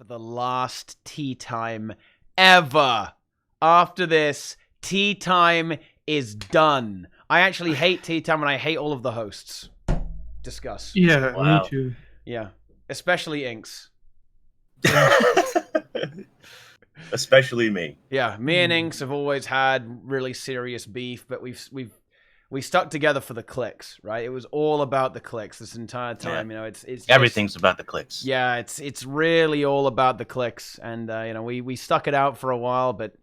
for the last tea time ever. After this, tea time is done. I actually hate tea time and I hate all of the hosts. Discuss. Yeah, Wow. me too. Yeah. Especially Inks. Especially me. Yeah, me and Inks have always had really serious beef, but we stuck together for the clicks, right? It was all about the clicks this entire time. Yeah. You know, it's Everything's about the clicks. Yeah, it's really all about the clicks, and you know, we stuck it out for a while, but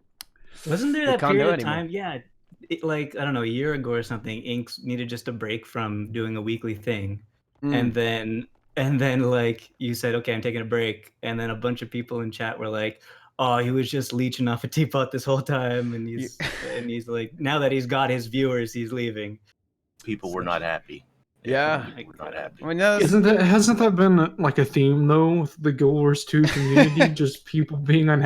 wasn't there we that can't do period it of time? Yeah, like I don't know, a year ago or something. Inks needed just a break from doing a weekly thing, and then like you said, okay, I'm taking a break, and then a bunch of people in chat were like, oh, he was just leeching off a teapot this whole time, and he's like, now that he's got his viewers, he's leaving. People were not happy. Yeah. People were not happy. I mean, Hasn't that been like a theme though with the Guild Wars 2 community? Just people being unhappy.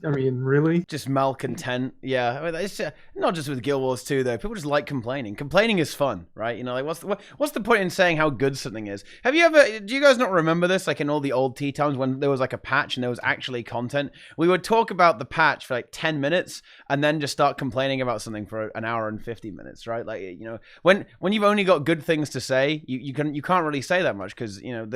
I mean, really? just malcontent. Yeah, I mean, it's not just with Guild Wars 2 though. People just like complaining. Complaining is fun, right? You know, like what's the point in saying how good something is? Do you guys not remember this? Like in all the old tea times when there was like a patch and there was actually content, we would talk about the patch for like 10 minutes and then just start complaining about something for an hour and 50 minutes, right? Like, you know, when you've only got good things to say, you can't really say that much because, you know,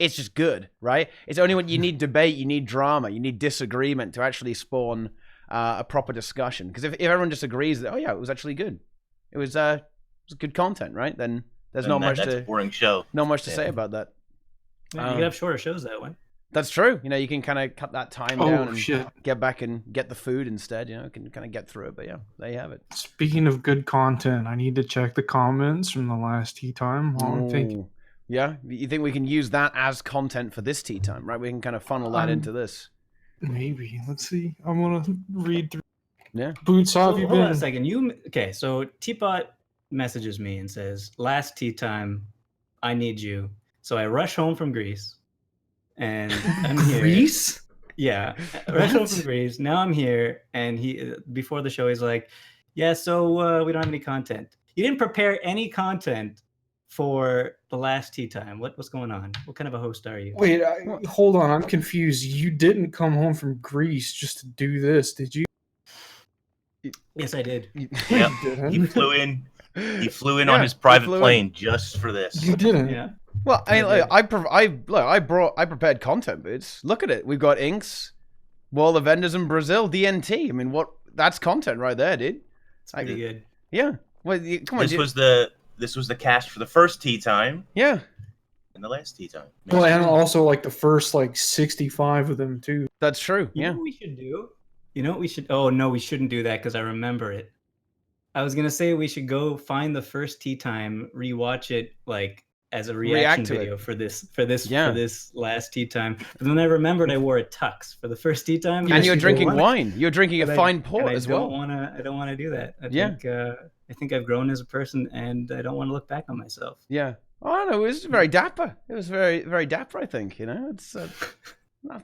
it's just good, right? It's only when you need debate, you need drama, you need disagreement to actually spawn a proper discussion. Because if everyone just agrees that, oh yeah, it was actually good, it was good content, right? Then there's that's a boring show. Not much to say about that. Yeah, you could have shorter shows that way. That's true. You know, you can kind of cut that time down and get back and get the food instead. You know, can kind of get through it. But yeah, there you have it. Speaking of good content, I need to check the comments from the last tea time. I'm thinking. Yeah, you think we can use that as content for this tea time, right? We can kind of funnel that into this. Maybe. Let's see. I'm gonna read through. Yeah. Boots, how have you been? Hold on a second. Okay, so Teapot messages me and says, "Last tea time, I need you." So I rush home from Greece, and I'm here. Greece? Yeah, I rush home from Greece. Now I'm here, and he before the show he's like, "Yeah, so we don't have any content. You didn't prepare any content for the last tea time. What's going on? What kind of a host are you?" Wait, hold on. I'm confused. You didn't come home from Greece just to do this, did you? Yes, I did. Yep. He flew in. He flew in on his private plane just for this. You didn't. Yeah. Well, I prepared content, Boots. Look at it. We've got Inks, World of Vendors in Brazil, DNT. I mean, that's content right there, dude. It's pretty good. Yeah. Well, come on. This was the cast for the first tea time. Yeah. And the last tea time. Well, and also like the first 65 of them too. That's true. You know what we should do? You know what we should? Oh no, we shouldn't do that because I remember it. I was gonna say we should go find the first tea time, rewatch it as a reaction video for this last tea time. But then I remembered I wore a tux for the first tea time. And you're drinking wine. You're drinking a fine port as well. I don't want to do that. I think I've grown as a person, and I don't want to look back on myself. Yeah. I don't know. It was very dapper. It was very, very dapper. I think. You know, it's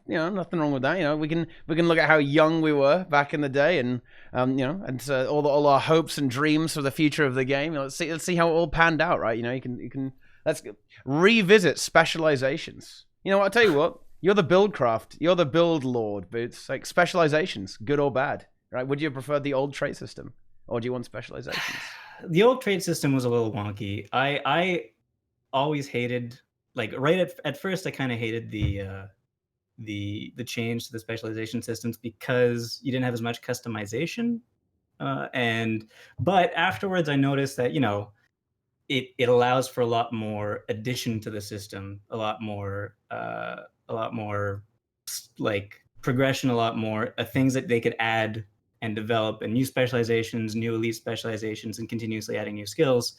nothing wrong with that. You know, we can look at how young we were back in the day, and all our hopes and dreams for the future of the game. Let's see how it all panned out, right? You know, let's revisit specializations. You know what? I'll tell you what. You're the build craft. You're the build lord, Boots. Like specializations, good or bad, right? Would you have preferred the old trait system? Or do you want specializations? The old trade system was a little wonky. I always hated, at first I kind of hated the change to the specialization systems because you didn't have as much customization. But afterwards I noticed that, you know, it allows for a lot more addition to the system, a lot more progression, a lot more things that they could add and develop, and new specializations, new elite specializations, and continuously adding new skills.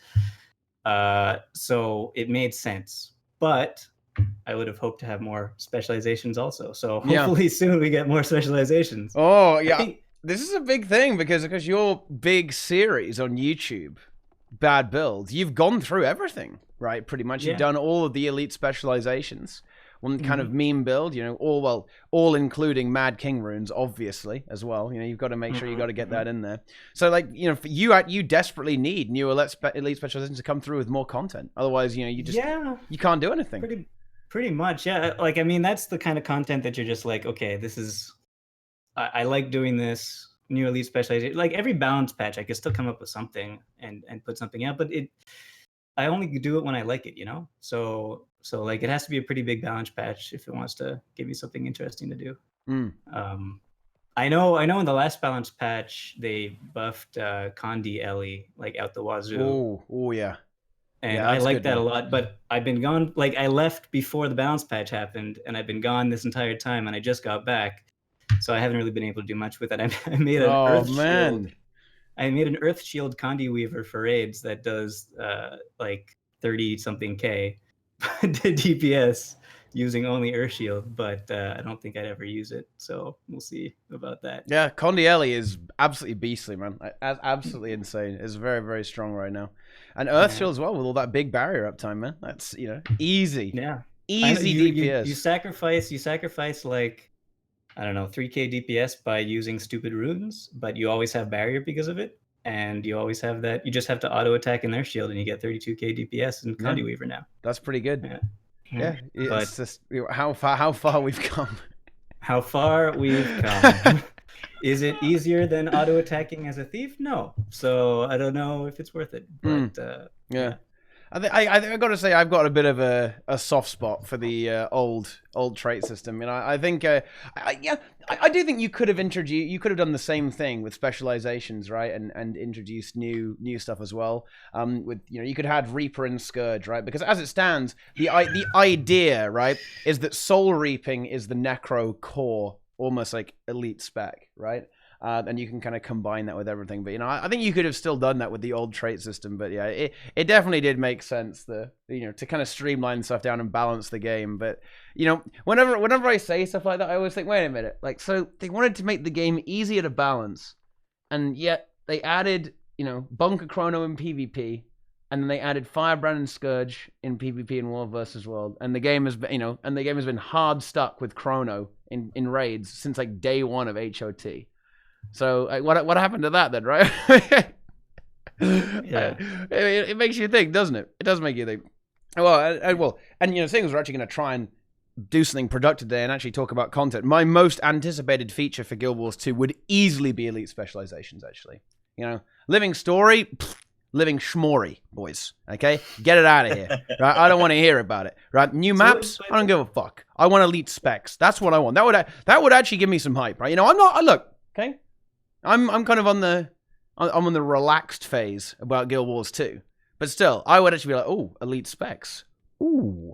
So it made sense. But I would have hoped to have more specializations also. So hopefully soon we get more specializations. Oh, yeah. This is a big thing because your big series on YouTube, Bad Builds, you've gone through everything, right? Pretty much. You've done all of the elite specializations. One kind of meme build, you know, all including Mad King runes, obviously, as well. You know, you've got to make sure you got to get that in there. So, you know, you desperately need new elite specializations to come through with more content. Otherwise, you know, you can't do anything. Pretty much, yeah. Like, I mean, that's the kind of content that you're just like, okay, this is. I like doing this new elite specialization. Like every balance patch, I can still come up with something and put something out, but I only do it when I like it, you know. So like it has to be a pretty big balance patch if it wants to give me something interesting to do. I know in the last balance patch they buffed Condi Ellie like out the wazoo. Oh yeah. And Yeah, I that's like good, that a man. lot, but I've been gone. Like I left before the balance patch happened, and I've been gone this entire time, and I just got back, so I haven't really been able to do much with it. I made an Oh Earth Shield. man. I made an Earth Shield Condi Weaver for raids that does like 30 something K DPS using only Earth Shield, but I don't think I'd ever use it. So we'll see about that. Yeah, Condielli is absolutely beastly, man. Absolutely insane. It's very, very strong right now. And Earthshield as well with all that big barrier uptime, man. That's, easy. Yeah. Easy DPS. You sacrifice like I don't know, 3k DPS by using stupid runes, but you always have barrier because of it. And you always have that. You just have to auto attack in their shield, and you get 32k DPS in Condi Weaver now. That's pretty good. Yeah, it's but just how far we've come. How far we've come. Is it easier than auto attacking as a thief? No. So I don't know if it's worth it. But yeah. I got to say I've got a bit of a soft spot for the old trait system. I think I do think you could have done the same thing with specializations, right? And introduced new stuff as well. With you could have Reaper and Scourge, right? Because as it stands, the idea, right, is that Soul Reaping is the Necro core, almost like elite spec, right? And you can kind of combine that with everything. But I think you could have still done that with the old trait system. But yeah, it definitely did make sense to kind of streamline stuff down and balance the game. But whenever I say stuff like that, I always think, wait a minute, like, so they wanted to make the game easier to balance, and yet they added Bunker Chrono in PvP, and then they added Firebrand and Scourge in PvP and World versus World, and the game has been hard stuck with Chrono in raids since like day one of HOT. So what happened to that then, right? yeah, it makes you think, doesn't it? It does make you think. Well, and things we're actually going to try and do something productive today and actually talk about content. My most anticipated feature for Guild Wars 2 would easily be elite specializations. Actually, living story, living schmory, boys. Okay, get it out of here. Right? I don't want to hear about it. Right? New maps, I don't give a fuck. I want elite specs. That's what I want. That would actually give me some hype, right? Okay. I'm kind of on the relaxed phase about Guild Wars 2. But still, I would actually be like, oh, elite specs. Ooh,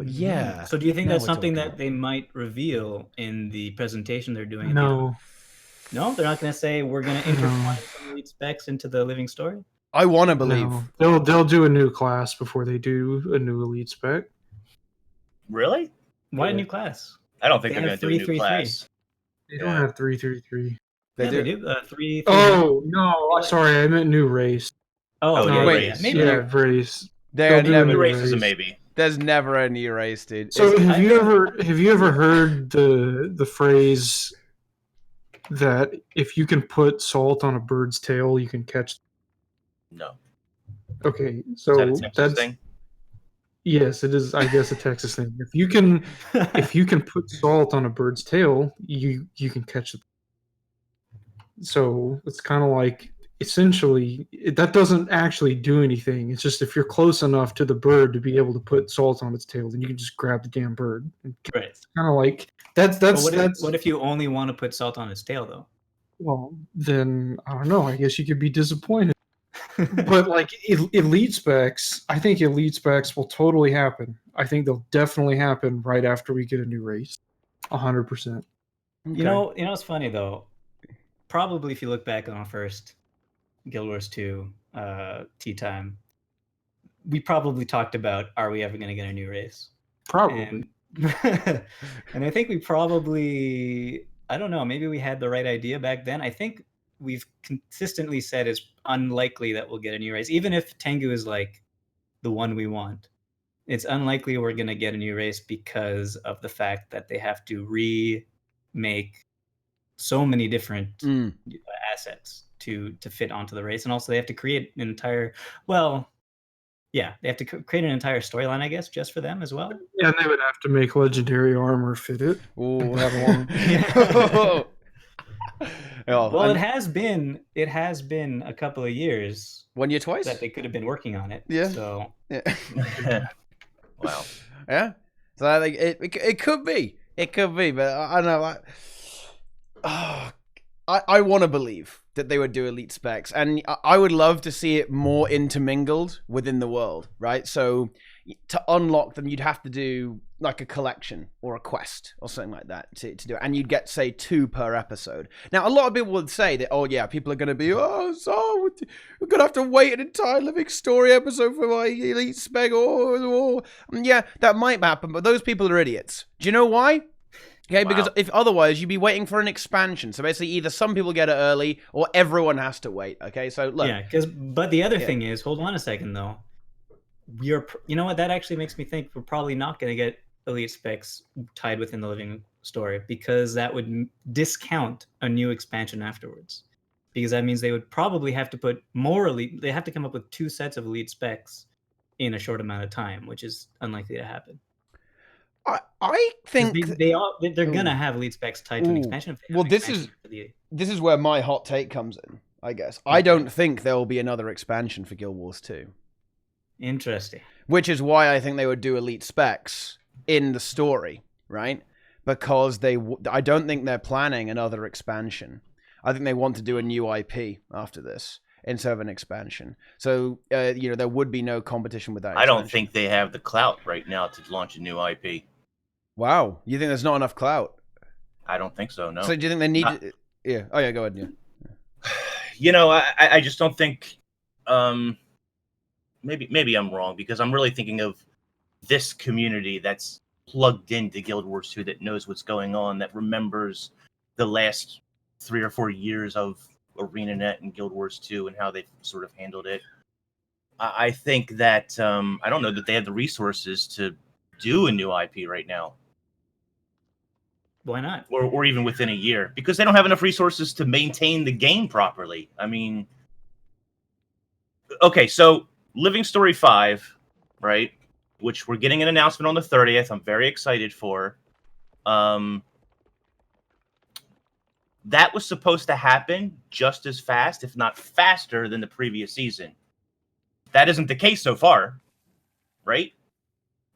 yeah. So do you think that's something that they might reveal in the presentation they're doing? No. No, they're not going to say we're going to intertwine some elite specs into the living story? I want to believe. No. They'll do a new class before they do a new elite spec. Really? Why a new class? I don't think they're going to do a new class. They don't have 333. They do. 3. Oh no! Sorry, I meant new race. Oh, no, race. Maybe race. New race is a maybe. There's never a new race, dude. So have you ever heard the phrase that if you can put salt on a bird's tail, you can catch? No. Okay, so is that a Texas thing? Yes, it is. I guess a Texas thing. If you can put salt on a bird's tail, you can catch it. So it's kind of like, essentially, that doesn't actually do anything. It's just if you're close enough to the bird to be able to put salt on its tail, then you can just grab the damn bird. Right. It's kind of like that's. What if you only want to put salt on its tail, though? Well, then I don't know. I guess you could be disappointed. But like elite specs, I think elite specs will totally happen. I think they'll definitely happen right after we get a new race. 100%. Okay. You know, it's funny though. Probably if you look back on our first Guild Wars 2 tea time, we probably talked about, are we ever going to get a new race? Probably. And I think we probably, I don't know, maybe we had the right idea back then. I think we've consistently said it's unlikely that we'll get a new race. Even if Tengu is like the one we want, it's unlikely we're going to get a new race because of the fact that they have to remake so many different assets to fit onto the race, and also they have to create an entire, well, Yeah, they have to create an entire storyline, I guess, just for them as well. Yeah, and they would have to make legendary armor fit it. Ooh. That Oh, Well, it has been a couple of years 1 year twice. that they could have been working on it. Yeah. So Yeah. Wow. Yeah. So I think it could be. It could be, but I don't know. I want to believe that they would do elite specs, and I would love to see it more intermingled within the world, right? So to unlock them, you'd have to do like a collection or a quest or something like that to do it, and you'd get, say, 2 per episode. Now, a lot of people would say that, oh yeah, people are going to be, so we're going to have to wait an entire living story episode for my elite spec, yeah, that might happen, but those people are idiots. Do you know why? Okay, because if otherwise, you'd be waiting for an expansion. So basically, either some people get it early, or everyone has to wait. Okay, so look. Yeah, but the other thing is, hold on a second though. You know what? That actually makes me think we're probably not going to get elite specs tied within the living story, because that would discount a new expansion afterwards. Because that means they would probably have to put more elite. They have to come up with 2 sets of elite specs in a short amount of time, which is unlikely to happen. I think they're gonna have elite specs tied to an expansion. Well, this is where my hot take comes in, I guess. I don't think there will be another expansion for Guild Wars 2. Interesting. Which is why I think they would do elite specs in the story, right? Because I don't think they're planning another expansion. I think they want to do a new IP after this instead of an expansion. So there would be no competition with that. I don't think they have the clout right now to launch a new IP. Wow, you think there's not enough clout? I don't think so. No. So do you think they need? Yeah. Oh yeah. Go ahead. Yeah. You know, I just don't think. Maybe I'm wrong, because I'm really thinking of this community that's plugged into Guild Wars 2, that knows what's going on, that remembers the last 3 or 4 years of ArenaNet and Guild Wars 2 and how they've sort of handled it. I think that I don't know that they have the resources to do a new IP right now. Why not? Or even within a year, because they don't have enough resources to maintain the game properly. I mean, okay, so Living Story 5, right, which we're getting an announcement on the 30th. I'm very excited for. That was supposed to happen just as fast, if not faster, than the previous season. That isn't the case so far, right?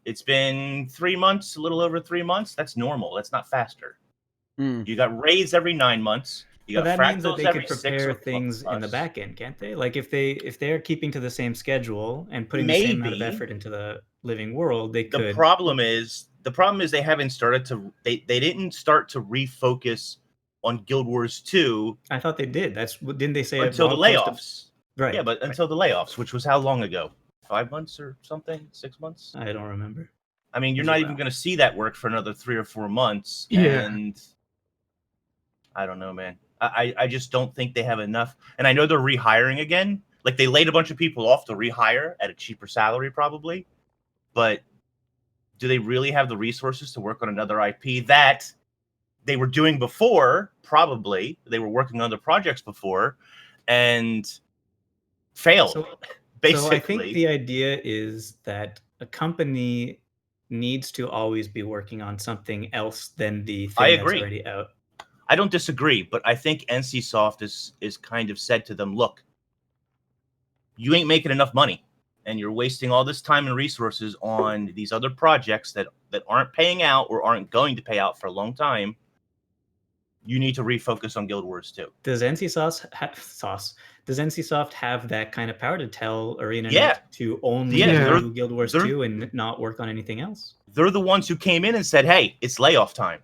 It's been 3 months, a little over 3 months. That's normal. That's not faster. You got raids every 9 months. But that means that they could prepare things in the back end, can't they? Like if they're keeping to the same schedule and putting the same amount of effort into the living world, they could. The problem is they haven't started to. They didn't start to refocus on Guild Wars 2. I thought they did. Didn't they say until the layoffs? Right. Yeah, but until the layoffs, which was how long ago? 5 months or something? 6 months? I don't remember. I mean, you're not even going to see that work for another 3 or 4 months. Yeah. And I don't know, man. I just don't think they have enough. And I know they're rehiring again. Like, they laid a bunch of people off to rehire at a cheaper salary, probably. But do they really have the resources to work on another IP that they were doing before? Probably. They were working on other projects before and failed, basically. So I think the idea is that a company needs to always be working on something else than the thing that's already out. I don't disagree, but I think NCSoft is kind of said to them, look, you ain't making enough money, and you're wasting all this time and resources on these other projects that aren't paying out or aren't going to pay out for a long time. You need to refocus on Guild Wars 2. Does NCSoft have that kind of power to tell ArenaNet to only do Guild Wars 2 and not work on anything else? They're the ones who came in and said, hey, it's layoff time.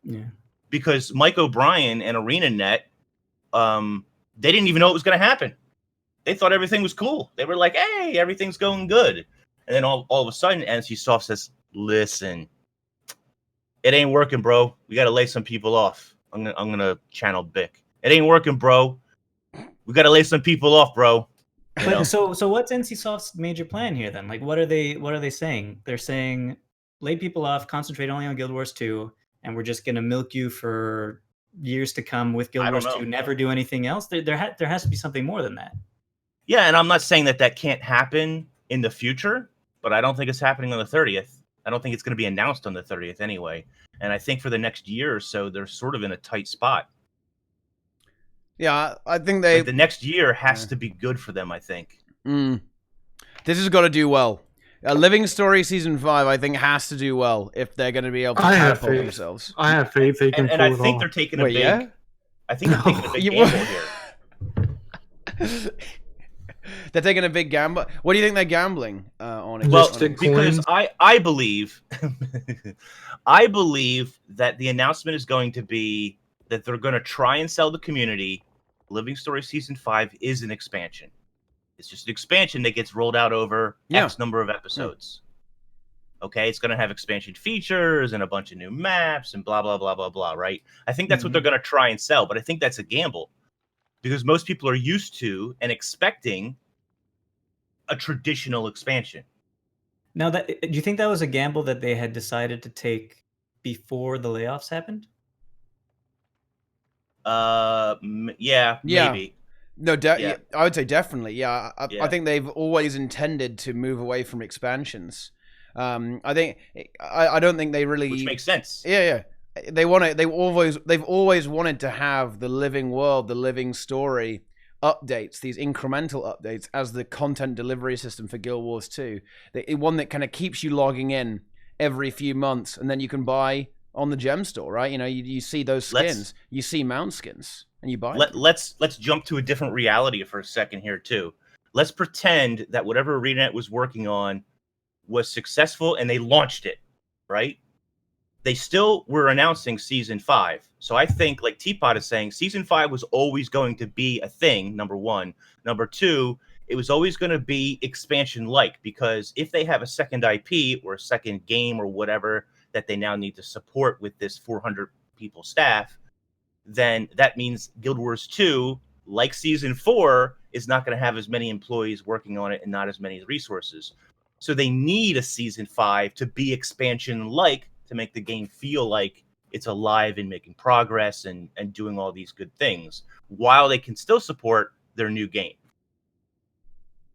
Yeah. Because Mike O'Brien and ArenaNet, they didn't even know it was going to happen. They thought everything was cool. They were like, hey, everything's going good. And then all of a sudden, NCSoft says, listen, it ain't working, bro. We got to lay some people off. I'm gonna channel Bick. It ain't working, bro. We got to lay some people off, bro. But so what's NCSoft's major plan here then? Like, what are they saying? They're saying lay people off, concentrate only on Guild Wars 2, and we're just gonna milk you for years to come with Guild Wars 2. Never do anything else. There has to be something more than that. Yeah, and I'm not saying that can't happen, in the future, but I don't think it's happening on the 30th. I don't think it's going to be announced on the 30th anyway. And I think for the next year or so, they're sort of in a tight spot. Yeah, I think they... Like the next year has to be good for them, I think. This has got to do well. Living Story Season 5, I think, has to do well if they're going to be able to catapult themselves. I have faith they can and pull I it think off. they're taking a big... I think they're taking a big gamble here. They're taking a big gamble. What do you think they're gambling on? Well, Stick because coins. I believe I believe that the announcement is going to be that they're going to try and sell the community. Living Story Season 5 is an expansion. It's just an expansion that gets rolled out over X number of episodes. Okay, it's going to have expansion features and a bunch of new maps and blah, blah, blah, blah, blah, right? I think that's what they're going to try and sell, but I think that's a gamble because most people are used to and expecting a traditional expansion. Now, do you think that was a gamble that they had decided to take before the layoffs happened? Yeah, maybe. No, I would say definitely. Yeah, I think they've always intended to move away from expansions. I don't think they really. Which makes sense. Yeah. They want to. They've always wanted to have the living world, the living story updates, these incremental updates as the content delivery system for Guild Wars 2. One that kind of keeps you logging in every few months, and then you can buy on the gem store, right? You know, you see those skins, you see mount skins, and you buy them. Let's jump to a different reality for a second here too. Let's pretend that whatever ArenaNet was working on was successful and they launched it, right? They still were announcing Season 5. So I think, like Teapot is saying, Season 5 was always going to be a thing, number one. Number two, it was always going to be expansion-like, because if they have a second IP or a second game or whatever that they now need to support with this 400-people staff, then that means Guild Wars 2, like Season 4, is not going to have as many employees working on it and not as many resources. So they need a Season 5 to be expansion-like, to make the game feel like it's alive and making progress and doing all these good things, while they can still support their new game.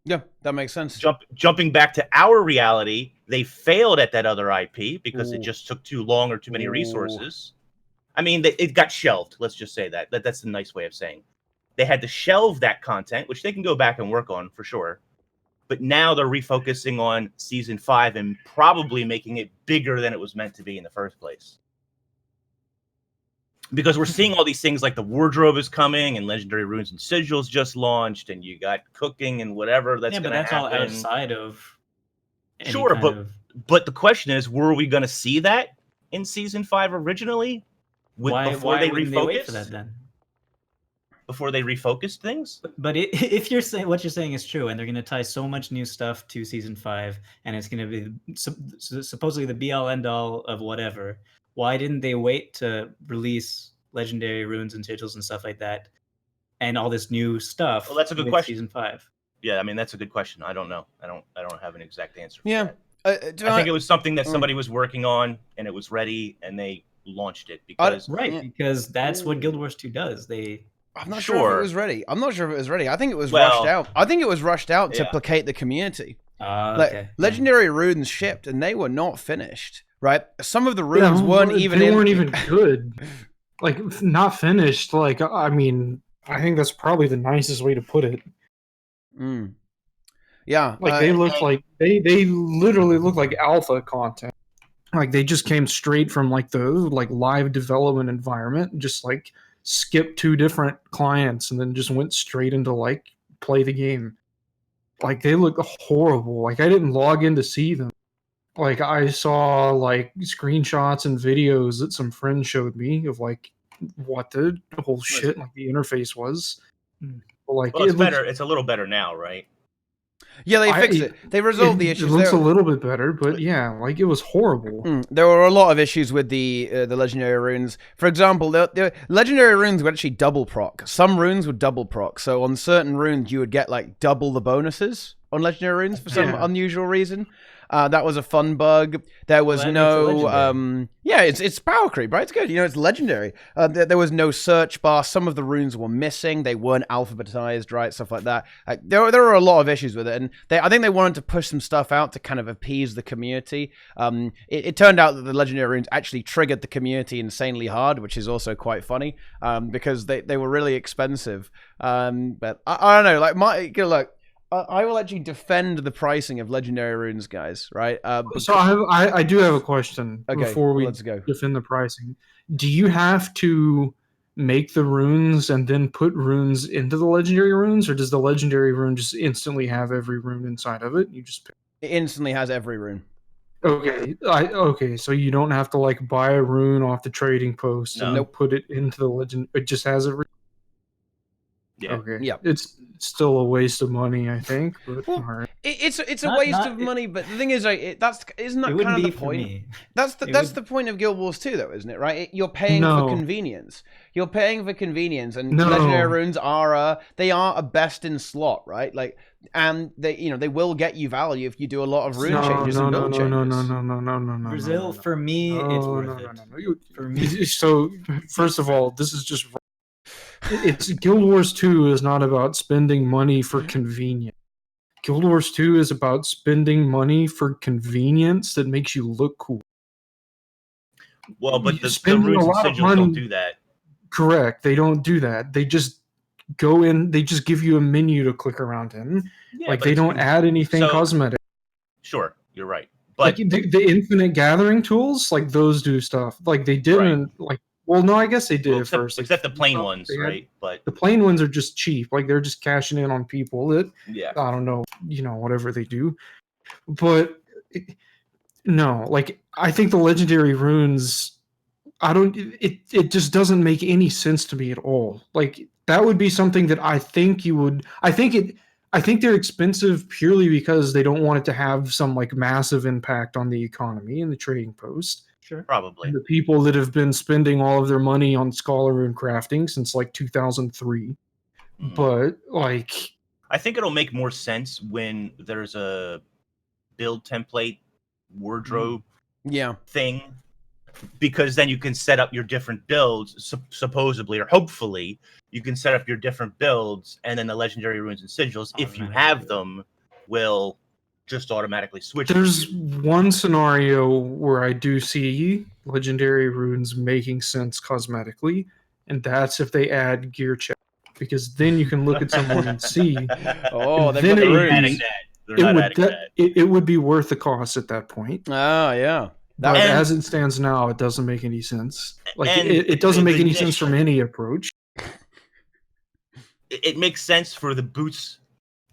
Yeah, that makes sense. Jumping back to our reality, they failed at that other IP because it just took too long or too many resources. I mean, it got shelved. Let's just say that. That's the nice way of saying. They had to shelve that content, which they can go back and work on for sure. But now they're refocusing on Season 5 and probably making it bigger than it was meant to be in the first place. Because we're seeing all these things like the wardrobe is coming and Legendary Runes and Sigils just launched and you got cooking and whatever that's going to happen. All outside of any Sure, but the question is, were we going to see that in Season 5 originally? Why wouldn't they wait for that then? Before they refocused things? But if you're saying what you're saying is true, and they're going to tie so much new stuff to Season 5, and it's going to be supposedly the be-all, end-all of whatever, why didn't they wait to release Legendary Runes and Sigils and stuff like that, and all this new stuff? Well, that's a good question. Season 5. Yeah, I mean, that's a good question. I don't know. I don't have an exact answer for that. I think it was something that somebody was working on, and it was ready, and they launched it because because that's what Guild Wars 2 does. I'm not sure if it was ready. I think it was rushed out. I think it was rushed out to placate the community. Okay. Legendary runes shipped, and they were not finished. Right? Some of the runes weren't even good. Like, not finished. Like, I mean, I think that's probably the nicest way to put it. Yeah. Like, they look like they literally look like alpha content. Like, they just came straight from like the live development environment, just like skipped 2 different clients and then just went straight into like play the game. Like, they look horrible. Like, I didn't log in to see them. Like, I saw like screenshots and videos that some friends showed me of like what the whole shit like the interface was. Like, well, it's better. It's a little better now, right? Yeah, they fixed it. They resolved the issues. It looks a little bit better, but yeah, like, it was horrible. There were a lot of issues with the Legendary Runes. For example, the Legendary Runes would actually double proc. Some runes would double proc. So on certain runes, you would get like double the bonuses on Legendary Runes for some unusual reason. That was a fun bug. There was that makes it no, legendary. yeah, it's power creep, right? It's good. It's legendary. There was no search bar. Some of the runes were missing. They weren't alphabetized, right? Stuff like that. There were a lot of issues with it, and I think they wanted to push some stuff out to kind of appease the community. It turned out that the legendary runes actually triggered the community insanely hard, which is also quite funny, because they were really expensive. But I don't know, like look. I will actually defend the pricing of legendary runes, guys. Right? So I do have a question before we let's go. defend the pricing. Do you have to make the runes and then put runes into the legendary runes, or does the legendary rune just instantly have every rune inside of it? You just pick... It instantly has every rune. Okay, so you don't have to like buy a rune off the trading post and put it into the legend. It just has every... Yeah. Okay. Yeah. It's still a waste of money, I think. But well, all right. It's a waste of money, but the thing is, like, isn't that kind of the point? Me. That's the point of Guild Wars 2, though, isn't it? Right? You're paying for convenience. You're paying for convenience, and legendary runes are they are a best in slot, right? Like, and they will get you value if you do a lot of rune changes and build changes. No. Brazil, for me, it's worth it. For me, so first of all, this is just... It's Guild Wars 2 is not about spending money for convenience. Guild Wars 2 is about spending money for convenience that makes you look cool. Well, but the runes and sigils don't do that. Correct. They don't do that. They just go in, they just give you a menu to click around in. Yeah, like, they don't add anything cosmetic. Sure, you're right. But like the infinite gathering tools, like, those do stuff. Like, they didn't, like... Well, no, I guess they did at first. Except the plain ones, right? But the plain ones are just cheap. Like, they're just cashing in on people that, yeah, I don't know, whatever they do. But no, like, I think the legendary runes, it just doesn't make any sense to me at all. Like, that would be something that I think you would... I think they're expensive purely because they don't want it to have some, like, massive impact on the economy and the trading post. Sure. Probably. The people that have been spending all of their money on Scholar Rune crafting since like 2003. But like, I think it'll make more sense when there's a build template wardrobe thing, because then you can set up your different builds, supposedly or hopefully you can set up your different builds, and then the legendary runes and sigils, if you have them, will just automatically switch. There's one scenario where I do see legendary runes making sense cosmetically, and that's if they add gear check, because then you can look at someone and see. Oh, they're not adding that. It would be worth the cost at that point. Oh, yeah. But as it stands now, it doesn't make any sense. Like, it doesn't make any sense from any approach. It makes sense for the boots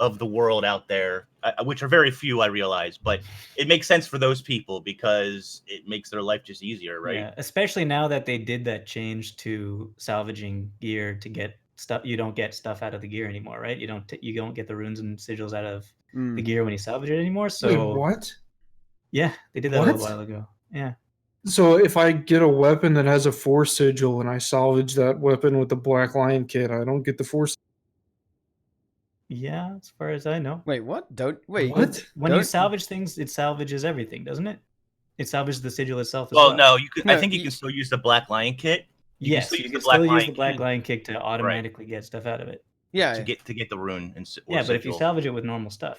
of the world out there, which are very few, I realize, but it makes sense for those people because it makes their life just easier, right? Yeah, especially now that they did that change to salvaging gear to get stuff. You don't get stuff out of the gear anymore, right? You don't get the runes and sigils out of the gear when you salvage it anymore. So wait, what? Yeah, they did that a little while ago. Yeah. So if I get a weapon that has a 4 sigil and I salvage that weapon with the Black Lion kit, I don't get the 4 sigil. Yeah, as far as I know. Wait, what? What? When you salvage things, it salvages everything, doesn't it? It salvages the sigil itself as well. No, you could. I think you can still use the Black Lion kit. You can still use the Black Lion kit to automatically get stuff out of it. Yeah. To get the rune and but if you salvage it with normal stuff,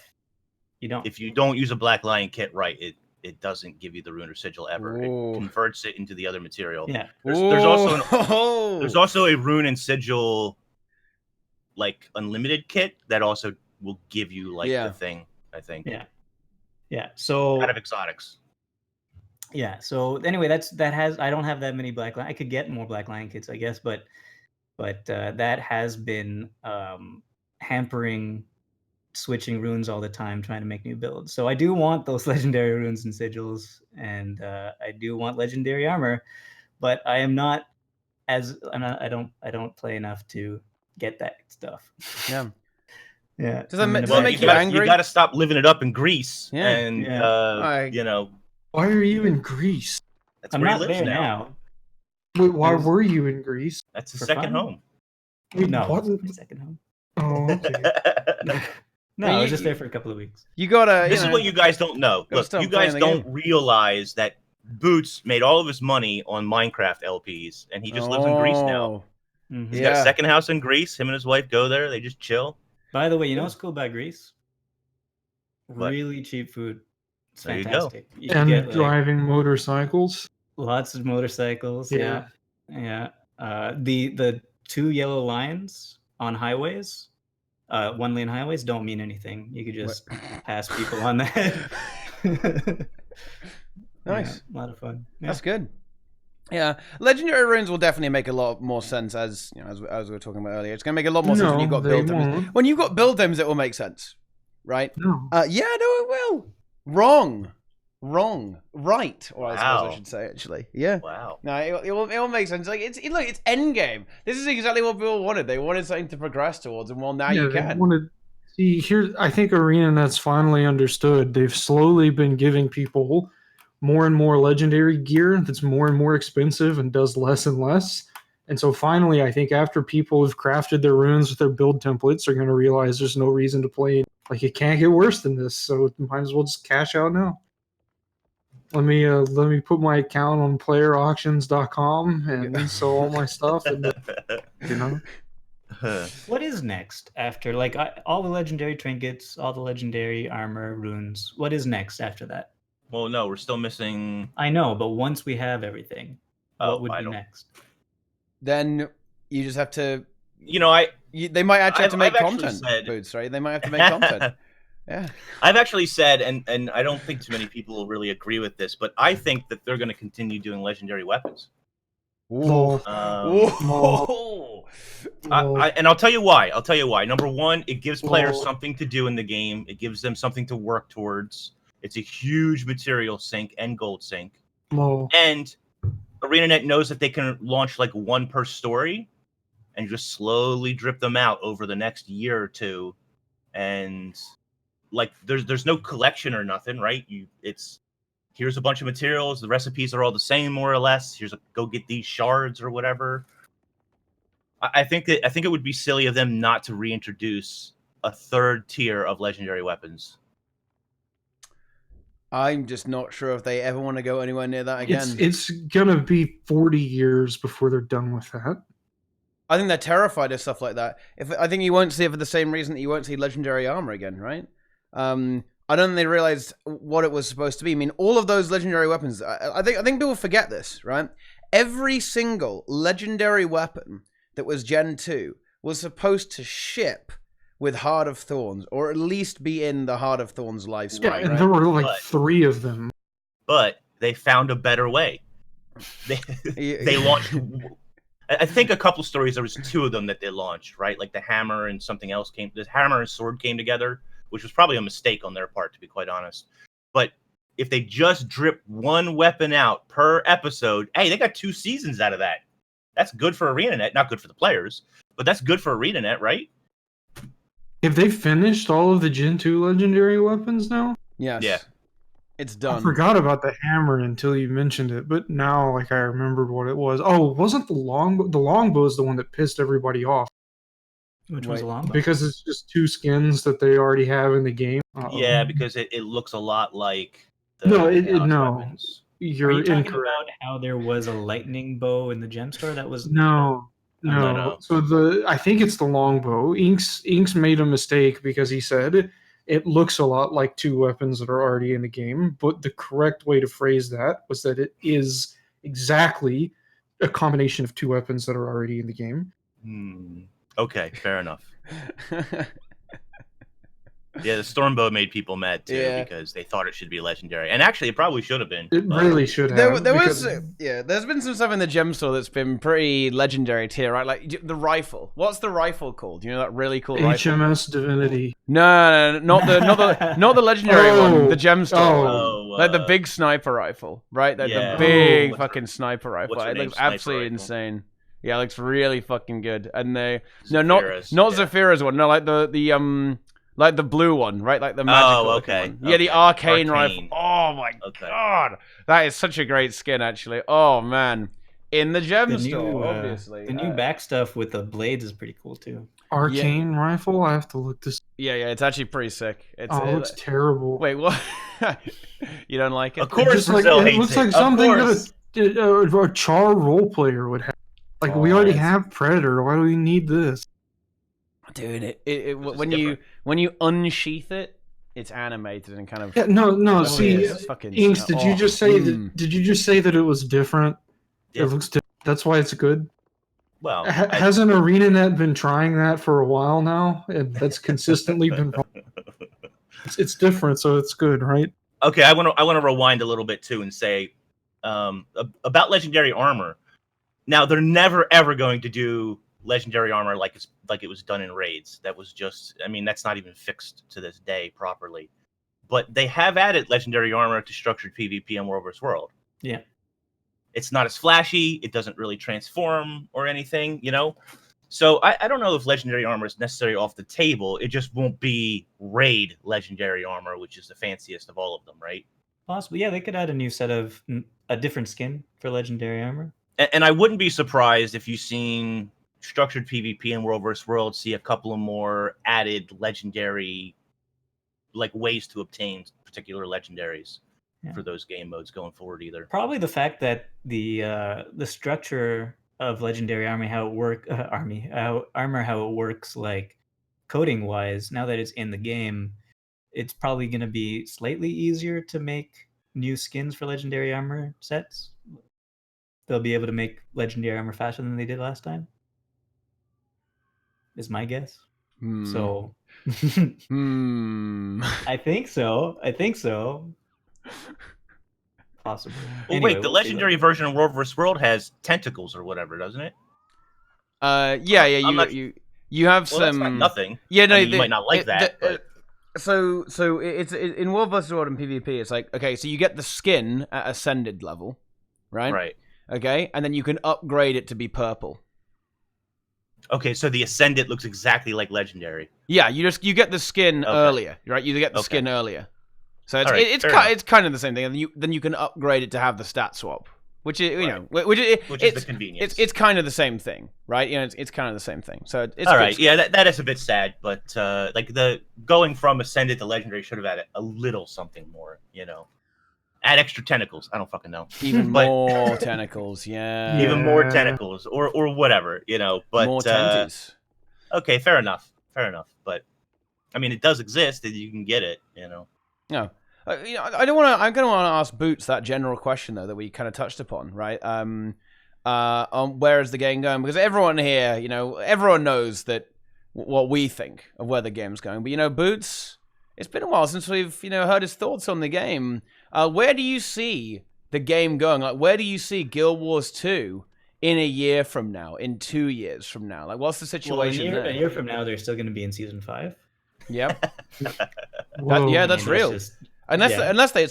you don't. If you don't use a Black Lion kit, right, it doesn't give you the rune or sigil ever. Ooh. It converts it into the other material. Yeah. There's also a rune and sigil, like, unlimited kit that also will give you the thing, I think. Yeah. So kind of exotics. Yeah. So anyway, I don't have that many Black Lion. I could get more Black Lion kits, I guess, but that has been hampering switching runes all the time, trying to make new builds. So I do want those legendary runes and sigils, and I do want legendary armor, but I am not I don't play enough to get that stuff. Yeah. Yeah. Does that make you angry? You got to stop living it up in Greece. Yeah. And why are you in Greece? That's where he lives now. Wait, why were you in Greece? That's his second home. Wait, no, what? my second home. Oh, okay. No, And I was just there for a couple of weeks. You gotta. This is what you guys don't know. gotta Look, start you guys playing the don't realize that Boots made all of his money on Minecraft LPs, and he just lives in Greece now. Mhm. He's got a second house in Greece. Him and his wife go there. They just chill. By the way, you know what's cool about Greece? What? Really cheap food. It's There you go. fantastic. You can And get like driving motorcycles. lots of motorcycles. Yeah. Yeah. The 2 yellow lines on highways, 1-lane highways, don't mean anything. You could just pass people on that. Nice. Yeah, a lot of fun. Yeah. That's good. Yeah, legendary runes will definitely make a lot more sense as you know, as we were talking about earlier. It's gonna make a lot more sense when you've got build items. When you've got build items, it will make sense, right? No. Yeah, no, it will. Wrong, right, or I suppose I should say actually. Yeah. Wow. No, it will make sense. Like look, it's endgame. This is exactly what people wanted. They wanted something to progress towards, and well, now you can. See, here, I think ArenaNet's finally understood. They've slowly been giving people more and more legendary gear that's more and more expensive and does less and less. And so finally, I think after people have crafted their runes with their build templates, they're going to realize there's no reason to play. Like, it can't get worse than this, so might as well just cash out now. Let me put my account on playerauctions.com and sell all my stuff, and you know. What is next after like all the legendary trinkets, all the legendary armor, runes? What is next after that? Well, no, we're still missing. I know, but once we have everything, what would be next? Then you just have to. You know, they might actually have to make content. Said, Boots, right? They might have to make content. Yeah. I've actually said, and I don't think too many people will really agree with this, but I think that they're going to continue doing legendary weapons. Ooh. And I'll tell you why. Number one, it gives players something to do in the game. It gives them something to work towards. It's a huge material sink and gold sink. And ArenaNet knows that they can launch like one per story and just slowly drip them out over the next year or two. And like there's no collection or nothing, right? Here's a bunch of materials. The recipes are all the same, more or less. Go get these shards or whatever. I think it would be silly of them not to reintroduce a third tier of legendary weapons. I'm just not sure if they ever want to go anywhere near that again. It's gonna be 40 years before they're done with that. I think they're terrified of stuff like that. I think you won't see it for the same reason that you won't see legendary armor again, right? I don't think they realized what it was supposed to be. I mean, all of those legendary weapons. I think people forget this, right? Every single legendary weapon that was Gen 2 was supposed to ship with Heart of Thorns, or at least be in the Heart of Thorns lifespan. Yeah, and there were like 3 of them. But they found a better way. They launched. I think a couple stories. There was 2 of them that they launched, right? Like the hammer and something else came. The hammer and sword came together, which was probably a mistake on their part, to be quite honest. But if they just drip one weapon out per episode, hey, they got 2 seasons out of that. That's good for ArenaNet. Not good for the players, but that's good for ArenaNet, right? Have they finished all of the Gen 2 legendary weapons now? Yes. Yeah. It's done. I forgot about the hammer until you mentioned it, but now like I remembered what it was. Oh, wasn't the longbow? The longbow is the one that pissed everybody off. Which one's the longbow? Because it's just 2 skins that they already have in the game. Yeah, because it looks a lot like the weapons. You're Are you talking incorrect. about how there was a lightning bow in the gem store? That was No. So I think it's the longbow. Inks made a mistake because he said it looks a lot like 2 weapons that are already in the game, but the correct way to phrase that was that it is exactly a combination of 2 weapons that are already in the game. Okay, fair enough. Yeah, the Stormbow made people mad too because they thought it should be legendary, and actually, it probably should have been. It really should have. There's been some stuff in the gem store that's been pretty legendary tier, right? Like the rifle. What's the rifle called? You know that really cool rifle? HMS Divinity. No, not the legendary one. The gem store, like the big sniper rifle, right? Like the big fucking sniper rifle. It looks absolutely insane. Yeah, it looks really fucking good. And not Zafira's one. No, like the like the blue one, right? Like the magical one. Yeah, the arcane rifle. Oh my god. That is such a great skin, actually. Oh man. In the gem store, obviously. The new back stuff with the blades is pretty cool too. Arcane rifle? I have to look this. Yeah, it's actually pretty sick. It looks terrible. Wait, what? You don't like it? Of course, It Brazil hates looks like Of something course. that a Char role player would have. Like, we already have Predator. Why do we need this? Dude, when you unsheath it, it's animated and kind of. Yeah, no. See, fucking. Inks, did you just say that? Did you just say that it was different? Yeah. It looks different. That's why it's good. Well, hasn't ArenaNet been trying that for a while now, and that's consistently been wrong. It's different, so it's good, right? Okay, I want to rewind a little bit too and say about legendary armor. Now they're never ever going to do legendary armor like it was done in raids. That was just, I mean, that's not even fixed to this day properly. But they have added legendary armor to structured PvP in World vs. World. Yeah. It's not as flashy. It doesn't really transform or anything, you know? So I don't know if legendary armor is necessarily off the table. It just won't be raid legendary armor, which is the fanciest of all of them, right? Possibly. Yeah, they could add a different skin for legendary armor. And I wouldn't be surprised if you've seen structured PvP in World vs. World see a couple of more added legendary, like, ways to obtain particular legendaries for those game modes going forward either. Probably the fact that the structure of legendary army, how it works, like coding wise, now that it's in the game, it's probably going to be slightly easier to make new skins for legendary armor sets. They'll be able to make legendary armor faster than they did last time, is my guess. So I think so. Possibly. Well, Anyway, wait, the legendary version of World vs. World has tentacles or whatever, doesn't it? Yeah. You have some. That's not nothing. Yeah, no, you might not like that. But... So it's in World vs. World and PvP. It's like, okay, so you get the skin at ascended level, right? Right. Okay, and then you can upgrade it to be purple. Okay, so the Ascendant looks exactly like Legendary. Yeah, you get the skin earlier, right? You get the skin earlier, so it's kind of the same thing. And then you can upgrade it to have the stat swap, which is which is the convenience. It's kind of the same thing, right? You know, it's kind of the same thing. So it's all right. Yeah, that is a bit sad, but like the going from Ascendant to Legendary should have added a little something more, you know. Add extra tentacles. I don't fucking know. Even more tentacles, yeah. Even more tentacles, or whatever, you know. But more tenties. Okay, fair enough. But I mean, it does exist, and you can get it, you know. No, I don't want to. I'm going to want to ask Boots that general question though that we kind of touched upon, right? On where is the game going? Because everyone here, everyone knows that what we think of where the game's going. But Boots, it's been a while since we've heard his thoughts on the game. Where do you see the game going? Like, where do you see Guild Wars 2 in a year from now, in 2 years from now? Like, what's the situation there? A year from now, they're still going to be in Season 5. Yep. That's real. Unless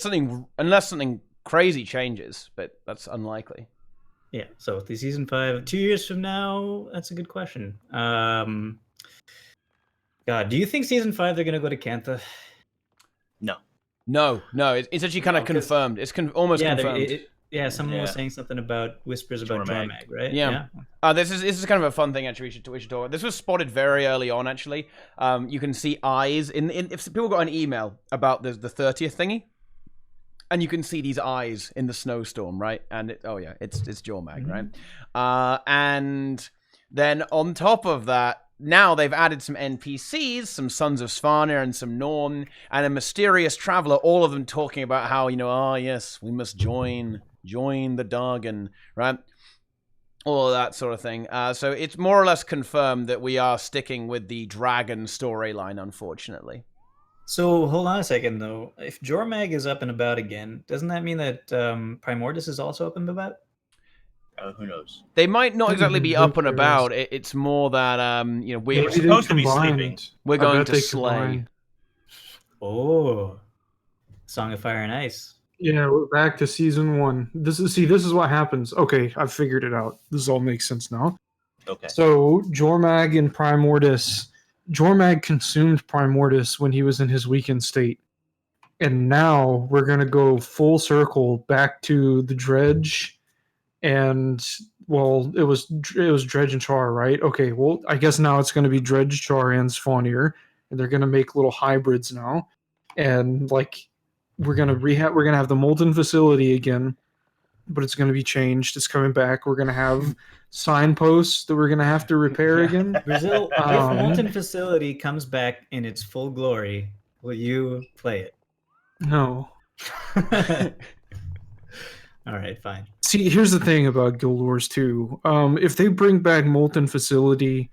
something crazy changes, but that's unlikely. Yeah, so the Season 5, 2 years from now, that's a good question. God, do you think Season 5 they're going to go to Cantha? No, it's actually kind of confirmed. It's almost confirmed. Someone was saying something about whispers about Jormag, right? Yeah. This is kind of a fun thing actually. We should talk about. This was spotted very early on actually. You can see eyes if people got an email about the 30th thingy, and you can see these eyes in the snowstorm, right? And it's Jormag, right? And then on top of that, now they've added some NPCs, some Sons of Svanir and some Norn, and a mysterious traveler, all of them talking about how, yes, we must join the Dargan, right? All of that sort of thing. So it's more or less confirmed that we are sticking with the dragon storyline, unfortunately. So hold on a second, though. If Jormag is up and about again, doesn't that mean that Primordus is also up and about? Who knows? They might not exactly be up and about. It's more that we're supposed to be sleeping. We're going to slay. Oh, Song of Fire and Ice. Yeah, we're back to Season 1. This is what happens. Okay, I've figured it out. This all makes sense now. Okay. So Jormag and Primordus. Jormag consumed Primordus when he was in his weakened state, and now we're gonna go full circle back to the Dredge. And it was Dredge and Char, right? Okay, well, I guess now it's going to be Dredge, Char, and Svanir, and they're gonna make little hybrids now, and like we're gonna have the Molten facility again, but it's gonna be changed. It's coming back. We're gonna have signposts that we're gonna have to repair again. Brazil, if Um, Molten Facility comes back in its full glory, will you play it? No. All right, fine. See, here's the thing about Guild Wars 2. If they bring back Molten Facility,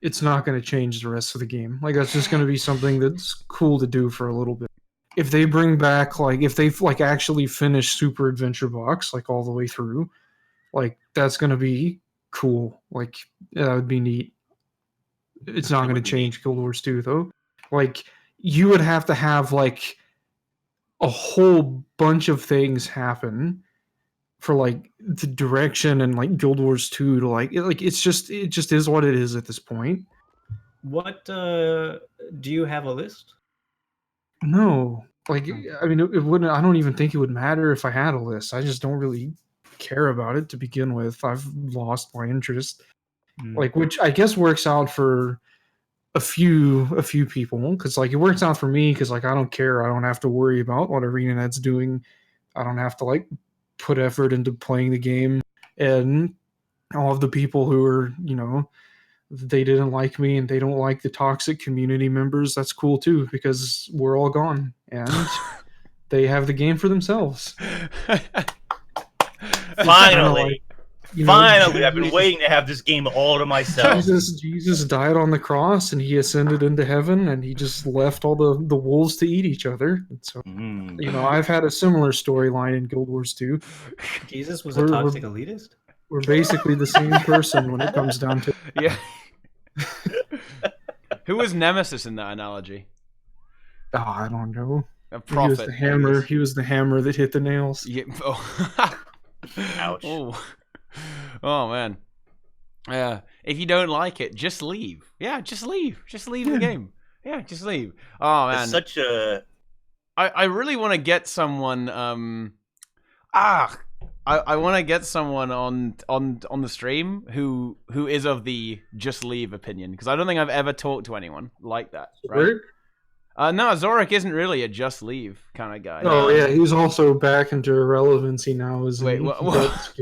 it's not going to change the rest of the game. Like, that's just going to be something that's cool to do for a little bit. If they bring back, like, if they like actually finish Super Adventure Box, like all the way through, like that's going to be cool. Like, that would be neat. It's not going to change Guild Wars 2 though. Like, you would have to have like a whole bunch of things happen for like the direction and like Guild Wars 2 to like it just is what it is at this point. What do you have a list? No. Like I mean it wouldn't I don't even think it would matter if I had a list. I just don't really care about it to begin with. I've lost my interest. Like, which I guess works out for a few people, because like it works out for me because like I don't care. I don't have to worry about what ArenaNet's doing. I don't have to like put effort into playing the game. And all of the people who are, they didn't like me and they don't like the toxic community members, that's cool too, because we're all gone and they have the game for themselves. Finally. Finally, I've been waiting to have this game all to myself. Jesus died on the cross and he ascended into heaven and he just left all the wolves to eat each other. And so, I've had a similar storyline in Guild Wars 2. Jesus was a toxic elitist? We're basically the same person when it comes down to it. Yeah. Who was Nemesis in that analogy? Oh, I don't know. A prophet. He was the hammer. He was the hammer that hit the nails. Yeah. Oh. Ouch. Oh man. Yeah. If you don't like it, just leave. Yeah, just leave. Just leave the game. Yeah, just leave. Oh man. It's such a. I really want to get someone. I want to get someone on the stream who is of the just leave opinion, because I don't think I've ever talked to anyone like that. Right? No, Zorik isn't really a just leave kind of guy. Oh yeah, he's also back into irrelevancy now. Wait, what?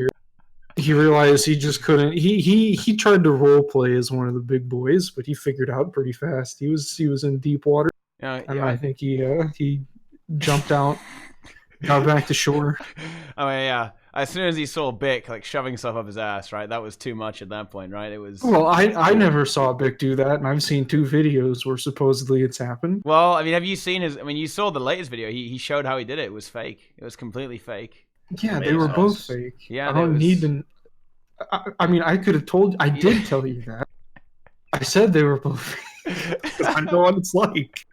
He realized he just couldn't. He tried to role play as one of the big boys, but he figured out pretty fast. He was in deep water, and I think he jumped out, got back to shore. I mean, yeah. As soon as he saw Bick like shoving stuff up his ass, right? That was too much at that point, right? It was. Well, I never saw Bick do that, and I've seen 2 videos where supposedly it's happened. Well, I mean, have you seen his? I mean, you saw the latest video. He showed how he did it. It was fake. It was completely fake. Yeah, they were both fake. Yeah, I don't need to. I mean, I could have told. I did tell you that. I said they were both fake because I know what it's like.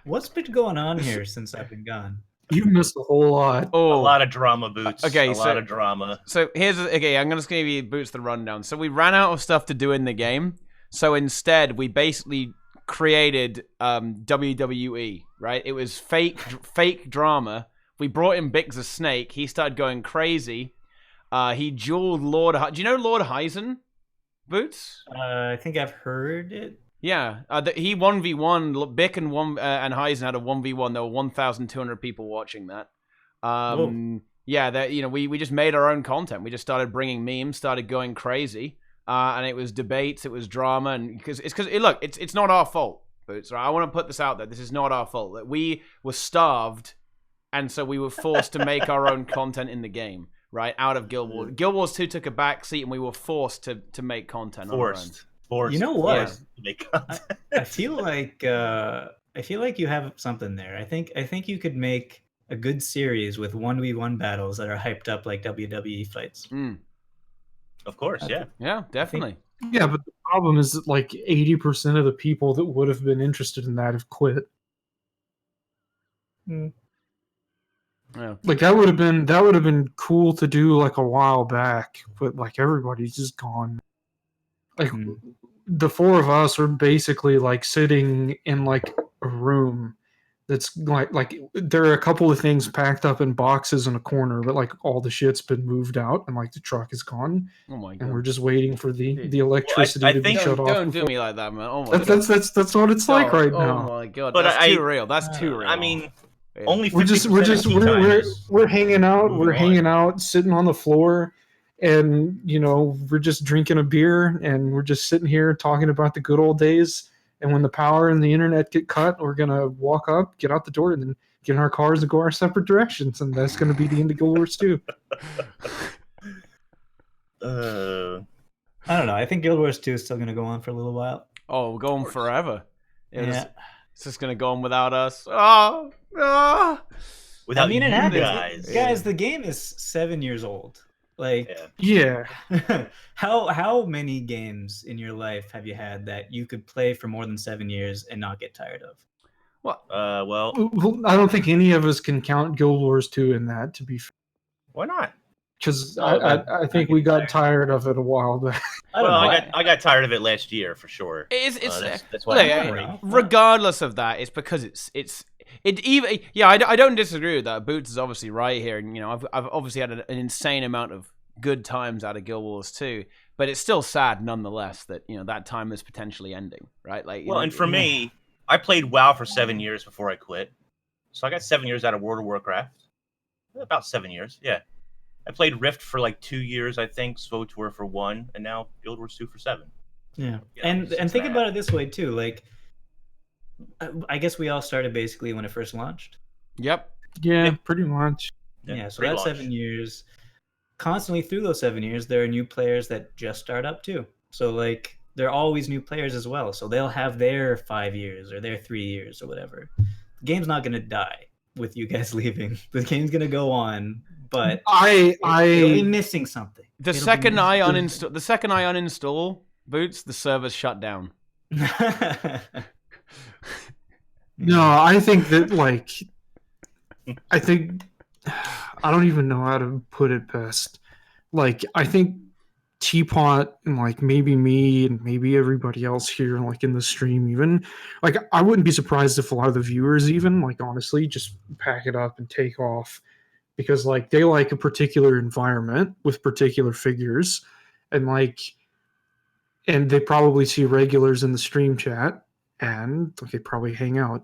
What's been going on here since I've been gone? You missed a whole lot. Oh, a lot of drama, Boots. Okay, a lot of drama. So I'm gonna give you Boots the rundown. So we ran out of stuff to do in the game. So instead, we basically created WWE. Right? It was fake drama. We brought in Bix the Snake. He started going crazy. He dueled Lord. Do you know Lord Heisen? Boots? I think I've heard it. Yeah, he 1v1. Bick and Heisen had a 1v1. There were 1,200 people watching that. Yeah, that we just made our own content. We just started bringing memes, started going crazy, and it was debates, it was drama, and because look, it's not our fault, Boots. Right? I want to put this out there. This is not our fault. That we were starved, and so we were forced to make our own content in the game. Right, out of Guild Wars. Guild Wars 2 took a back seat, and we were forced to make content on our own. Forced. You know what? To make content. I feel like you have something there. I think you could make a good series with 1v1 battles that are hyped up like WWE fights. Of course, yeah. Yeah, definitely. Yeah, but the problem is that like 80% of the people that would have been interested in that have quit. Yeah. Like that would have been cool to do like a while back, but like everybody's just gone. Like the 4 of us are basically like sitting in like a room That's like there are a couple of things packed up in boxes in a corner, but like all the shit's been moved out and like the truck is gone, Oh my and we're god. just waiting for the Dude. electricity I to be think- shut off. Don't do before- me like that, man. Oh my god. That's what it's like right Oh now. my god. But That's too I- real. That's too real. I mean, Yeah. only 50% We're hanging out. moving We're on. hanging out, sitting on the floor, and we're just drinking a beer, and we're just sitting here talking about the good old days. And when the power and the internet get cut, we're gonna walk up, get out the door, and then get in our cars and go our separate directions. And that's gonna be the end of Guild Wars 2. I don't know. I think Guild Wars 2 is still going to go on for a little while. Oh, we're going forever. Yeah. It's just gonna go on without us. Oh, Without I mean, it you happens. guys. Guys, the game is 7 years old. Like, Yeah. Yeah, how many games in your life have you had that you could play for more than 7 years and not get tired of? Well, Well, I don't think any of us can count Guild Wars 2 in that, to be fair. why not? Because Oh, but I think not we get got tired. tired of it a while back. I don't Well, know. I got tired of it last year for sure. it's That's why look, I'm don't afraid. know. regardless of that, it's because I don't disagree with that. Boots is obviously right here, and I've obviously had an insane amount of good times out of Guild Wars 2, but it's still sad nonetheless that that time is potentially ending, right? Like, Well, and for me, I played WoW for 7 years before I quit, so I got 7 years out of World of Warcraft. About 7 years, yeah. I played Rift for like 2 years, I think. SWTOR for 1, and now Guild Wars 2 for 7. Yeah. Yeah, And it's think mad. about it this way, too. Like, I guess we all started basically when it first launched. Yep. Yeah, Yeah. pretty much. Yeah, so pre-launch. that's 7 years. Constantly through those 7 years, there are new players that just start up too. So like there are always new players as well. So they'll have their 5 years or their 3 years or whatever. The game's not gonna die with you guys leaving. The game's gonna go on, but it'll be missing something. The It'll be second I missing uninstall Boots, the server's shut down. No, I think that I don't even know how to put it best. Like, I think Teapot and like maybe me and maybe everybody else here, like in the stream, even like I wouldn't be surprised if a lot of the viewers, even like honestly, just pack it up and take off because like they like a particular environment with particular figures, and they probably see regulars in the stream chat and like, they probably hang out.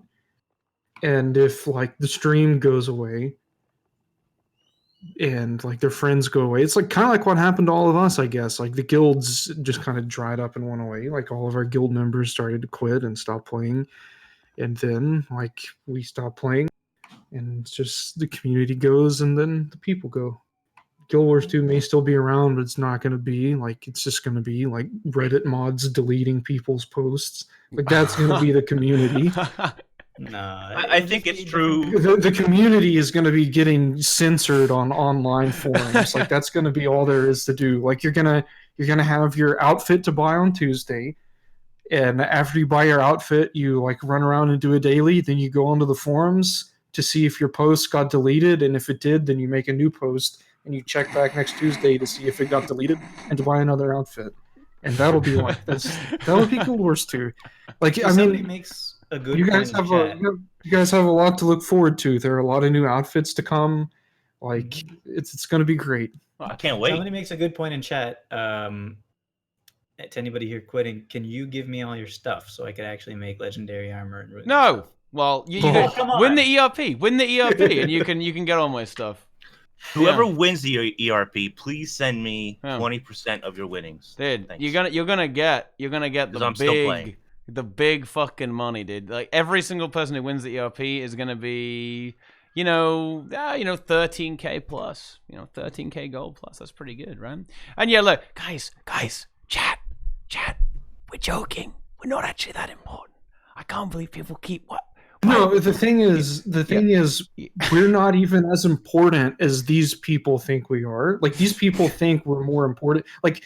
And if like the stream goes away and like their friends go away, it's like kind of like what happened to all of us, I guess. Like the guilds just kind of dried up and went away. Like all of our guild members started to quit and stop playing. And then like we stopped playing and it's just the community goes and then the people go. Guild Wars 2 may still be around, but it's not going to be like, it's just going to be like Reddit mods deleting people's posts. Like that's going to be the community. No, I think it's true. The community is going to be getting censored on online forums. Like that's going to be all there is to do. Like you're gonna have your outfit to buy on Tuesday, and after you buy your outfit, you like run around and do a daily. Then you go onto the forums to see if your post got deleted, and if it did, then you make a new post and you check back next Tuesday to see if it got deleted and to buy another outfit. And that'll be like that'll be Guild Wars 2. Like I somebody mean, makes a good you guys point in have chat. you guys have a lot to look forward to. There are a lot of new outfits to come. Like Mm-hmm. it's going to be great. I can't wait. Somebody makes a good point in chat. To anybody here quitting, can you give me all your stuff so I could actually make legendary armor and No. Well, you Oh, can come win on. the ERP. Win the ERP, and you can get all my stuff. Whoever Yeah. wins the ERP, please send me Yeah. 20% of your winnings. Dude, Thanks. you're gonna get 'Cause I'm still playing. the big fucking money, dude. Like every single person who wins the ERP is gonna be, 13K plus, 13K gold plus. That's pretty good, right? And yeah, look, guys, chat, we're joking. We're not actually that important. I can't believe people keep what. No, the thing is, we're not even as important as these people think we are. Like these people think we're more important. Like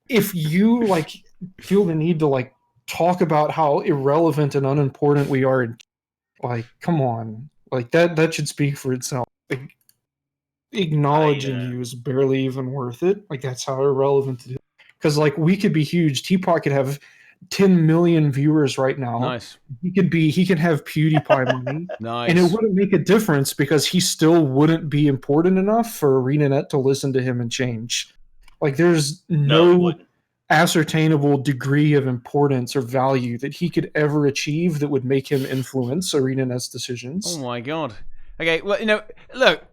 if you like feel the need to like talk about how irrelevant and unimportant we are, like come on, like that should speak for itself. Like, acknowledging you is barely even worth it. Like that's how irrelevant it is. Because like we could be huge. Teapot could have 10 million viewers right now. Nice. He can have PewDiePie money. Nice. And it wouldn't make a difference because he still wouldn't be important enough for ArenaNet to listen to him and change. Like, there's it no wouldn't. ascertainable degree of importance or value that he could ever achieve that would make him influence ArenaNet's decisions. Oh my god. Okay, well, look,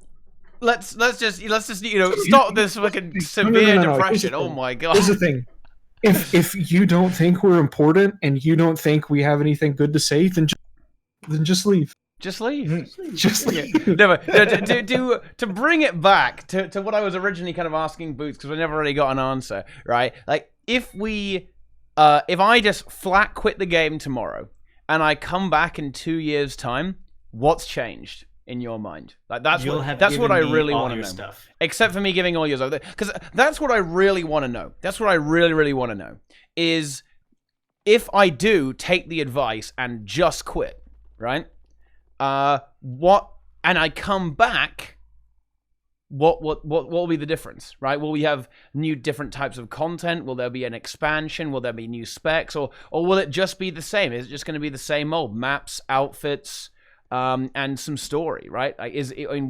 let's just stop this fucking severe depression. Oh my god. Here's the thing. If you don't think we're important and you don't think we have anything good to say, then just leave. Just leave. Just leave. No, to bring it back to what I was originally kind of asking Boots, because I never really got an answer, right? Like, if I just flat quit the game tomorrow and I come back in 2 years' time, what's changed in your mind? Like, that's what I really want to know. Stuff. Except for me giving all yours over there, because that's what I really want to know. That's what I really, really want to know is if I do take the advice and just quit, right? And I come back, what will be the difference, right? Will we have new different types of content? Will there be an expansion? Will there be new specs? Or will it just be the same? Is it just going to be the same old maps, outfits, and some story, right? Like,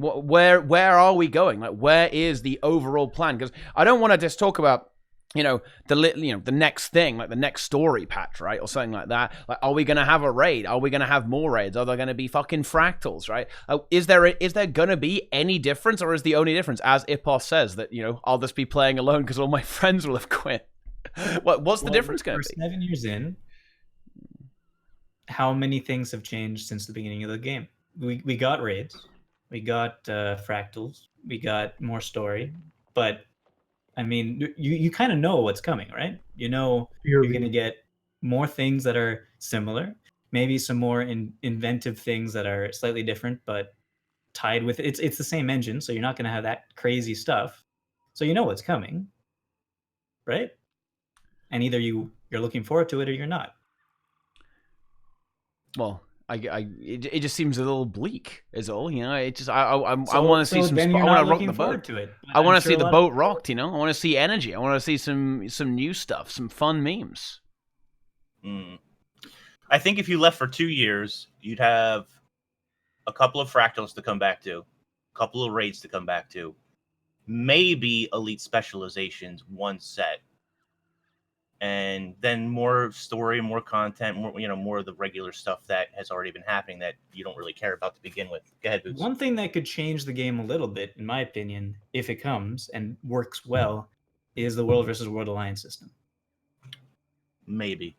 where are we going? Like, where is the overall plan? Because I don't want to just talk about the next thing, like the next story patch, right, or something like that. Like, are we gonna have a raid? Are we gonna have more raids? Are there gonna be fucking fractals, right? Is there gonna be any difference, or is the only difference, as Ipos says, that I'll just be playing alone because all my friends will have quit? What's the difference gonna be? 7 years in, how many things have changed since the beginning of the game? We got raids, we got fractals, we got more story, but I mean, you kind of know what's coming, right? You're going to get more things that are similar, maybe some more inventive things that are slightly different, but tied with it. It's the same engine, so you're not going to have that crazy stuff. So you know what's coming, right? And either you're looking forward to it or you're not. Well, it just seems a little bleak, is all. It just I want to see some. I want to rock the boat. I want to see the boat rocked. I want to see energy. I want to see some new stuff, some fun memes. I think if you left for 2 years, you'd have a couple of fractals to come back to, a couple of raids to come back to, maybe elite specializations, one set. And then more story, more content, more of the regular stuff that has already been happening that you don't really care about to begin with. Go ahead, Boots. One thing that could change the game a little bit, in my opinion, if it comes and works well, is the World versus World Alliance system. Maybe.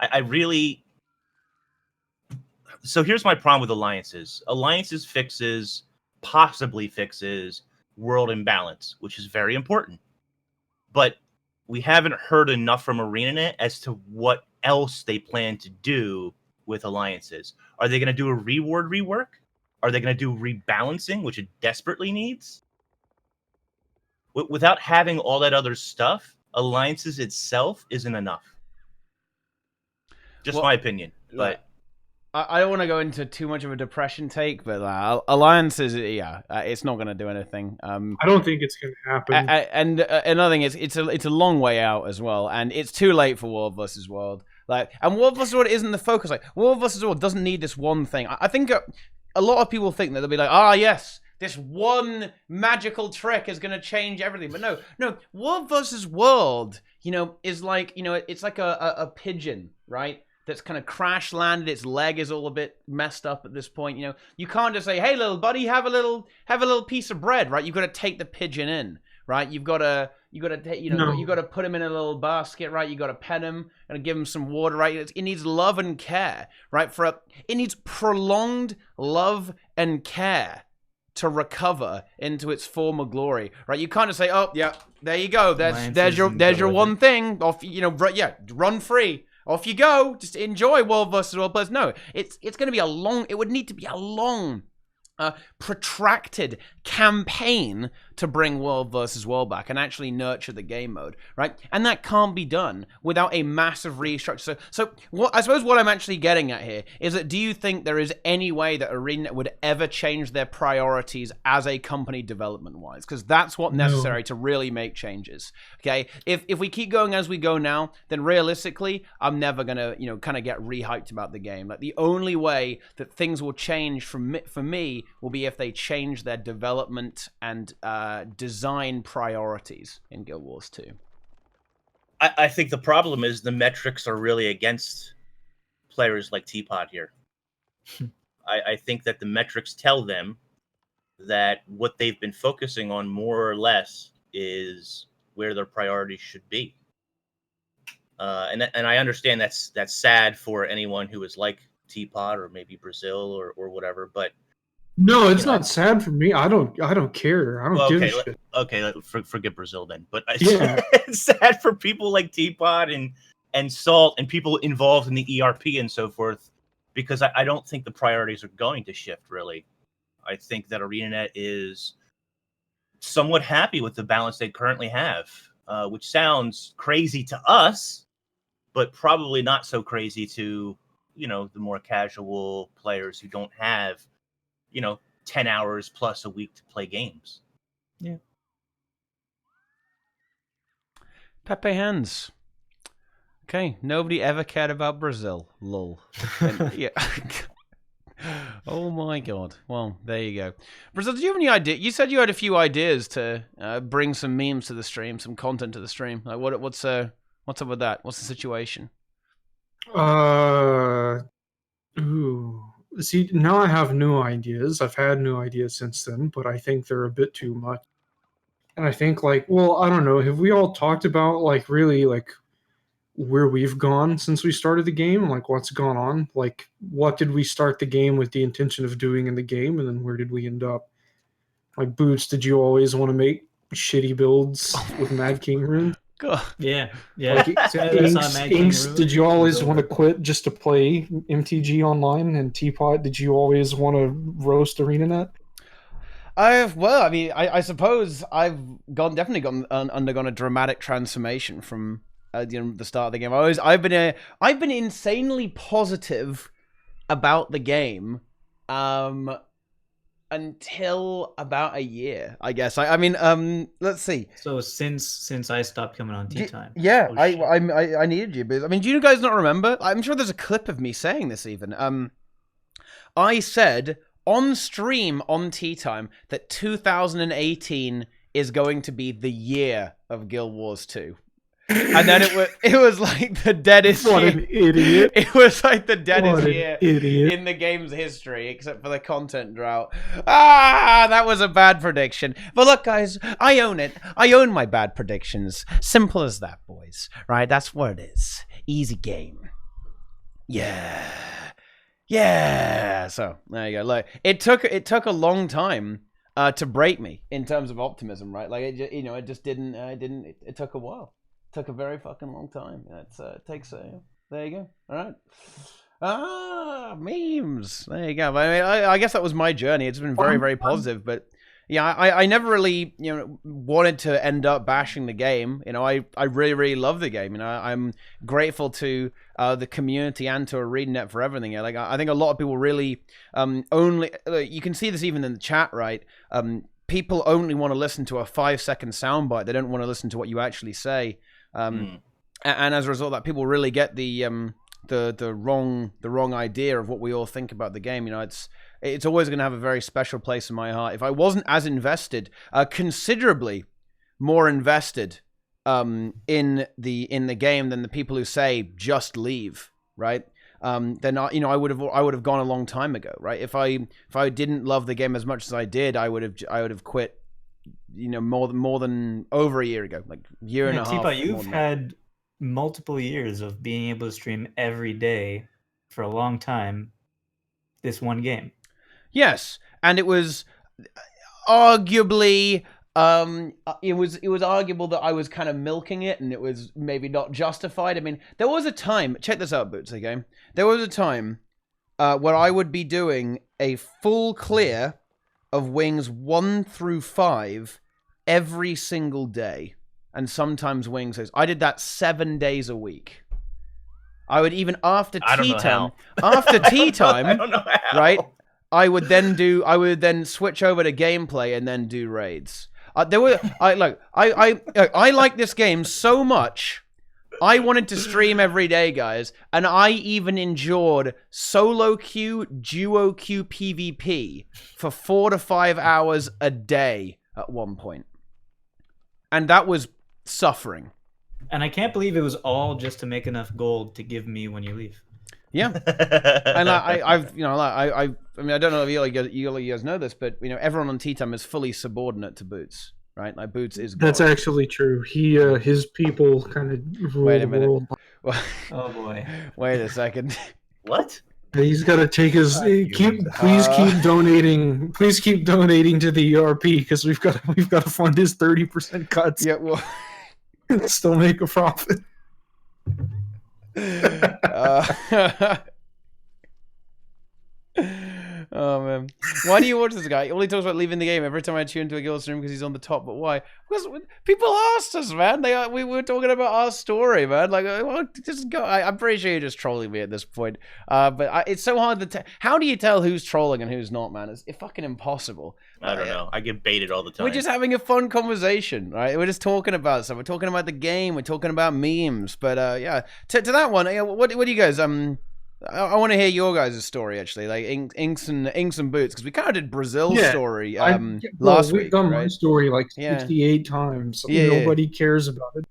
I really... So here's my problem with alliances. Alliances possibly fixes world imbalance, which is very important. But we haven't heard enough from ArenaNet as to what else they plan to do with alliances. Are they going to do a reward rework? Are they going to do rebalancing, which it desperately needs? Without having all that other stuff, alliances itself isn't enough. Just my opinion. But I don't want to go into too much of a depression take, but alliances, it's not going to do anything. I don't think it's going to happen. And another thing is, it's a long way out as well, and it's too late for World vs. World. And World vs. World isn't the focus. World vs. World doesn't need this one thing. I think a lot of people think that they'll be like, yes, this one magical trick is going to change everything. But no, World vs. World, is like, it's like a pigeon, right? That's kind of crash landed. Its leg is all a bit messed up at this point. You can't just say, "Hey, little buddy, have a little piece of bread," right? You've got to take the pigeon in, right? You got to put him in a little basket, right? You got to pet him and give him some water, right? It needs love and care, right? It needs prolonged love and care to recover into its former glory, right? You can't just say, "Oh, yeah, there you go. There's your one thing. Off, run free." Off you go. Just enjoy World vs. World players. No, it's going to be it would need to be a long, protracted campaign to bring world versus world back and actually nurture the game mode, right? And that can't be done without a massive restructure. So what I suppose what I'm actually getting at here is that, do you think there is any way that ArenaNet would ever change their priorities as a company development-wise? Because that's what's necessary to really make changes. Okay, if we keep going as we go now, then realistically, I'm never gonna kind of get rehyped about the game. Like, the only way that things will change for me will be if they change their development and design priorities in Guild Wars 2. I think the problem is the metrics are really against players like Teapot here. I think that the metrics tell them that what they've been focusing on more or less is where their priorities should be. And I understand that's sad for anyone who is like Teapot or maybe Brazil or whatever, but no, it's not sad for me. I don't care. I don't give a shit. Okay, forget Brazil then. But Yeah. It's sad for people like Teapot and Salt and people involved in the ERP and so forth, because I don't think the priorities are going to shift, really. I think that ArenaNet is somewhat happy with the balance they currently have, which sounds crazy to us, but probably not so crazy to, the more casual players who don't have 10 hours plus a week to play games. Yeah. Pepe hands. Okay, nobody ever cared about Brazil. Lol. And, yeah. Oh my god. Well, there you go. Brazil, did you have any idea? You said you had a few ideas to bring some memes to the stream, some content to the stream. Like, what's up with that? What's the situation? See, now I have new ideas. I've had new ideas since then, but I think they're a bit too much. And I think, I don't know, have we all talked about, really, where we've gone since we started the game? What's gone on? What did we start the game with the intention of doing in the game, and then where did we end up? Boots, did you always want to make shitty builds with Mad King runes? Yeah. Inks, did you always want to quit just to play MTG online? And Teapot, did you always want to roast ArenaNet? I suppose I've definitely undergone a dramatic transformation from the start of the game. I've been insanely positive about the game until about a year, I guess. Let's see. So since I stopped coming on TeaTime. Yeah, I needed you, but do you guys not remember? I'm sure there's a clip of me saying this even. I said on stream on TeaTime that 2018 is going to be the year of Guild Wars 2. And then it was like the deadest What year. an idiot. It was like the deadest year idiot. in the game's history, except for the content drought. That was a bad prediction. But look, guys, I own it. I own my bad predictions. Simple as that, boys. Right? That's what it is. Easy game. Yeah. So there you go. Like, it took a long time to break me in terms of optimism, right? Like, it just didn't. It took a while. Took a very fucking long time. It takes there you go. All right. Memes. There you go. I guess that was my journey. It's been very, very positive. But yeah, I never really wanted to end up bashing the game. I really, really love the game. I'm grateful to the community and to ArenaNet for everything. I think a lot of people really only. You can see this even in the chat, right? People only want to listen to a 5-second soundbite. They don't want to listen to what you actually say. And as a result of that, people really get the wrong idea of what we all think about the game. It's always going to have a very special place in my heart. If I wasn't as invested, considerably more invested in the game than the people who say just leave, right? Then I would have gone a long time ago, right? If I didn't love the game as much as I did, I would have quit. More than over a year ago, like year and a half. Teapot, you've had multiple years of being able to stream every day for a long time. This one game. Yes, and it was arguably it was arguable that I was kind of milking it, and it was maybe not justified. There was a time. Check this out, Boots. Okay, there was a time where I would be doing a full clear of wings 1 through 5 every single day. And sometimes wings 6. I did that 7 days a week. I would even after tea time, I don't know how. right? I would then switch over to gameplay and then do raids. I like this game so much. I wanted to stream every day, guys, and I even endured solo queue, duo queue PvP for 4 to 5 hours a day at one point. And that was suffering. And I can't believe it was all just to make enough gold to give me when you leave. Yeah, and I mean, I don't know if you guys know this, but everyone on TeaTime is fully subordinate to Boots, right? Like Boots is. That's God. actually true. His people kind of rule Wait a the minute. world. Oh boy. Wait a second. What? He's got to take his please keep donating. Please keep donating to the ERP because we've got to fund his 30% cuts. Yeah, well, And still make a profit. Oh man, why do you watch this guy? He only talks about leaving the game every time I tune into a guild stream because he's on the top. But why? Because people asked us, man. We were talking about our story, man. Like, well, just go. I'm pretty sure you're just trolling me at this point. But it's so hard to tell. How do you tell who's trolling and who's not, man? It's fucking impossible. I don't know. I get baited all the time. We're just having a fun conversation, right? We're just talking about stuff. We're talking about the game. We're talking about memes. But yeah, to that one, what do you guys I want to hear your guys' story actually, like Inks and Boots, because we kind of did Brazil's story last week. We've done my right? story like 68 times. Nobody cares about it.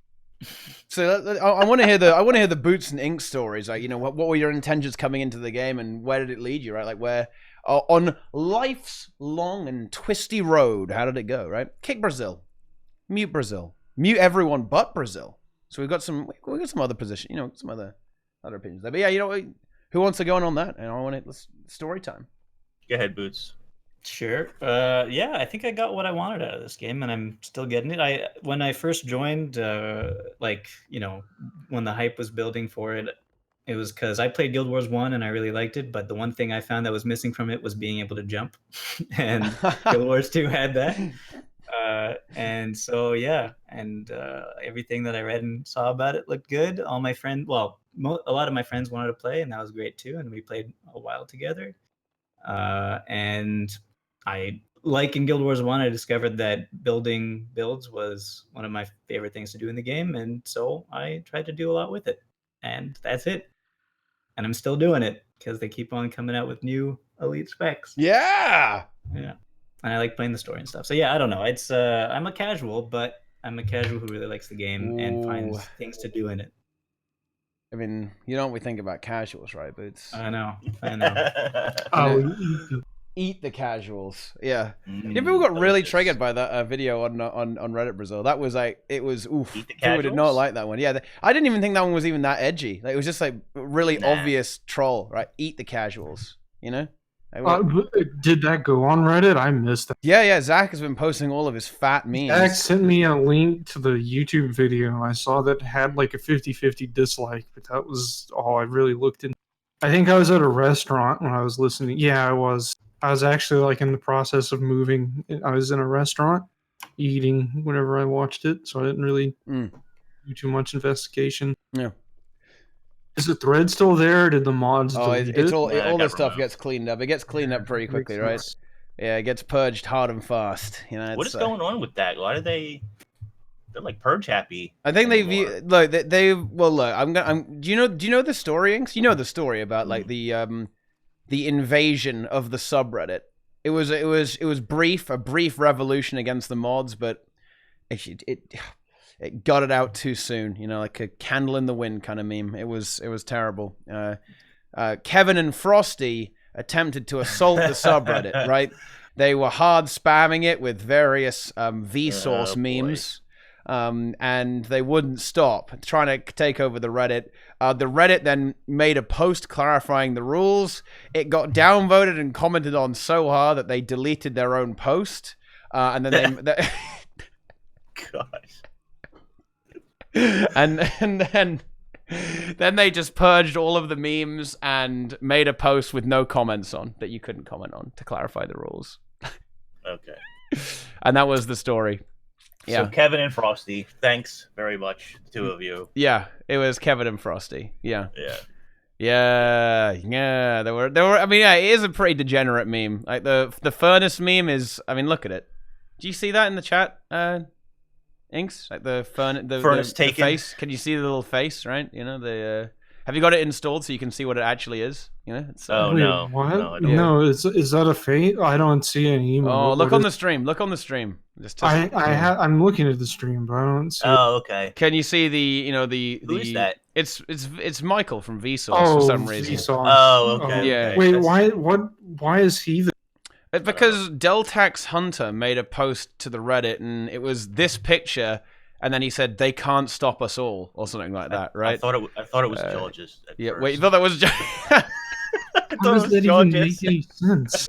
So I want to hear the Boots and Ink stories. Like, what were your intentions coming into the game, and where did it lead you? Right, like where on life's long and twisty road, how did it go? Right, kick Brazil, mute everyone but Brazil. So we got some other position, some other opinions there. But yeah, who wants to go on that? And I want let's story time. Go ahead, Boots. Sure. Yeah, I think I got what I wanted out of this game, and I'm still getting it. When I first joined, when the hype was building for it, it was because I played Guild Wars 1 and I really liked it, but the one thing I found that was missing from it was being able to jump. And Guild Wars 2 had that. And so, yeah, and everything that I read and saw about it looked good. All my friends, a lot of my friends wanted to play, and that was great too. And we played a while together. And I, like in Guild Wars 1, I discovered that building builds was one of my favorite things to do in the game. And so I tried to do a lot with it. And that's it. And I'm still doing it because they keep on coming out with new elite specs. Yeah. Yeah. And I like playing the story and stuff. So yeah, I don't know. It's I'm a casual, but I'm a casual who really likes the game and finds things to do in it. I mean, you know what we think about casuals, right? But I know. Eat the casuals. Yeah. People got really triggered by that video on Reddit Brazil. That was like, it was oof. People did not like that one. Yeah, I didn't even think that one was even that edgy. Like, it was just like really obvious troll, right? Eat the casuals. Did that go on Reddit? I missed that. Yeah. Zach has been posting all of his fat memes. Zach sent me a link to the YouTube video. I saw that had like a 50-50 dislike, but that was all I really looked into. I think I was at a restaurant when I was listening. Yeah, I was. I was actually like in the process of moving. I was in a restaurant eating whenever I watched it, so I didn't really do too much investigation. Yeah. Is the thread still there? Or did the mods delete it? All this stuff gets cleaned up. It gets cleaned up pretty quickly, right? Yeah, it gets purged hard and fast. What is going on with that? Why do they're like purge happy? I think do you know the story, Inks? You know the story about like the invasion of the subreddit. It was brief, a brief revolution against the mods, but it got it out too soon, like a candle in the wind kind of meme. It was terrible. Kevin and Frosty attempted to assault the subreddit, right? They were hard spamming it with various Vsauce memes, and they wouldn't stop trying to take over the Reddit. The Reddit then made a post clarifying the rules. It got downvoted and commented on so hard that they deleted their own post, and then Gosh. and then they just purged all of the memes and made a post with no comments on that you couldn't comment on to clarify the rules. Okay. And that was the story. Yeah. So Kevin and Frosty, thanks very much, the two of you. Yeah, it was Kevin and Frosty. Yeah. Yeah. Yeah. There were. I mean, yeah, it is a pretty degenerate meme. Like the furnace meme is. I mean, look at it. Do you see that in the chat, Inks? Like the Furnace the taken. face. Can you see the little face? Right. You know the. Have you got it installed so you can see what it actually is? You know. It's, Oh, Wait, no. what? No, I don't. No, is that a fake? I don't see any email. Oh, look What on is- the stream. Look on the stream. Just I'm looking at the stream, but I don't see. Oh, okay. Can you see the Who is that? It's Michael from Vsauce Oh, for some reason. Vsauce. Oh, okay. Yeah. okay. Wait, That's- why is he the? It's because Deltax Hunter made a post to the Reddit, and it was this picture, and then he said they can't stop us all, or something like that, right? I thought it was George's. At Yeah. first. Wait, you thought that was? I How thought it does was that even George's. make any sense?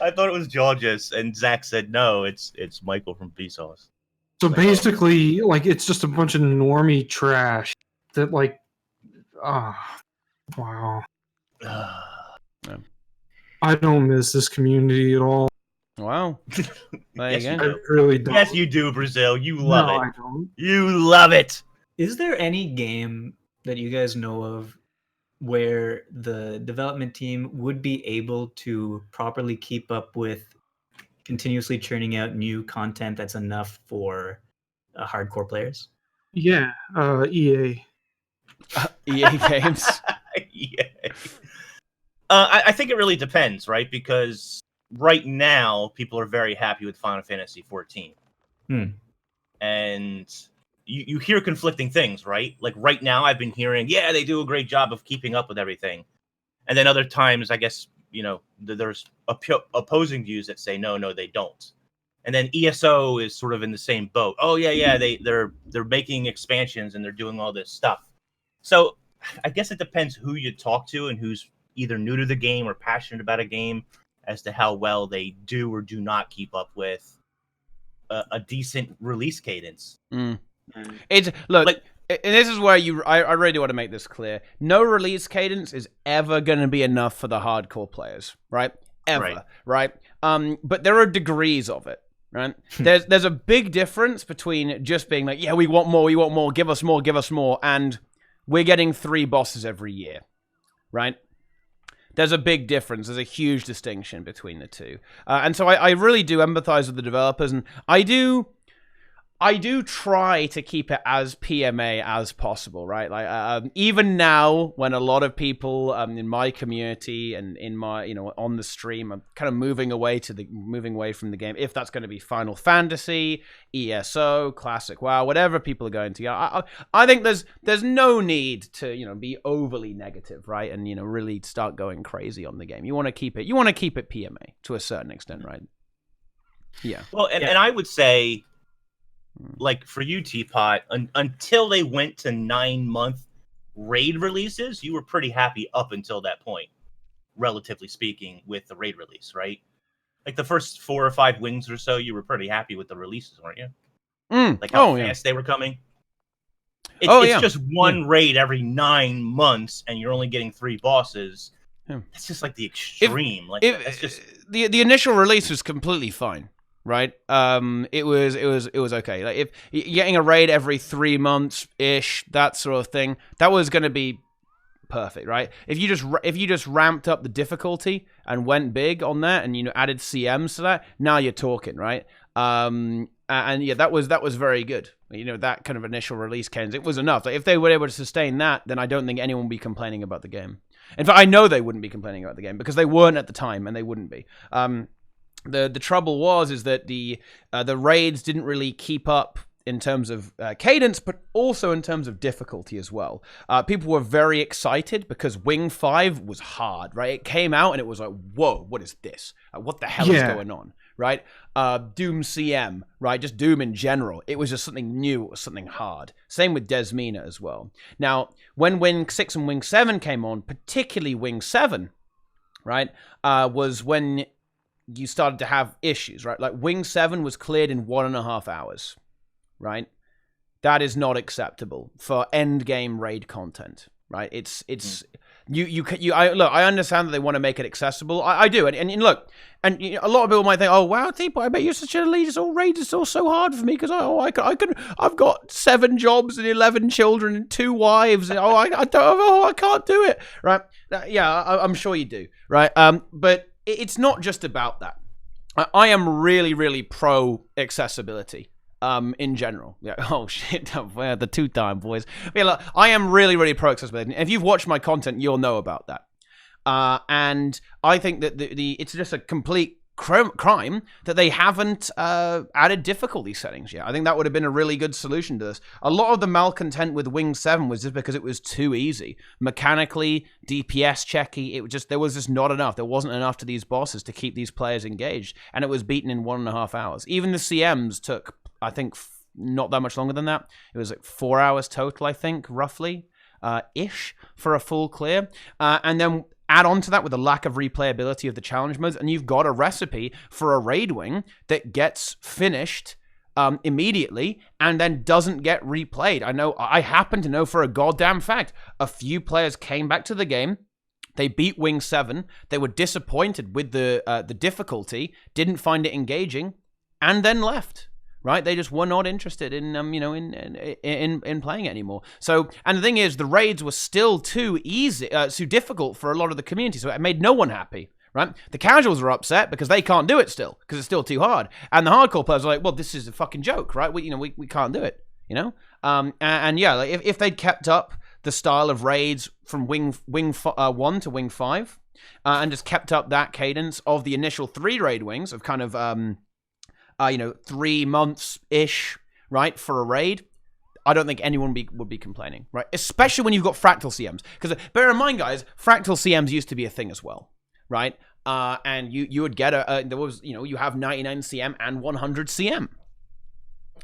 I thought it was George's, and Zach said no. It's Michael from Vsauce. So basically, like, it's just a bunch of normie trash that, like, wow. I don't miss this community at all. Wow. There Yes, you you go. I really don't. Yes, you do, Brazil. You love no, it. I don't. You love it. Is there any game that you guys know of where the development team would be able to properly keep up with continuously churning out new content that's enough for hardcore players? Yeah, EA. EA Games. Yeah. I think it really depends, right? Because right now people are very happy with Final Fantasy 14, and you hear conflicting things, right? Like right now, I've been hearing, yeah, they do a great job of keeping up with everything, and then other times, I guess there's opposing views that say no, they don't. And then ESO is sort of in the same boat. Oh yeah, they're making expansions and they're doing all this stuff. So I guess it depends who you talk to and who's either new to the game or passionate about a game as to how well they do or do not keep up with a decent release cadence. It's look. Like- And this is where I really want to make this clear. No release cadence is ever going to be enough for the hardcore players, right? Ever, right? But there are degrees of it, right? There's a big difference between just being like, yeah, we want more, give us more, and we're getting 3 bosses every year, right? There's a big difference. There's a huge distinction between the two. And so I really do empathize with the developers, and I do try to keep it as PMA as possible, right? Like even now, when a lot of people in my community and in my on the stream, I'm kind of moving away from the game. If that's going to be Final Fantasy, ESO, Classic WoW, whatever people are going to, I think there's no need to be overly negative, right? And really start going crazy on the game. You want to keep it PMA to a certain extent, right? Yeah. Well, and I would say, like for you, Teapot, until they went to 9-month raid releases, you were pretty happy up until that point, relatively speaking, with the raid release, right? Like the first 4 or 5 wings or so, you were pretty happy with the releases, weren't you? Like how fast they were coming. It's just one raid every 9 months, and you're only getting 3 bosses. That's just like the extreme. That's just the initial release was completely fine. Right, it was okay. Like if you're getting a raid every 3 months ish, that sort of thing, that was going to be perfect, right? If you just ramped up the difficulty and went big on that, and added CMs to that, now you're talking, right? And yeah, that was very good. That kind of initial release cadence, it was enough. Like if they were able to sustain that, then I don't think anyone would be complaining about the game. In fact, I know they wouldn't be complaining about the game because they weren't at the time, and they wouldn't be. The trouble is that the raids didn't really keep up in terms of cadence, but also in terms of difficulty as well. People were very excited because Wing 5 was hard, right? It came out and it was like, whoa, what is this? What the hell is going on, right? Doom CM, right? Just Doom in general. It was just something new. It was something hard. Same with Desmina as well. Now, when Wing 6 and Wing 7 came on, particularly Wing 7, right, was when you started to have issues, right? Like Wing 7 was cleared in 1.5 hours, right? That is not acceptable for end game raid content, right? It's I understand that they want to make it accessible. I do, and look, and you know, a lot of people might think, oh wow, Teapot, I bet you're such an elite. It's all raids. It's all so hard for me because I've got 7 jobs and 11 children and 2 wives. And, I can't do it, right? Yeah, I'm sure you do, right? But it's not just about that. I am really, really pro accessibility. In general. Yeah. Oh shit. The TeaTime boys. Yeah, look, I am really, really pro accessibility. If you've watched my content, you'll know about that. And I think that it's just a complete crime that they haven't added difficulty settings yet. I think that would have been a really good solution to this. A lot of the malcontent with Wing 7 was just because it was too easy. Mechanically, DPS checky, there was just not enough. There wasn't enough to these bosses to keep these players engaged. And it was beaten in 1.5 hours. Even the CMs took, I think, not that much longer than that. It was like 4 hours total, I think, roughly, ish, for a full clear. And then add on to that with the lack of replayability of the challenge modes, and you've got a recipe for a raid wing that gets finished immediately and then doesn't get replayed. I happen to know for a goddamn fact, a few players came back to the game. They beat Wing 7. They were disappointed with the difficulty, didn't find it engaging, and then left. Right, they just were not interested in in playing it anymore. So, and the thing is, the raids were still too easy, too difficult for a lot of the community. So it made no one happy. Right, the casuals are upset because they can't do it still because it's still too hard, and the hardcore players are like, well, this is a fucking joke, right? We can't do it, you know. And yeah, like if they'd kept up the style of raids from Wing 1 to Wing 5, and just kept up that cadence of the initial 3 raid wings of kind of 3 months-ish, right, for a raid, I don't think anyone would be complaining, right? Especially when you've got fractal CMs. Because bear in mind, guys, fractal CMs used to be a thing as well, right? And you would get you have 99 CM and 100 CM.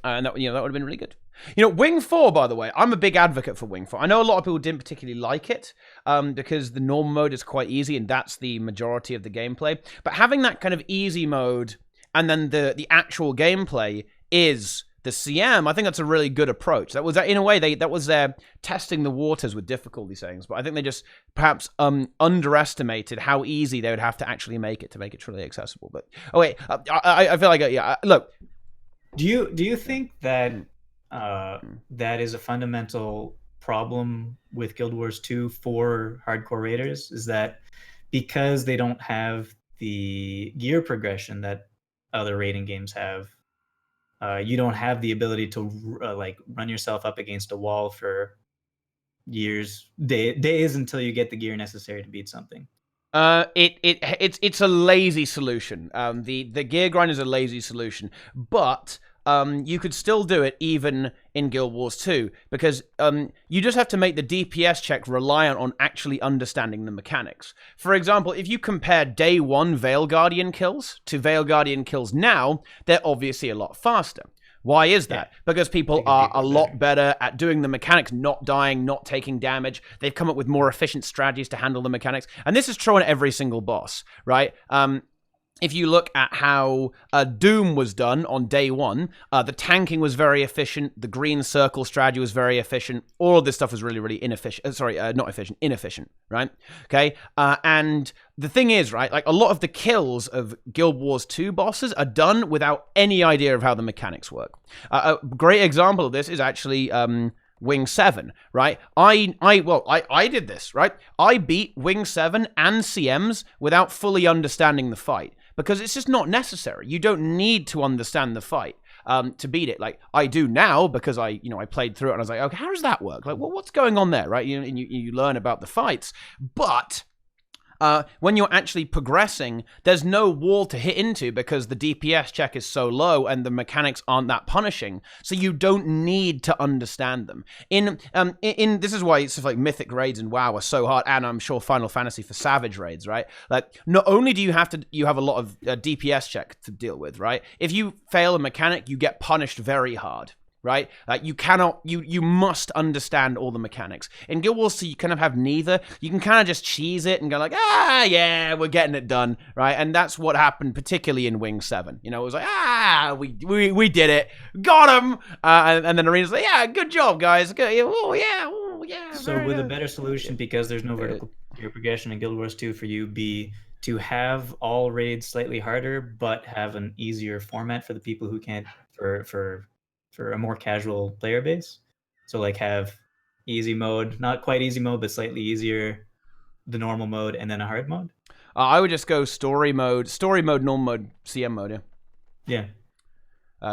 And that would have been really good. Wing 4, by the way, I'm a big advocate for Wing 4. I know a lot of people didn't particularly like it because the normal mode is quite easy and that's the majority of the gameplay. But having that kind of easy mode and then the actual gameplay is the CM, I think that's a really good approach. That was, in a way, that was their testing the waters with difficulty settings. But I think they just perhaps underestimated how easy they would have to actually make it to make it truly accessible. But I feel like look. Do you think that that is a fundamental problem with Guild Wars 2 for hardcore raiders? Is that because they don't have the gear progression that other raiding games have, you don't have the ability to run yourself up against a wall for days until you get the gear necessary to beat something? It's a lazy solution. The gear grind is a lazy solution, but you could still do it even in Guild Wars 2 because you just have to make the DPS check reliant on actually understanding the mechanics. For example, if you compare day 1 Veil Guardian kills to Veil Guardian kills now, they're obviously a lot faster. Why is that? Yeah. Because people are a lot better at doing the mechanics, not dying, not taking damage. They've come up with more efficient strategies to handle the mechanics. And this is true on every single boss, right? If you look at how Doom was done on day 1, the tanking was very efficient. The green circle strategy was very efficient. All of this stuff was really, really inefficient. Inefficient, right? Okay. And the thing is, right, like a lot of the kills of Guild Wars 2 bosses are done without any idea of how the mechanics work. A great example of this is actually Wing 7, right? I did this, right? I beat Wing 7 and CMs without fully understanding the fight. Because it's just not necessary. You don't need to understand the fight to beat it. Like I do now because I played through it and I was like, okay, how does that work? Like, what's going on there, right? You learn about the fights, but when you're actually progressing, there's no wall to hit into because the DPS check is so low and the mechanics aren't that punishing. So you don't need to understand them. In this is why stuff like Mythic raids and WoW are so hard, and I'm sure Final Fantasy for Savage raids, right? Like not only do you have a lot of DPS check to deal with, right? If you fail a mechanic, you get punished very hard. Right? You must understand all the mechanics. In Guild Wars 2, you kind of have neither. You can kind of just cheese it and go like, yeah, we're getting it done, right? And that's what happened, particularly in Wing 7. It was like, we did it, got him, and then Arena's like, yeah, good job, guys. Good. Oh yeah, Well, yeah. So would a better solution, because there's no vertical tier progression in Guild Wars 2 for you, be to have all raids slightly harder, but have an easier format for the people who can't, for a more casual player base? So like have easy mode, not quite easy mode, but slightly easier, the normal mode, and then a hard mode? I would just go story mode, normal mode, CM mode. Yeah.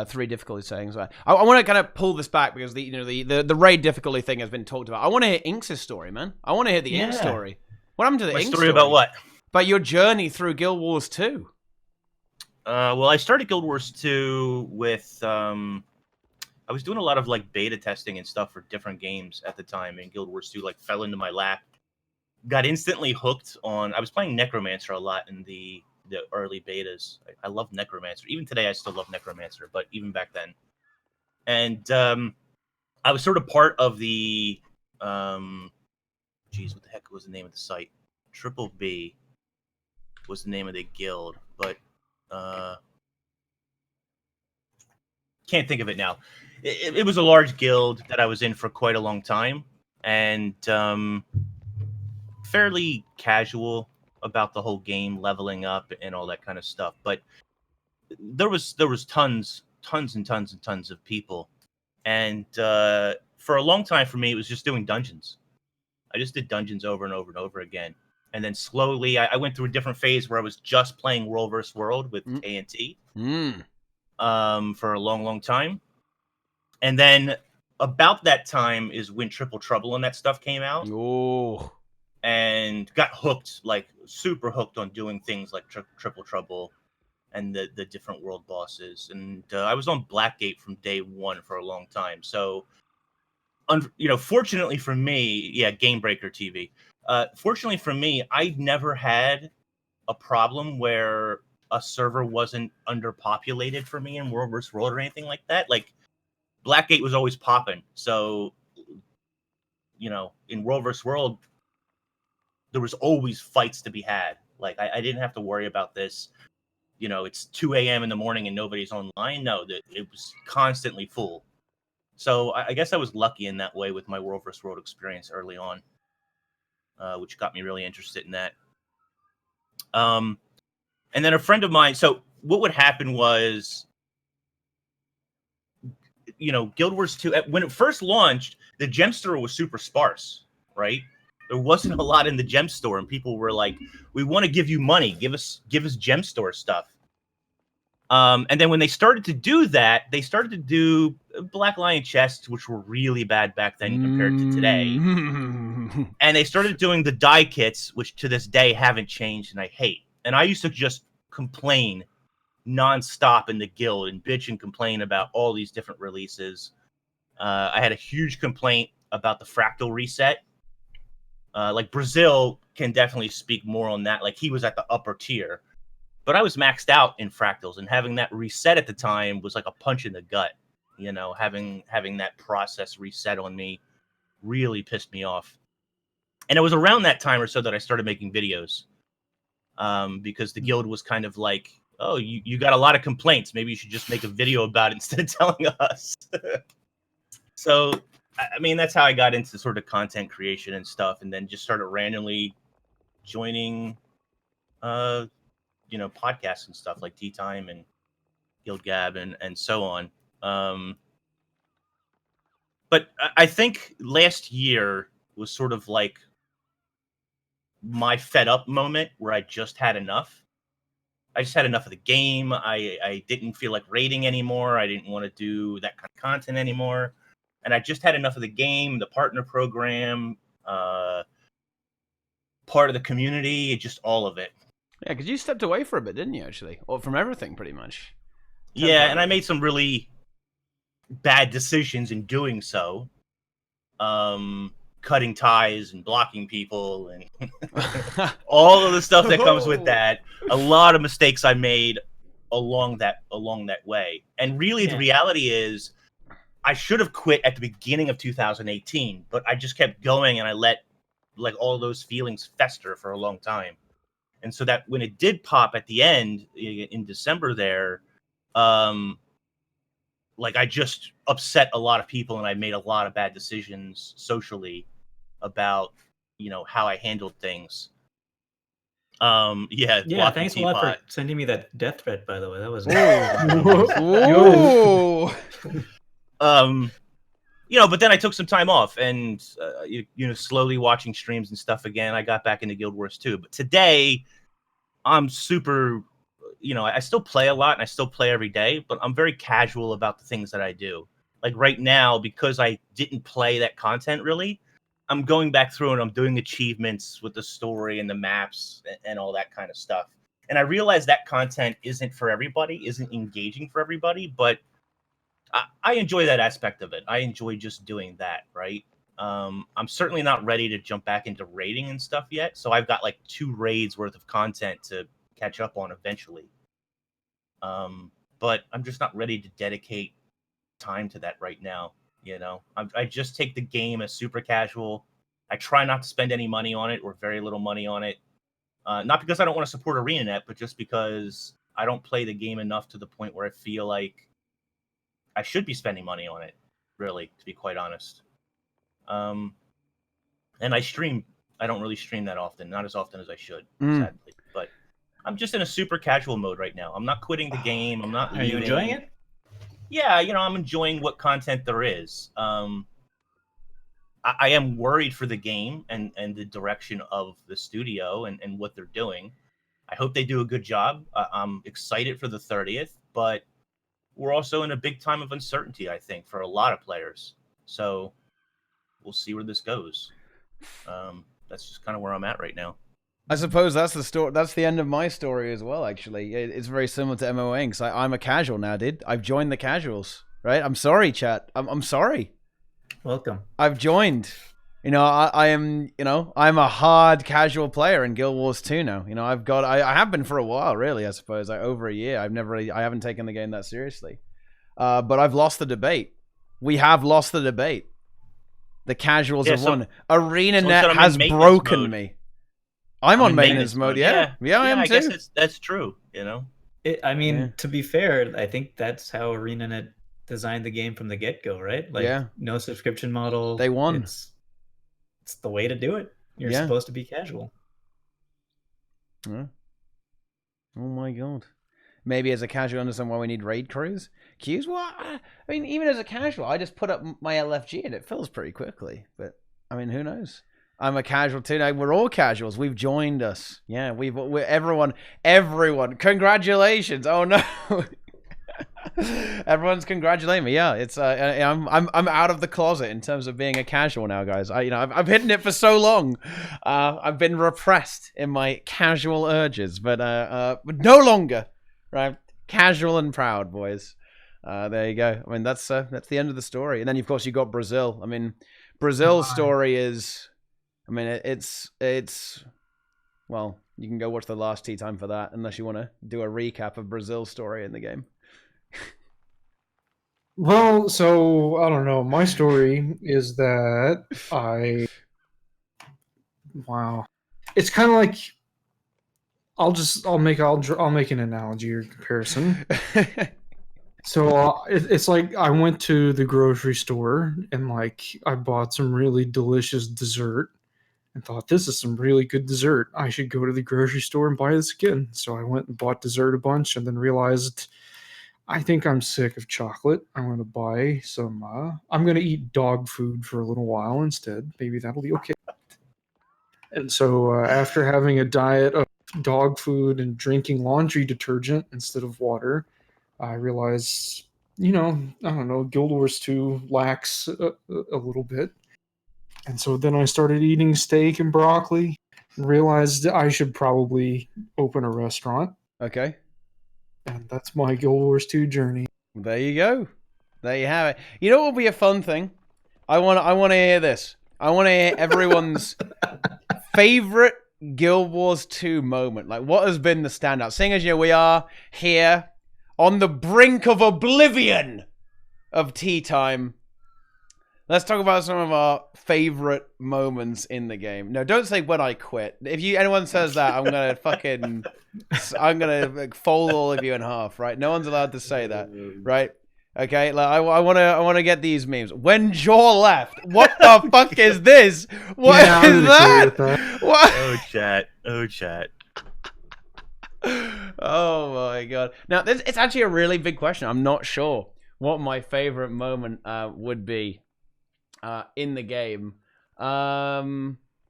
3 difficulty settings. I want to kind of pull this back because the raid difficulty thing has been talked about. I want to hear Inks' story, man. I want to hear the Inks story. What happened to the My Inks story about what? About your journey through Guild Wars 2. Well, I started Guild Wars 2 with I was doing a lot of like beta testing and stuff for different games at the time, and Guild Wars 2 like fell into my lap. Got instantly hooked on. I was playing Necromancer a lot in the early betas. I love Necromancer. Even today, I still love Necromancer, but even back then. And I was sort of part of the geez, what the heck was the name of the site? Triple B was the name of the guild, but can't think of it now. It was a large guild that I was in for quite a long time, and fairly casual about the whole game, leveling up and all that kind of stuff. But there was tons of people, and for a long time for me, it was just doing dungeons. I just did dungeons over and over and over again, and then slowly I went through a different phase where I was just playing World vs. World with KNT for a long time, and then about that time is when Triple Trouble and that stuff came out. Oh. And got hooked, like super hooked on doing things like Triple Trouble and the different world bosses. And I was on Blackgate from day one for a long time. So, fortunately for me, yeah, Game Breaker TV. Fortunately for me, I never had a problem where a server wasn't underpopulated for me in World vs. World or anything like that. Like, Blackgate was always popping. So, in World vs. World, there was always fights to be had. Like, I didn't have to worry about this. It's 2 a.m. in the morning and nobody's online. No, it was constantly full. So I guess I was lucky in that way with my World vs. World experience early on, which got me really interested in that. And then a friend of mine. So what would happen was, Guild Wars 2, when it first launched, the gem store was super sparse, right? There wasn't a lot in the gem store, and people were like, "We want to give you money. Give us gem store stuff." And then when they started to do that, they started to do Black Lion chests, which were really bad back then compared to today. And they started doing the die kits, which to this day haven't changed, and I hate. And I used to just complain nonstop in the guild and bitch and complain about all these different releases. I had a huge complaint about the fractal reset. Like Brazil can definitely speak more on that. Like, he was at the upper tier, but I was maxed out in fractals, and having that reset at the time was like a punch in the gut. Having that process reset on me really pissed me off. And it was around that time or so that I started making videos, because the guild was kind of like, "Oh, you got a lot of complaints. Maybe you should just make a video about it instead of telling us." So, I mean, that's how I got into sort of content creation and stuff, and then just started randomly joining, podcasts and stuff like TeaTime and Guild Gab and so on. But I think last year was sort of like my fed up moment where I just had enough. I just had enough of the game. I didn't feel like raiding anymore. I didn't want to do that kind of content anymore. And I just had enough of the game, the partner program, part of the community, just all of it. Yeah, because you stepped away for a bit, didn't you, actually? Or from everything, pretty much. Yeah, and I made some really bad decisions in doing so. Cutting ties and blocking people and all of the stuff that comes with that. A lot of mistakes I made along that way. And really, the reality is, I should have quit at the beginning of 2018, but I just kept going, and I let like all those feelings fester for a long time. And so that when it did pop at the end in December there, like, I just upset a lot of people, and I made a lot of bad decisions socially about how I handled things. Yeah, blocking thanks a lot for Teapot. sending me that death threat, by the way. That was Ooh. But then I took some time off and slowly watching streams and stuff again. I got back into Guild Wars 2, but today I'm super. I still play a lot and I still play every day, but I'm very casual about the things that I do. Like right now, because I didn't play that content really, I'm going back through and I'm doing achievements with the story and the maps and all that kind of stuff. And I realize that content isn't for everybody, isn't engaging for everybody, but I enjoy that aspect of it. I enjoy just doing that, right? I'm certainly not ready to jump back into raiding and stuff yet, so I've got like 2 raids worth of content to catch up on eventually. But I'm just not ready to dedicate time to that right now. I just take the game as super casual. I try not to spend any money on it or very little money on it. Not because I don't want to support ArenaNet, but just because I don't play the game enough to the point where I feel like I should be spending money on it, really, to be quite honest. And I stream. I don't really stream that often, not as often as I should, sadly. But I'm just in a super casual mode right now. I'm not quitting the game. I'm not leaving. Are you enjoying it? Yeah, I'm enjoying what content there is. I am worried for the game and the direction of the studio and what they're doing. I hope they do a good job. I'm excited for the 30th, but we're also in a big time of uncertainty, I think, for a lot of players. So we'll see where this goes. That's just kind of where I'm at right now. I suppose that's the story. That's the end of my story as well. Actually, it's very similar to MOAing because I'm a casual now, dude. I've joined the casuals. Right? I'm sorry, chat. I'm sorry. Welcome. I've joined. I am. I'm a hard casual player in Guild Wars 2 now. I have been for a while, really. I suppose over a year. I haven't taken the game that seriously. But I've lost the debate. We have lost the debate. The casuals have won. ArenaNet has broken me. I'm on maintenance mode. Yeah, I am too. I guess that's true. To be fair, I think that's how ArenaNet designed the game from the get-go, right? Like, no subscription model. They won. It's the way to do it. You're supposed to be casual. Yeah. Oh my god. Maybe as a casual, understand why we need raid crews. Queues? Well, even as a casual, I just put up my LFG and it fills pretty quickly. But who knows? I'm a casual too. Now, we're all casuals. We've joined us. Yeah, we're everyone. Congratulations! Oh no. Everyone's congratulating me. Yeah, it's I'm out of the closet in terms of being a casual now, guys. I've hidden it for so long. I've been repressed in my casual urges, but no longer, right? Casual and proud, boys. There you go. That's the end of the story. And then of course you got Brazil. Brazil's story is, it's well, you can go watch the last tea time for that, unless you want to do a recap of Brazil's story in the game. Well, so I don't know. My story is that wow, it's kind of like I'll make an analogy or comparison. So it's like I went to the grocery store and I bought some really delicious dessert and thought, this is some really good dessert. I should go to the grocery store and buy this again. So I went and bought dessert a bunch and then realized, I think I'm sick of chocolate. I'm going to buy some, I'm going to eat dog food for a little while instead. Maybe that'll be okay. And so after having a diet of dog food and drinking laundry detergent instead of water, I realized, I don't know, Guild Wars 2 lacks a little bit. And so then I started eating steak and broccoli and realized I should probably open a restaurant. Okay. And that's my Guild Wars 2 journey. There you go. There you have it. You know what would be a fun thing? I want to hear this. I want to hear everyone's favorite Guild Wars 2 moment. Like, what has been the standout? Seeing as we are here on the brink of oblivion of tea time, let's talk about some of our favorite moments in the game. No, don't say when I quit. If anyone says that, I'm gonna fold all of you in half, right? No one's allowed to say that, right? Okay, like, I want to get these memes. When Jaw left, what the fuck is this? What Yeah, I is would agree that? with that. What? Oh chat. Oh chat. Oh my god! Now, it's actually a really big question. I'm not sure what my favorite moment would be in the game.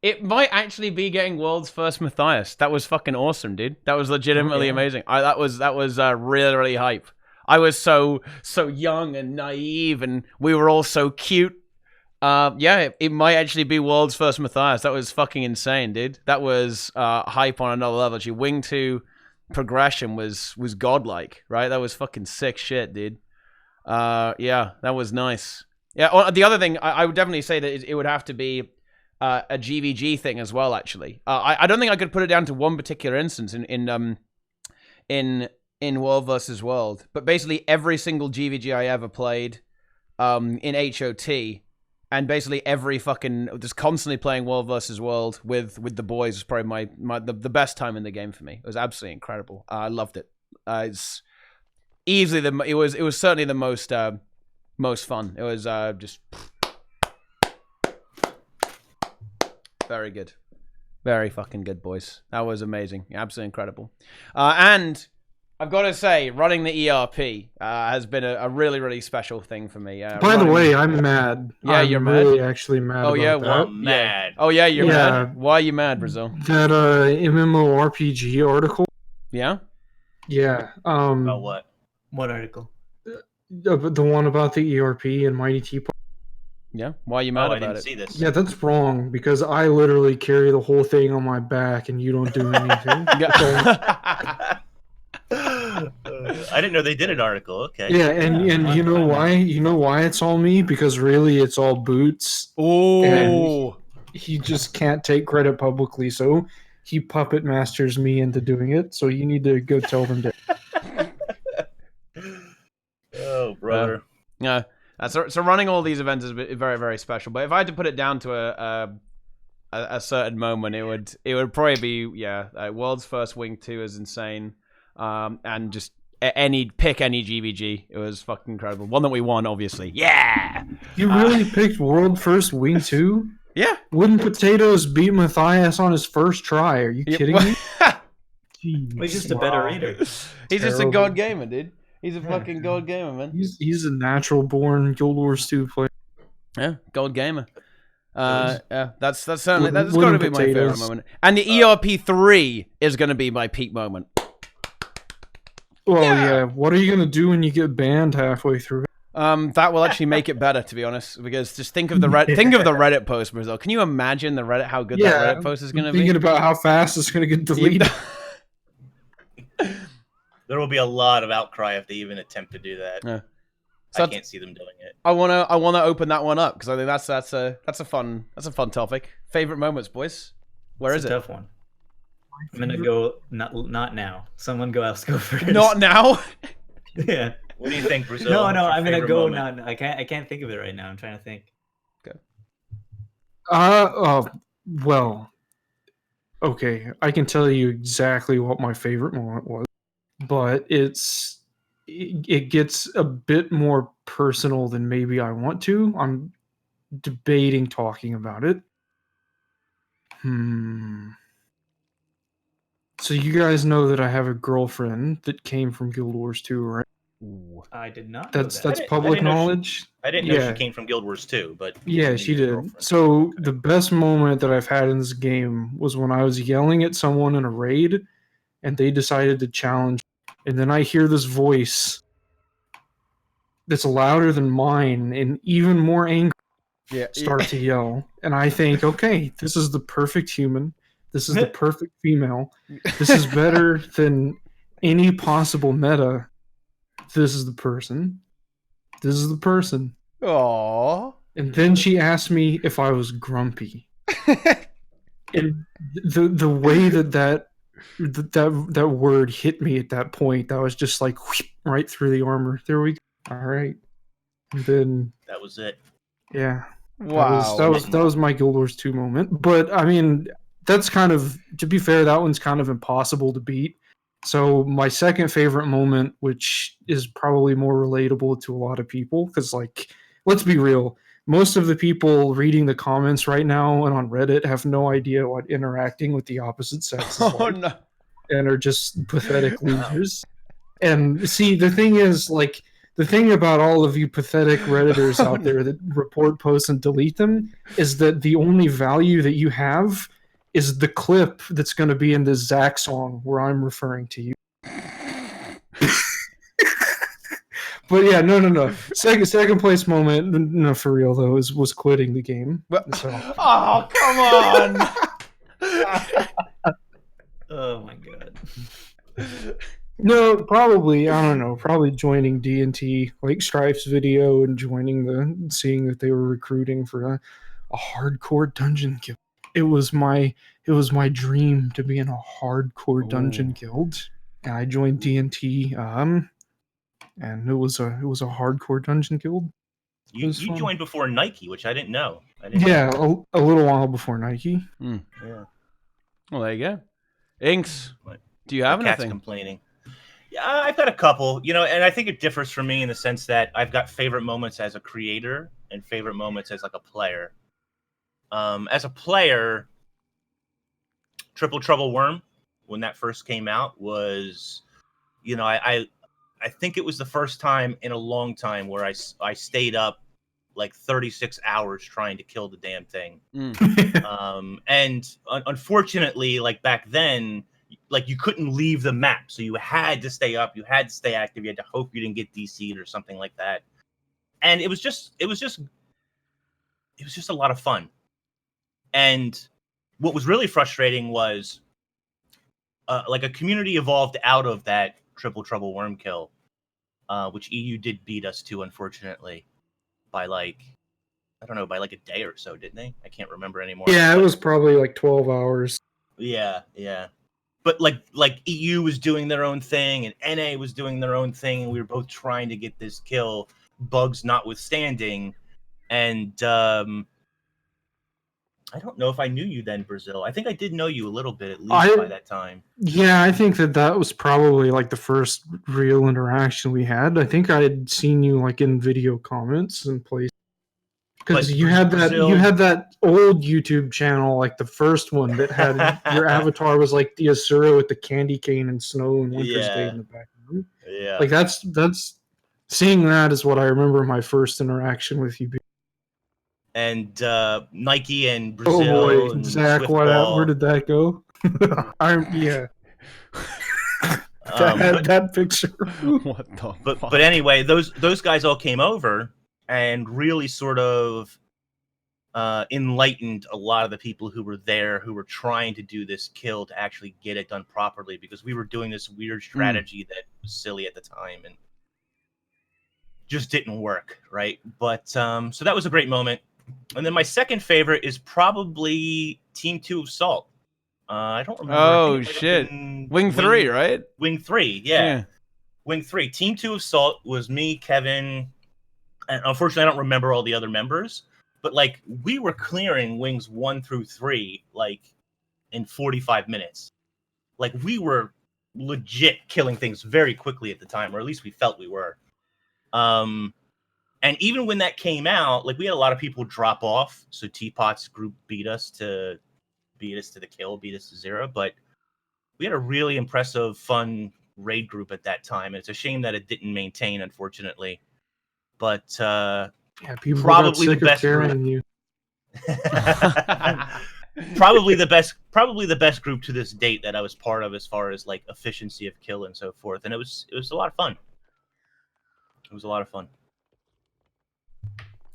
It might actually be getting world's first Matthias. That was fucking awesome, dude. That was legitimately amazing. That was really, really hype. I was so young and naive, and we were all so cute. Yeah, it might actually be world's first Matthias. That was fucking insane, dude. That was hype on another level. Actually, Wing 2 progression was godlike, right? That was fucking sick shit, dude. Yeah, that was nice. Yeah, the other thing, I would definitely say that it would have to be a GVG thing as well, actually. I don't think I could put it down to one particular instance in World versus World, but basically every single GVG I ever played in HOT, and basically every fucking just constantly playing World versus World with the boys was probably the best time in the game for me. It was absolutely incredible. I loved it. It's easily it was certainly the most fun. It was just very good. Very fucking good, boys. That was amazing. Absolutely incredible. And I've got to say, running the ERP has been a really, really special thing for me. By the way, I'm mad. Yeah, you're I'm mad? really actually mad Oh, yeah, about what? that. I'm mad. Oh, yeah, you're Yeah. mad? Why are you mad, Brazil? That MMORPG article. Yeah? Yeah. About what? What article? The one about the ERP and MightyTeapot. Yeah? Why are you mad Oh, I about didn't it? see this. Yeah, that's wrong because I literally carry the whole thing on my back and you don't do anything. I didn't know they did an article. Okay. Yeah, and you know why? You know why it's all me? Because really, it's all Boots. Oh. He just can't take credit publicly, so he puppet masters me into doing it. So you need to go tell them to. Oh, brother. Yeah. So running all these events is very, very special. But if I had to put it down to a certain moment, it would probably be World's First Wing 2 is insane, and just any GVG. It was fucking incredible. One that we won, obviously. Yeah. You really picked World First Wing 2? Yeah. Wouldn't Potatoes beat Matthias on his first try? Are you kidding me? He's just a better reader. He's just a god gamer, dude. He's a fucking god gamer, man. He's a natural born Guild Wars 2 player. Yeah, god gamer. Yeah, that's certainly that's got to wooden be my favorite potatoes. moment. And the ERP 3 is going to be my peak moment. Well, yeah. What are you gonna do when you get banned halfway through? That will actually make it better, to be honest. Because just think of the Reddit post, Brazil. Can you imagine the Reddit? How good that Reddit post is going to be? Thinking about how fast it's gonna get deleted. There will be a lot of outcry if they even attempt to do that. Yeah. So I can't see them doing it. I wanna open that one up because I think that's a fun topic. Favorite moments, boys. Where is It's a it? tough one. I'm gonna go not now. Someone else go first. Not now. Yeah. What do you think, Brazil? No, What's your I'm gonna favorite go moment? now. I can't think of it right now. I'm trying to think. Well, okay. I can tell you exactly what my favorite moment was, but it gets a bit more personal than maybe I want to. I'm debating talking about it. So you guys know that I have a girlfriend that came from Guild Wars 2, right? Ooh. I did not. That's know that. public didn't know she- knowledge. I didn't know Yeah. she came from Guild Wars 2, but Yeah, she did. So the best moment that I've had in this game was when I was yelling at someone in a raid and they decided to challenge. And then I hear this voice that's louder than mine and even more angry start to yell. And I think, okay, this is the perfect human. This is the perfect female. This is better than any possible meta. This is the person. This is the person. Aww. And then she asked me if I was grumpy. And the way that word hit me at that point, that was just like whoosh, right through the armor. There we go. All right. And then that was it. Wow. That was my Guild Wars 2 moment. But I mean, that's kind of, to be fair, that one's kind of impossible to beat So my second favorite moment, which is probably more relatable to a lot of people, because like, let's be real, most of the people reading the comments right now and on Reddit have no idea what interacting with the opposite sex is Oh like, no. and are just pathetic losers. And see, the thing is, like, the thing about all of you pathetic Redditors out there that report posts and delete them is that the only value that you have is the clip that's going to be in the Zach song where I'm referring to you. But yeah, no. Second place moment, no, for real though, was quitting the game. So. Oh, come on. Oh my god. No, probably, I don't know, probably joining D&T, like Strife's video, and seeing that they were recruiting for a hardcore dungeon guild. It was my dream to be in a hardcore dungeon guild, and I joined D&T, and it was a hardcore dungeon guild. You joined before Nike, which I didn't know. A little while before Nike. Yeah. Well, there you go. Inks, do you have The cat's anything? complaining. Yeah, I've got a couple, and I think it differs for me in the sense that I've got favorite moments as a creator and favorite moments as like a player. As a player, Triple Trouble Worm, when that first came out, was, I think it was the first time in a long time where I stayed up like 36 hours trying to kill the damn thing. And unfortunately, like back then, like you couldn't leave the map, so you had to stay up, you had to stay active, you had to hope you didn't get DC'd or something like that. And it was just a lot of fun. And what was really frustrating was like a community evolved out of that Triple Trouble Worm kill, which EU did beat us to, unfortunately, by like a day or so, didn't they? I can't remember anymore. Yeah, it was probably like 12 hours. Yeah. But like EU was doing their own thing and NA was doing their own thing, and we were both trying to get this kill, bugs notwithstanding. And I don't know if I knew you then, Brazil. I think I did know you a little bit, at least by that time. Yeah, I think that was probably like the first real interaction we had. I think I had seen you like in video comments and places. Because you had that old YouTube channel, like the first one that had your avatar was like the Asura with the candy cane and snow and Winter's Day in the background. Yeah. Like that's seeing that is what I remember my first interaction with you. And Nike and Brazil. Oh boy, and Zach, where did that go? That picture. What the fuck? But anyway, those guys all came over and really sort of enlightened a lot of the people who were there, who were trying to do this kill to actually get it done properly, because we were doing this weird strategy that was silly at the time and just didn't work, right? But so that was a great moment. And then my second favorite is probably Team 2 of Salt. I don't remember. Oh, shit. Wing 3, right? Wing 3, yeah. Wing 3. Team 2 of Salt was me, Kevin, and unfortunately I don't remember all the other members, but like we were clearing wings 1 through 3 like in 45 minutes. Like we were legit killing things very quickly at the time, or at least we felt we were. And even when that came out, like we had a lot of people drop off. So Teapot's group beat us to the kill, beat us to 0. But we had a really impressive, fun raid group at that time. And it's a shame that it didn't maintain, unfortunately. But people probably got sick the best of carrying you. probably the best group to this date that I was part of, as far as like efficiency of kill and so forth. And it was a lot of fun. It was a lot of fun.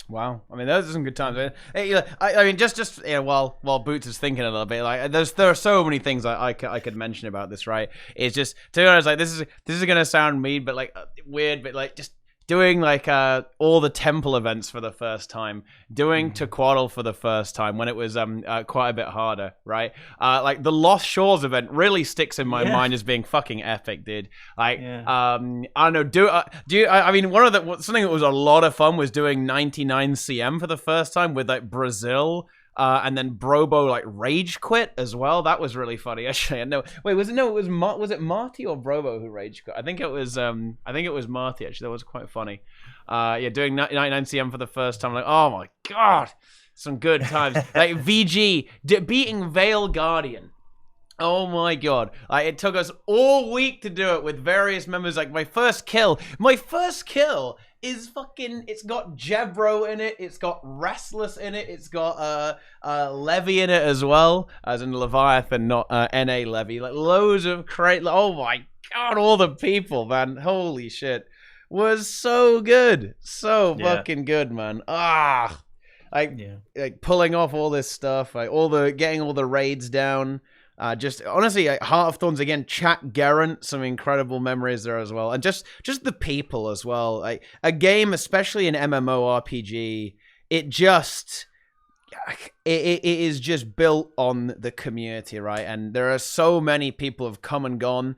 Wow, I mean, those are some good times. Hey, I mean, just while Boots is thinking a little bit, like there are so many things I could mention about this, right? It's just, to be honest, like this is gonna sound mean, but like weird, but like just doing like all the temple events for the first time, doing Tequaddle for the first time when it was quite a bit harder, right? Like the Lost Shores event really sticks in my mind as being fucking epic, dude. Like I don't know, I mean, something that was a lot of fun was doing 99 CM for the first time with like Brazil, And then Brobo like rage quit as well. That was really funny. Actually, no, wait, was it Marty or Brobo who rage quit? I think it was Marty. Actually, that was quite funny. Yeah, doing 99 CM for the first time. Like, oh my god, some good times. Like VG beating Veil Guardian. Oh my god. Like, it took us all week to do it with various members. Like, my first kill is fucking, it's got Jebro in it, it's got Restless in it, it's got Levy in it as well, as in Leviathan, not NA Levy. Like, loads of oh my god, all the people, man. Holy shit. Was so good. So fucking good, man. Like pulling off all this stuff, like getting all the raids down. Just honestly, Heart of Thorns again. Chat Gerant, some incredible memories there as well, and just the people as well. Like a game, especially an MMORPG, it is just built on the community, right? And there are so many people have come and gone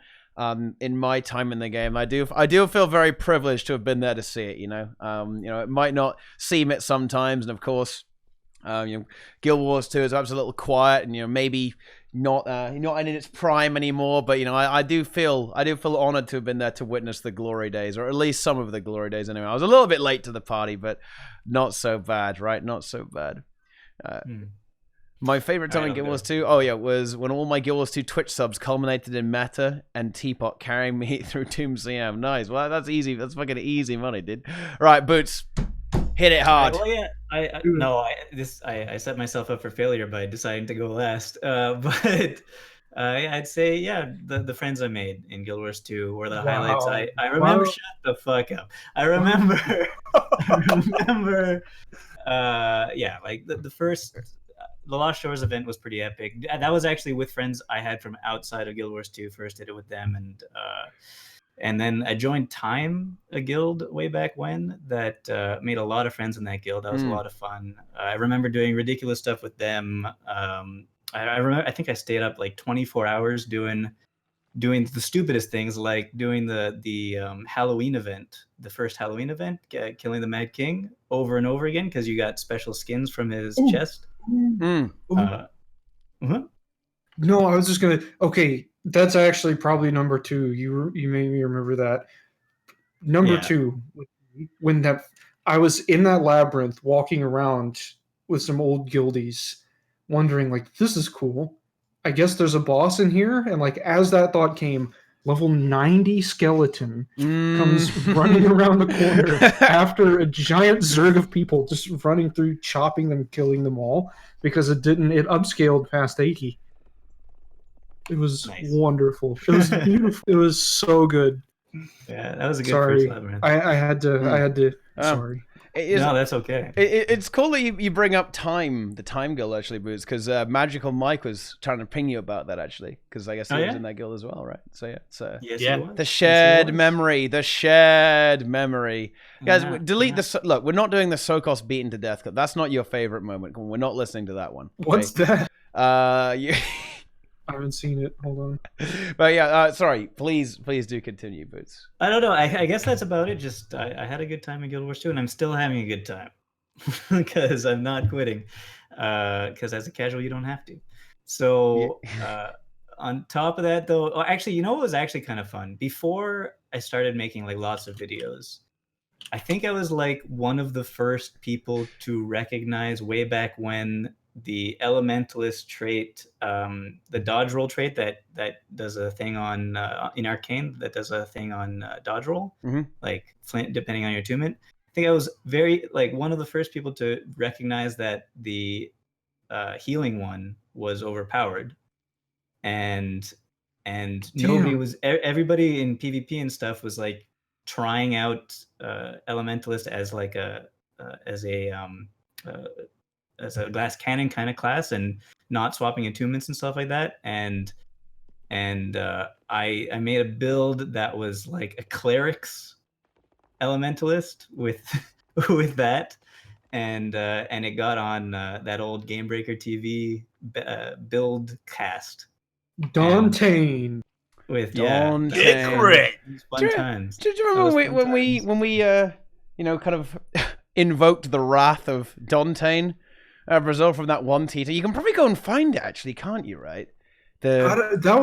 in my time in the game. I do feel very privileged to have been there to see it. You know, it might not seem it sometimes, and of course, Guild Wars 2 is perhaps a little quiet, and maybe not in its prime anymore, but I do feel honored to have been there to witness the glory days, or at least some of the glory days anyway. I was a little bit late to the party, but not so bad, right? Not so bad. My favorite time in Guild Wars 2, was when all my Guild Wars 2 Twitch subs culminated in Meta and Teapot carrying me through Tomb CM. Nice. Well, that's easy. That's fucking easy money, dude. Right, Boots. Hit it hard. Well, yeah, I set myself up for failure by deciding to go last. But I'd say the friends I made in Guild Wars 2 were the highlights. I remember. Shut the fuck up. I remember. Like the first. The Lost Shores event was pretty epic. That was actually with friends I had from outside of Guild Wars 2. First did it with them, and then I joined Time, a guild way back when that made a lot of friends in that guild. That was a lot of fun. I remember doing ridiculous stuff with them. I think I stayed up like 24 hours doing the stupidest things, like doing the Halloween event, the first Halloween event, killing the Mad King over and over again because you got special skins from his chest. No, I was just gonna. Okay, that's actually probably number 2. You made me remember that. Number 2, when I was in that labyrinth walking around with some old guildies, wondering like, this is cool. I guess there's a boss in here, and like as that thought came, level 90 skeleton comes running around the corner after a giant zerg of people just running through, chopping them, killing them all because it upscaled past 80. It was wonderful. It was beautiful. It was so good. Yeah, that was a good first labyrinth. I had to. Sorry. No, that's okay. It's cool that you bring up the Time Guild, actually, Boots, because Magical Mike was trying to ping you about that, actually, because I guess he was in that guild as well, right? So, the shared memory. Guys, delete the... Look, we're not doing the Sokos beaten to death. That's not your favorite moment. We're not listening to that one. What's that? You... I haven't seen it. Hold on. But sorry. Please do continue, Boots. I don't know. I guess that's about it. Just I had a good time in Guild Wars 2, and I'm still having a good time because I'm not quitting. Because as a casual, you don't have to. So on top of that, though, actually, what was actually kind of fun? Before I started making like lots of videos, I think I was like one of the first people to recognize way back when the elementalist trait, the dodge roll trait that does a thing on in Arcane, that does a thing on dodge roll, like depending on your attunement. I think I was one of the first people to recognize that the healing one was overpowered, and everybody in PvP and stuff was like trying out elementalist as like as a glass cannon kind of class and not swapping attunements and stuff like that. And I made a build that was like a cleric's elementalist with that, and it got on that old Gamebreaker TV build cast. Dauntain. With Dauntain. Fun times. Do you remember when we kind of invoked the wrath of Dauntain? result from that one Tita. You can probably go and find it, actually, can't you? Right? That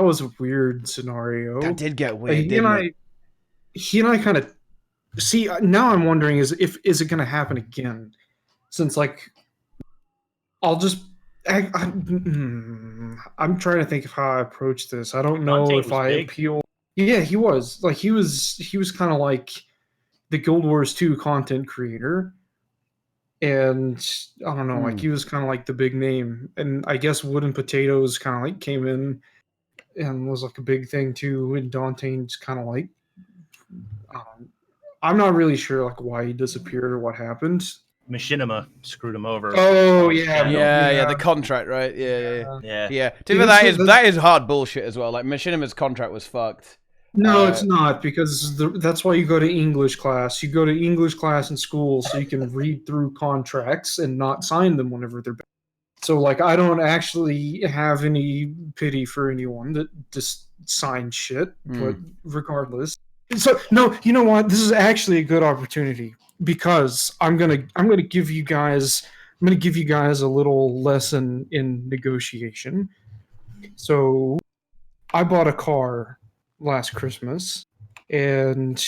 was a weird scenario. That did get weird. He and I kind of see. Now I'm wondering is it going to happen again? Since like, I'll just. I'm trying to think of how I approach this. I don't know Dante if was I big. appeal. Yeah, he was like he was kind of like the Guild Wars 2 content creator, and I don't know, like he was kind of like the big name, and I guess Wooden Potatoes kind of like came in and was like a big thing too, and Dante's kind of like I'm not really sure like why he disappeared or what happened. Machinima screwed him over. Oh yeah, the contract, right? Yeah. Yeah. To be fair, that is hard bullshit as well. Like Machinima's contract was fucked. No, it's not, because that's why you go to English class. You go to English class in school so you can read through contracts and not sign them whenever they're bad. So, like, I don't actually have any pity for anyone that just signs shit, but regardless. So, no, you know what? This is actually a good opportunity, because I'm gonna give you guys a little lesson in negotiation. So, I bought a car last Christmas, and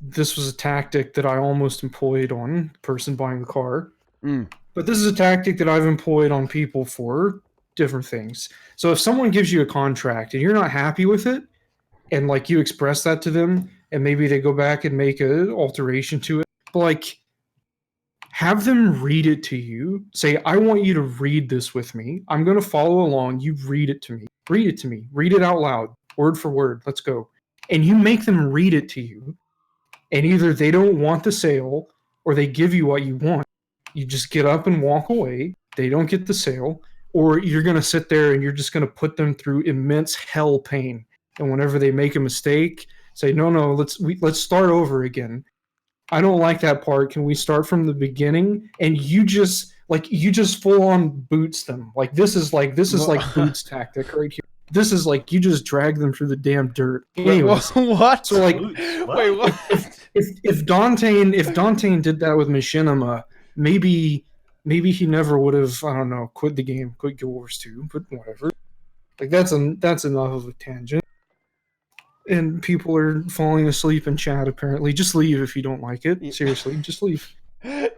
this was a tactic that I almost employed on the person buying the car. But this is a tactic that I've employed on people for different things. So if someone gives you a contract and you're not happy with it, and like you express that to them, and maybe they go back and make an alteration to it, but like have them read it to you. Say, I want you to read this with me. I'm going to follow along. You read it to me. Read it to me. Read it out loud, word for word. Let's go. And you make them read it to you. And either they don't want the sale or they give you what you want. You just get up and walk away. They don't get the sale. Or you're going to sit there and you're just going to put them through immense hell pain. And whenever they make a mistake, say, no, let's start over again. I don't like that part. Can we start from the beginning? And you just full on boots them. Like this is like boots tactic right here. This is like you just drag them through the damn dirt. Anyways, what? So like, wait, what? If Dante did that with Machinima, maybe he never would have, I don't know, quit the game, quit Guild Wars 2, but whatever. Like that's enough of a tangent. And people are falling asleep in chat, apparently. Just leave if you don't like it. Seriously, just leave. Yeah.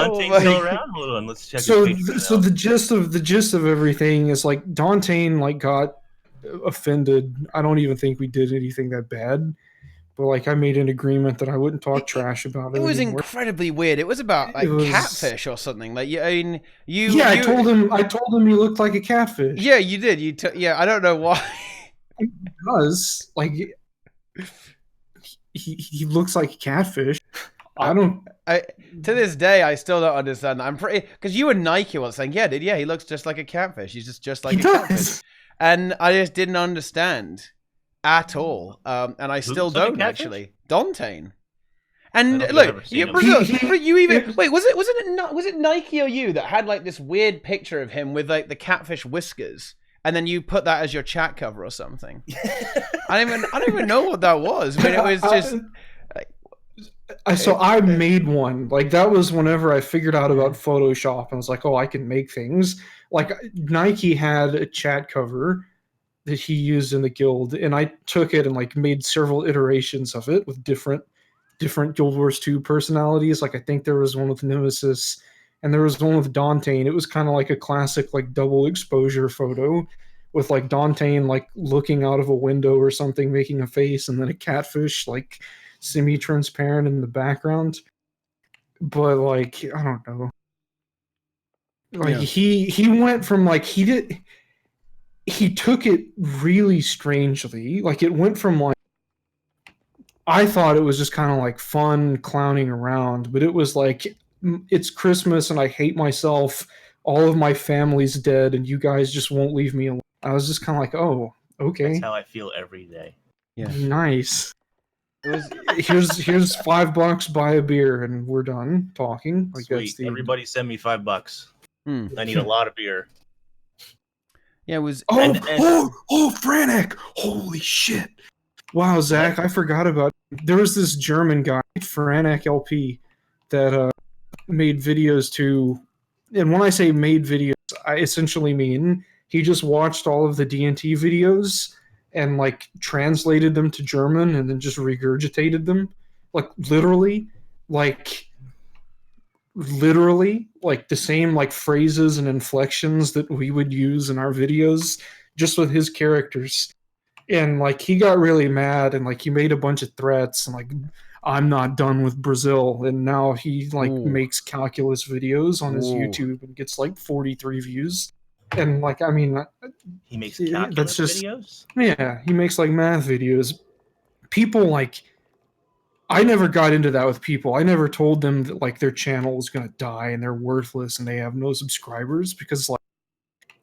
Dante's still around? Hold on, let's check. So the gist of everything is like Dante like got offended. I don't even think we did anything that bad. But like I made an agreement that I wouldn't talk trash about it. It was anymore. Incredibly weird. It was about like catfish or something. Like I told him he looked like a catfish. Yeah, you did. I don't know why. Because like he looks like a catfish. To this day, I still don't understand that. I'm pretty because you and Nike were saying, he looks just like a catfish. He's just like a catfish, and I just didn't understand at all. And I still don't actually. Dante. And look, you even wait. Was it Nike or you that had like this weird picture of him with like the catfish whiskers, and then you put that as your chat cover or something? I don't even know what that was. I mean, it was just. So I made one. Like that was whenever I figured out about Photoshop and was like, oh, I can make things. Like Nike had a chat cover that he used in the guild, and I took it and like made several iterations of it with different Guild Wars 2 personalities. Like I think there was one with Nemesis and there was one with Dante, and it was kind of like a classic like double exposure photo with like Dante like looking out of a window or something, making a face, and then a catfish like semi-transparent in the background. But like I don't know. Like he went from like he took it really strangely. Like it went from like I thought it was just kind of like fun clowning around, but it was like it's Christmas and I hate myself. All of my family's dead and you guys just won't leave me alone. I was just kind of like, oh, okay. That's how I feel every day. Yeah. Nice. It was here's $5, buy a beer, and we're done talking. Like Sweet. Everybody send me $5. I need a lot of beer. Yeah, it was. Oh, Frantic! Holy shit! Wow, Zach, I forgot about. There was this German guy, Franek LP, that made videos too. And when I say made videos, I essentially mean he just watched all of the D&T videos and like translated them to German and then just regurgitated them, like like literally like the same like phrases and inflections that we would use in our videos, just with his characters. And like he got really mad and like he made a bunch of threats and like I'm not done with Brazil, and now he like Ooh. makes calculus videos on his Ooh. YouTube and gets like 43 views. And like I mean He makes that's calculus just videos. yeah, he makes like math videos. People like I never got into that with people. I never told them that like their channel was going to die and they're worthless and they have no subscribers, because like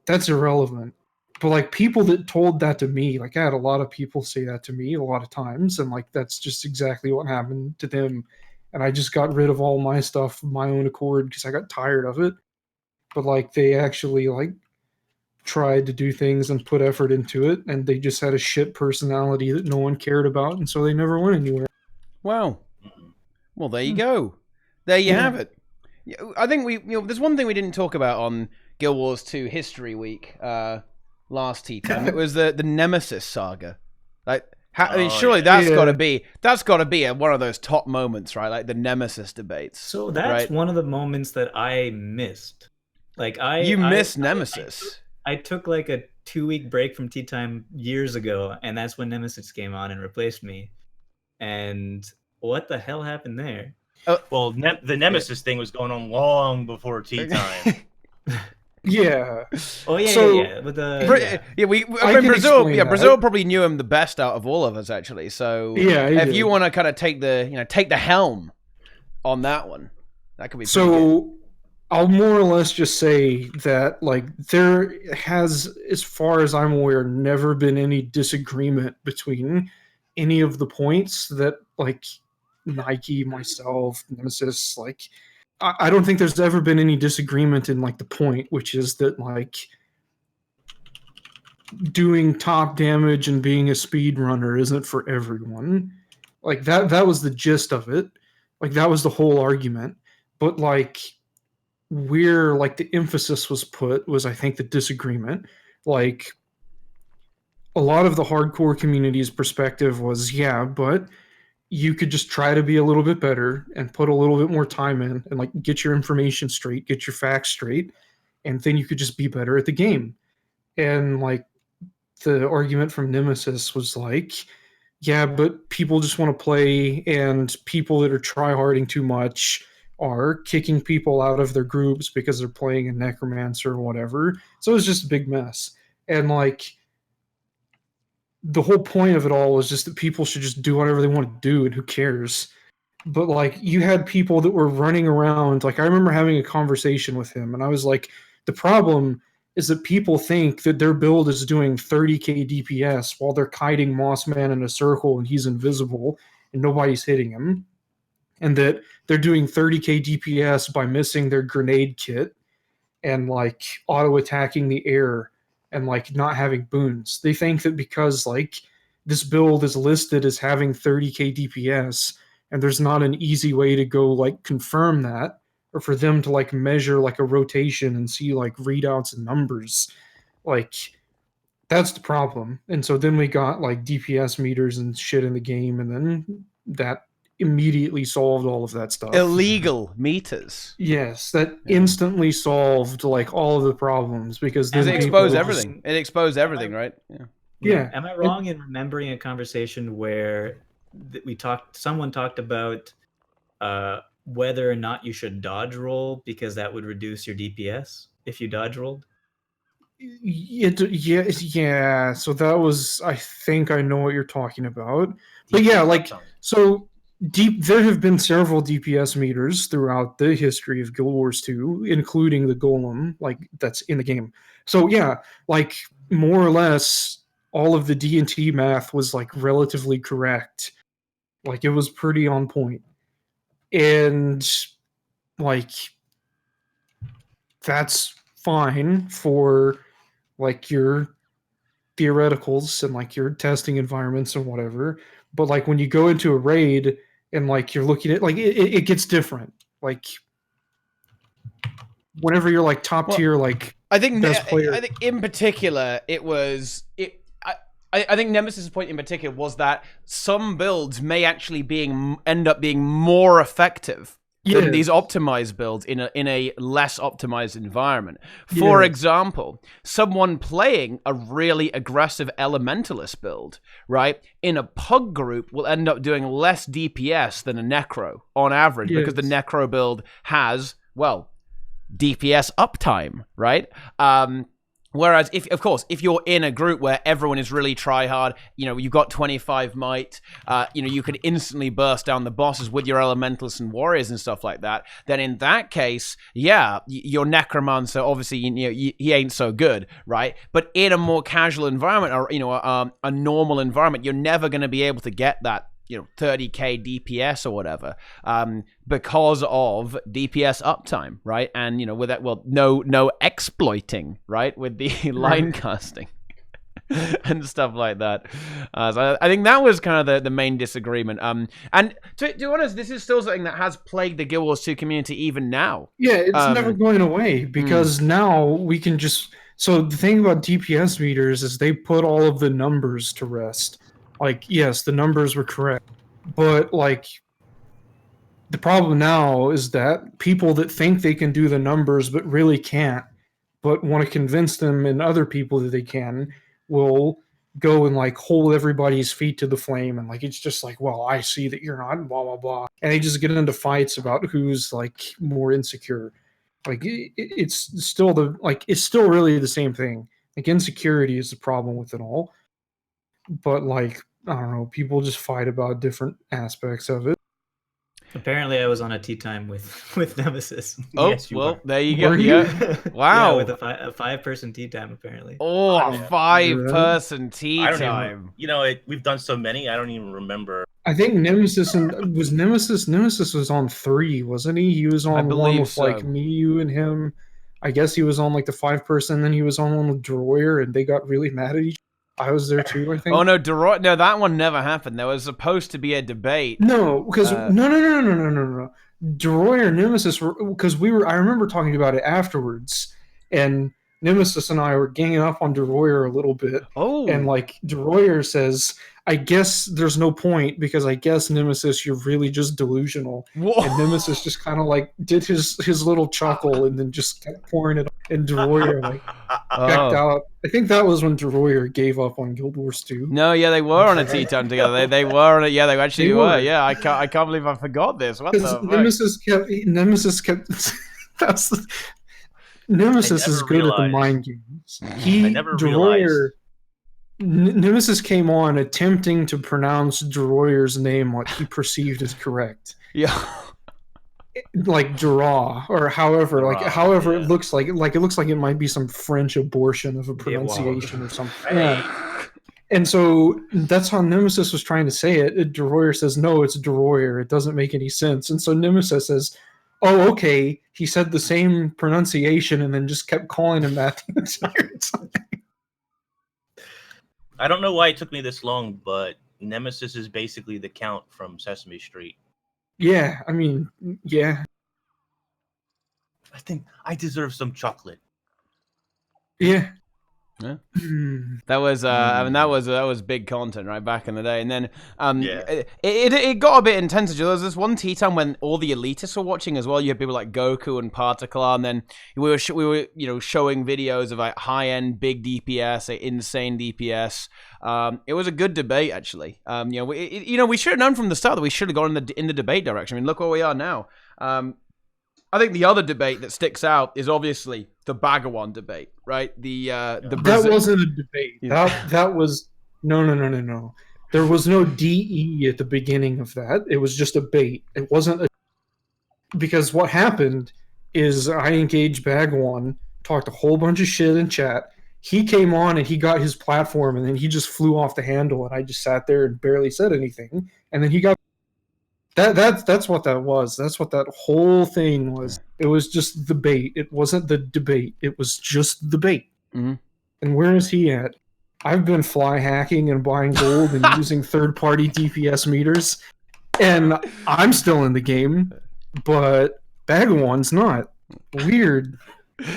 that's irrelevant. But like people that told that to me, like I had a lot of people say that to me a lot of times, and like that's just exactly what happened to them. And I just got rid of all my stuff of my own accord because I got tired of it. But like they actually like tried to do things and put effort into it, and they just had a shit personality that no one cared about, and so they never went anywhere. Wow. Well, there you go. There you have it. I think there's one thing we didn't talk about on Guild Wars 2 History Week last TeaTime. It was the Nemesis saga. Like, I mean, surely that's got to be one of those top moments, right? Like the Nemesis debates. So that's right? one of the moments that I missed. Like you missed Nemesis. I took like a 2-week break from TeaTime years ago, and that's when Nemesis came on and replaced me. And what the hell happened there? Well, the Nemesis thing was going on long before TeaTime. Yeah. Oh yeah, So, yeah. With the Brazil probably knew him the best out of all of us, actually. So yeah, if you want to kind of take the helm on that one, that could be pretty good. I'll more or less just say that like there has, as far as I'm aware, never been any disagreement between any of the points that like Nike, myself, Nemesis, like I don't think there's ever been any disagreement in like the point, which is that like doing top damage and being a speed runner isn't for everyone. Like that was the gist of it. Like that was the whole argument. But like where like the emphasis was put was, I think, the disagreement. Like a lot of the hardcore community's perspective was, yeah, but you could just try to be a little bit better and put a little bit more time in and like get your information straight, get your facts straight, and then you could just be better at the game. And like the argument from Nemesis was like, yeah, but people just want to play, and people that are tryharding too much are kicking people out of their groups because they're playing a necromancer or whatever. So it was just a big mess. And like the whole point of it all was just that people should just do whatever they want to do, and who cares. But like you had people that were running around. Like I remember having a conversation with him, and I was like, the problem is that people think that their build is doing 30k DPS while they're kiting Mossman in a circle and he's invisible and nobody's hitting him, and that they're doing 30k DPS by missing their grenade kit and like auto attacking the air and like not having boons. They think that because like this build is listed as having 30k DPS and there's not an easy way to go like confirm that, or for them to like measure like a rotation and see like readouts and numbers, like that's the problem. And so then we got like DPS meters and shit in the game, and then that immediately solved all of that stuff. Illegal meters. Yes, that instantly solved like all of the problems, because then it exposed everything. It exposed everything, right? Yeah. Am I wrong in remembering a conversation where someone talked about whether or not you should dodge roll because that would reduce your DPS if you dodge rolled? Yeah. So that was, I think I know what you're talking about. But yeah, like so there have been several DPS meters throughout the history of Guild Wars 2, including the Golem, like that's in the game. So yeah, like more or less all of the D&T math was like relatively correct. Like it was pretty on point. And like that's fine for like your theoreticals and like your testing environments and whatever. But like when you go into a raid and like you're looking at like it gets different. Like whenever you're like top tier, like I think best player. I think in particular it was it. I think Nemesis's point in particular was that some builds may actually end up being more effective than these optimized builds in a less optimized environment. For example, someone playing a really aggressive elementalist build, right, in a pug group will end up doing less DPS than a necro on average because the necro build has, well, DPS uptime, right? Whereas, if you're in a group where everyone is really try hard, you've got 25 might, you can instantly burst down the bosses with your elementalists and warriors and stuff like that. Then in that case, your necromancer obviously he ain't so good, right? But in a more casual environment or a normal environment, you're never going to be able to get that 30k DPS or whatever, because of DPS uptime, right? And with that, well, no exploiting, right, with the line casting and stuff like that. So I think that was kind of the main disagreement. And to be honest, this is still something that has plagued the Guild Wars 2 community even now. Yeah, it's never going away because now we can just. So the thing about DPS meters is they put all of the numbers to rest. Like, yes, the numbers were correct, but like the problem now is that people that think they can do the numbers but really can't, but want to convince them and other people that they can, will go and like hold everybody's feet to the flame, and like it's just like, well, I see that you're not, blah blah blah, and they just get into fights about who's like more insecure. Like it's still really the same thing. Like insecurity is the problem with it all, but like I don't know, people just fight about different aspects of it. Apparently, I was on a tea time with Nemesis. Oh, Yes, you well, were. there you go. Were you? Yeah. Wow. Yeah, with a 5-person tea time, apparently. Oh, a Yeah. 5-person tea I don't time. even. We've done so many. I don't even remember. I think Nemesis was on 3, wasn't he? He was on one believe with so. like me, you, and him. I guess he was on like the 5-person, then he was on one with Droyer, and they got really mad at each other. I was there too, I think. Oh no, no, that one never happened. There was supposed to be a debate. No, because no. Droyer and Nemesis were, because I remember talking about it afterwards, and Nemesis and I were ganging up on Droyer a little bit. Oh. And like Droyer says, I guess there's no point because I guess Nemesis, you're really just delusional. Whoa. And Nemesis just kind of like did his little chuckle and then just kept pouring it. And Droyer like backed out. I think that was when Droyer gave up on Guild Wars 2. No, yeah, they were on a tea time together. They were on it. Yeah, they actually were. Yeah, I can't believe I forgot this. What the fuck? Nemesis kept. Nemesis is good at the mind games. Nemesis came on attempting to pronounce Droyer's name what he perceived as correct. Yeah. Like draw or however, yeah. It looks like it might be some French abortion of a pronunciation or something. Yeah. And so that's how Nemesis was trying to say it. Droyer says, no, it's Droyer. It doesn't make any sense. And so Nemesis says, oh, okay. He said the same pronunciation and then just kept calling him that the entire time. I don't know why it took me this long, but Nemesis is basically the Count from Sesame Street. Yeah, I mean, yeah. I think I deserve some chocolate. Yeah. Yeah. That was I mean that was big content right back in the day, and then it got a bit intense. There was this one tea time when all the elitists were watching as well. You had people like Goku and Particular, and then we were showing videos of like high end big DPS, like insane DPS. It was a good debate actually. We should have known from the start that we should have gone in the debate direction. I mean, look where we are now. I think the other debate that sticks out is obviously the Bhagawan debate, right? That wasn't a debate. That was no. There was no DE at the beginning of that. It was just a bait. It wasn't because what happened is I engaged Bhagawan, talked a whole bunch of shit in chat. He came on and he got his platform, and then he just flew off the handle, and I just sat there and barely said anything, and then he got. That's what that was. That's what that whole thing was. It was just the bait. It wasn't the debate. It was just the bait. Mm-hmm. And where is he at? I've been fly hacking and buying gold and using third-party DPS meters, and I'm still in the game, but Bagawan's not. Weird.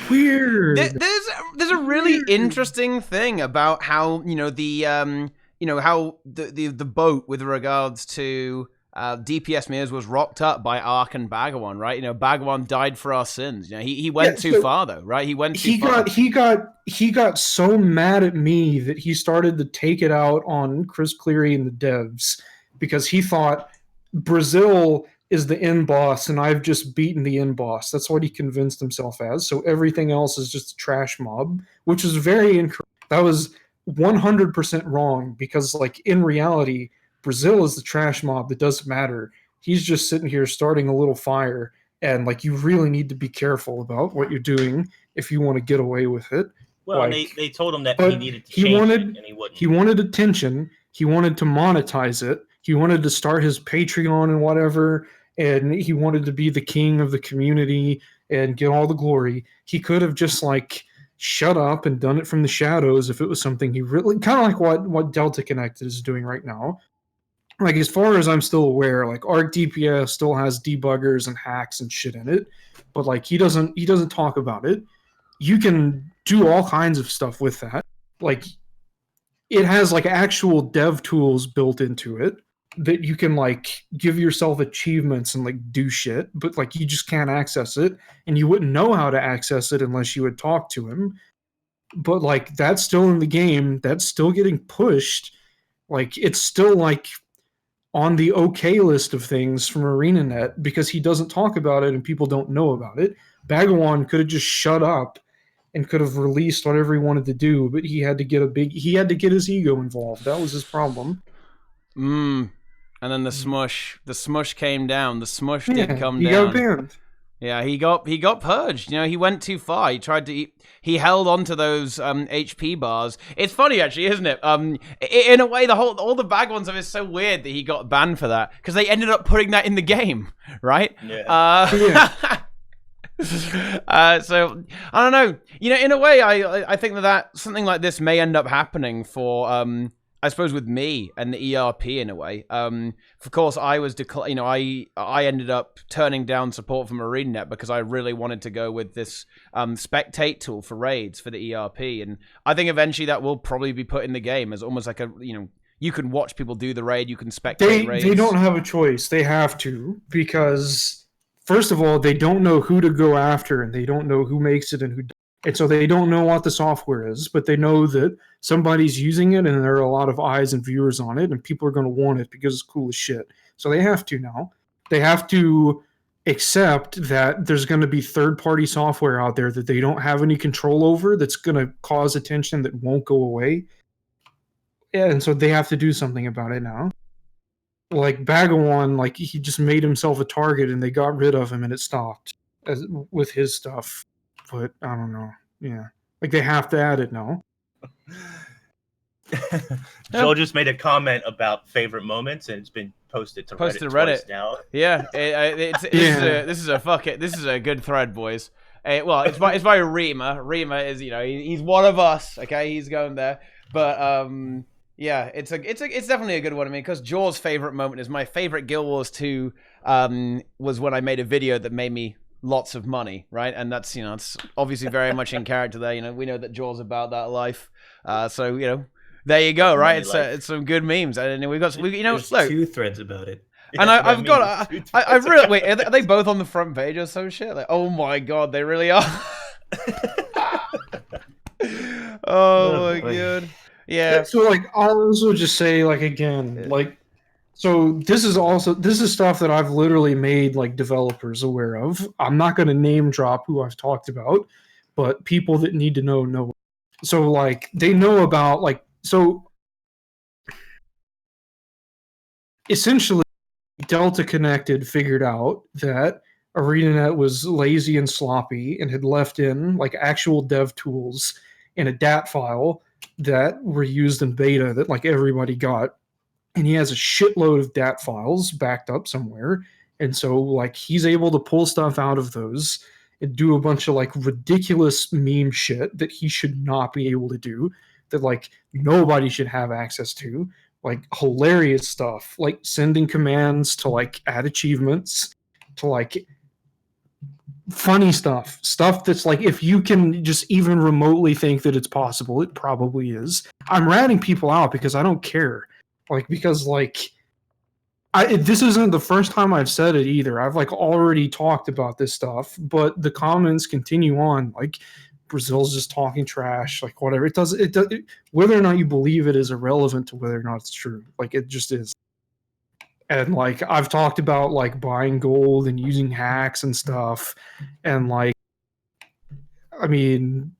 There's a really interesting thing about how the boat with regards to DPS mirrors was rocked up by Ark and Bagawan, right? Bagawan died for our sins. He went too far though, right? He went too far. He got so mad at me that he started to take it out on Chris Cleary and the devs because he thought Brazil is the end boss and I've just beaten the end boss. That's what he convinced himself as. So everything else is just a trash mob, which is very incorrect. That was 100% wrong because, like, in reality, Brazil is the trash mob that doesn't matter. He's just sitting here starting a little fire, and like you really need to be careful about what you're doing if you want to get away with it. Well, like, they told him that he needed to change it, and he wouldn't. He wanted attention. He wanted to monetize it. He wanted to start his Patreon and whatever, and he wanted to be the king of the community and get all the glory. He could have just like shut up and done it from the shadows if it was something he really kind of like what Delta Connected is doing right now. Like, as far as I'm still aware, like Arc DPS still has debuggers and hacks and shit in it, but like he doesn't talk about it. You can do all kinds of stuff with that. Like, it has like actual dev tools built into it that you can like give yourself achievements and like do shit, but like you just can't access it, and you wouldn't know how to access it unless you would talk to him. But like that's still in the game, that's still getting pushed. Like, it's still like on the okay list of things from ArenaNet because he doesn't talk about it and people don't know about it. Bagawan could have just shut up and could have released whatever he wanted to do, but he had to get his ego involved. That was his problem. And then the smush came down. The smush did come down. He got banned. Yeah, he got purged. He went too far. He held on to those HP bars. It's funny, actually, isn't it? In a way, all the bag ones of it is so weird that he got banned for that because they ended up putting that in the game, right? Yeah. So I don't know. In a way, I think that something like this may end up happening for I suppose with me and the ERP in a way. Of course, I was I ended up turning down support from ArenaNet because I really wanted to go with this spectate tool for raids for the ERP, and I think eventually that will probably be put in the game as almost like you can watch people do the raid, you can spectate raids. They don't have a choice. They have to, because first of all, they don't know who to go after, and they don't know who makes it and who doesn't. And so they don't know what the software is, but they know that somebody's using it and there are a lot of eyes and viewers on it and people are going to want it because it's cool as shit. So they have to now. They have to accept that there's going to be third-party software out there that they don't have any control over that's going to cause attention that won't go away. And so they have to do something about it now. Like Bagawan, like he just made himself a target and they got rid of him and it stopped with his stuff. But I don't know. Yeah. Like they have to add it now. Joel just made a comment about favorite moments and it's been posted to Reddit twice now. Yeah. This is a good thread, boys. Well, it's by Rima. Rima is, he's one of us, okay? He's going there. But yeah, it's definitely a good one. I mean, because Joel's favorite moment is my favorite Guild Wars 2 was when I made a video that made me lots of money, right? And that's it's obviously very much in character there. We know that Joel's about that life, so there you go, right? It's some good memes, and we've got There's look, 2 threads about it. And I've really wait. Are they both on the front page or some shit? Like, oh my god, they really are. Oh my god, yeah. So like, I'll also just say like again, like. So this is stuff that I've literally made like developers aware of. I'm not going to name drop who I've talked about, but people that need to know. So like they know about so essentially Delta Connected figured out that ArenaNet was lazy and sloppy and had left in like actual dev tools in a DAT file that were used in beta that like everybody got. And he has a shitload of DAT files backed up somewhere. And so, like, he's able to pull stuff out of those and do a bunch of, like, ridiculous meme shit that he should not be able to do. that like nobody should have access to, like hilarious stuff, like sending commands to like add achievements, to like funny stuff that's like, if you can just even remotely think that it's possible, it probably is. I'm ratting people out because I don't care, like, because like this isn't the first time I've said it either. I've like already talked about this stuff, but the comments continue on, like Brazil's just talking trash, like whatever. It does whether or not you believe it is irrelevant to whether or not it's true. Like it just is. And like I've talked about like buying gold and using hacks and stuff, and like I mean,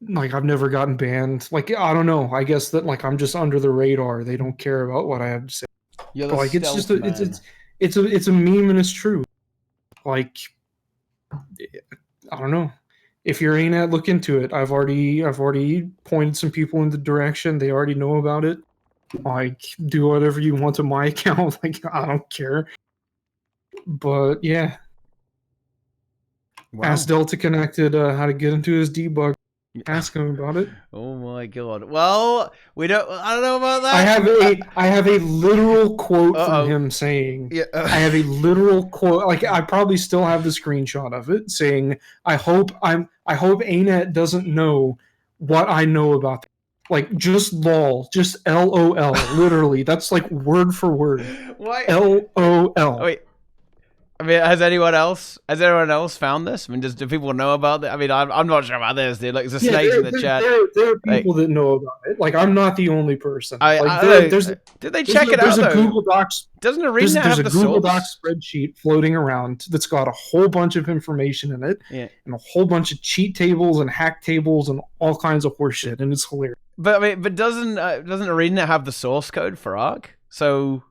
like I've never gotten banned. Like I don't know. I guess that like I'm just under the radar. They don't care about what I have to say. You're But, like it's stealth just it's a meme and it's true. Like I don't know. If you're ArenaNet, look into it. I've already pointed some people in the direction. They already know about it. Like do whatever you want to my account. Like I don't care. But yeah. Wow. Ask Delta Connected how to get into his debug. Ask him about it. Oh my god. Well, I don't know about that. I have a literal quote Uh-oh. from him saying, Yeah. I have a literal quote, like I probably still have the screenshot of it, saying, I hope ArenaNet doesn't know what I know about them. Like just lol, just LOL, literally. That's like word for word. Why? LOL. Oh, wait. I mean, has anyone else found this? I mean, do people know about it? I mean, I'm not sure about this, dude. Like, there's a snake in the chat. There are people that know about it. Like, I'm not the only person. Did they check it out, though? There's a Google Docs. Doesn't ArenaNet have the source? There's a Google Docs spreadsheet floating around that's got a whole bunch of information in it, and a whole bunch of cheat tables and hack tables and all kinds of horseshit, and it's hilarious. But I mean, doesn't ArenaNet have the source code for Ark? So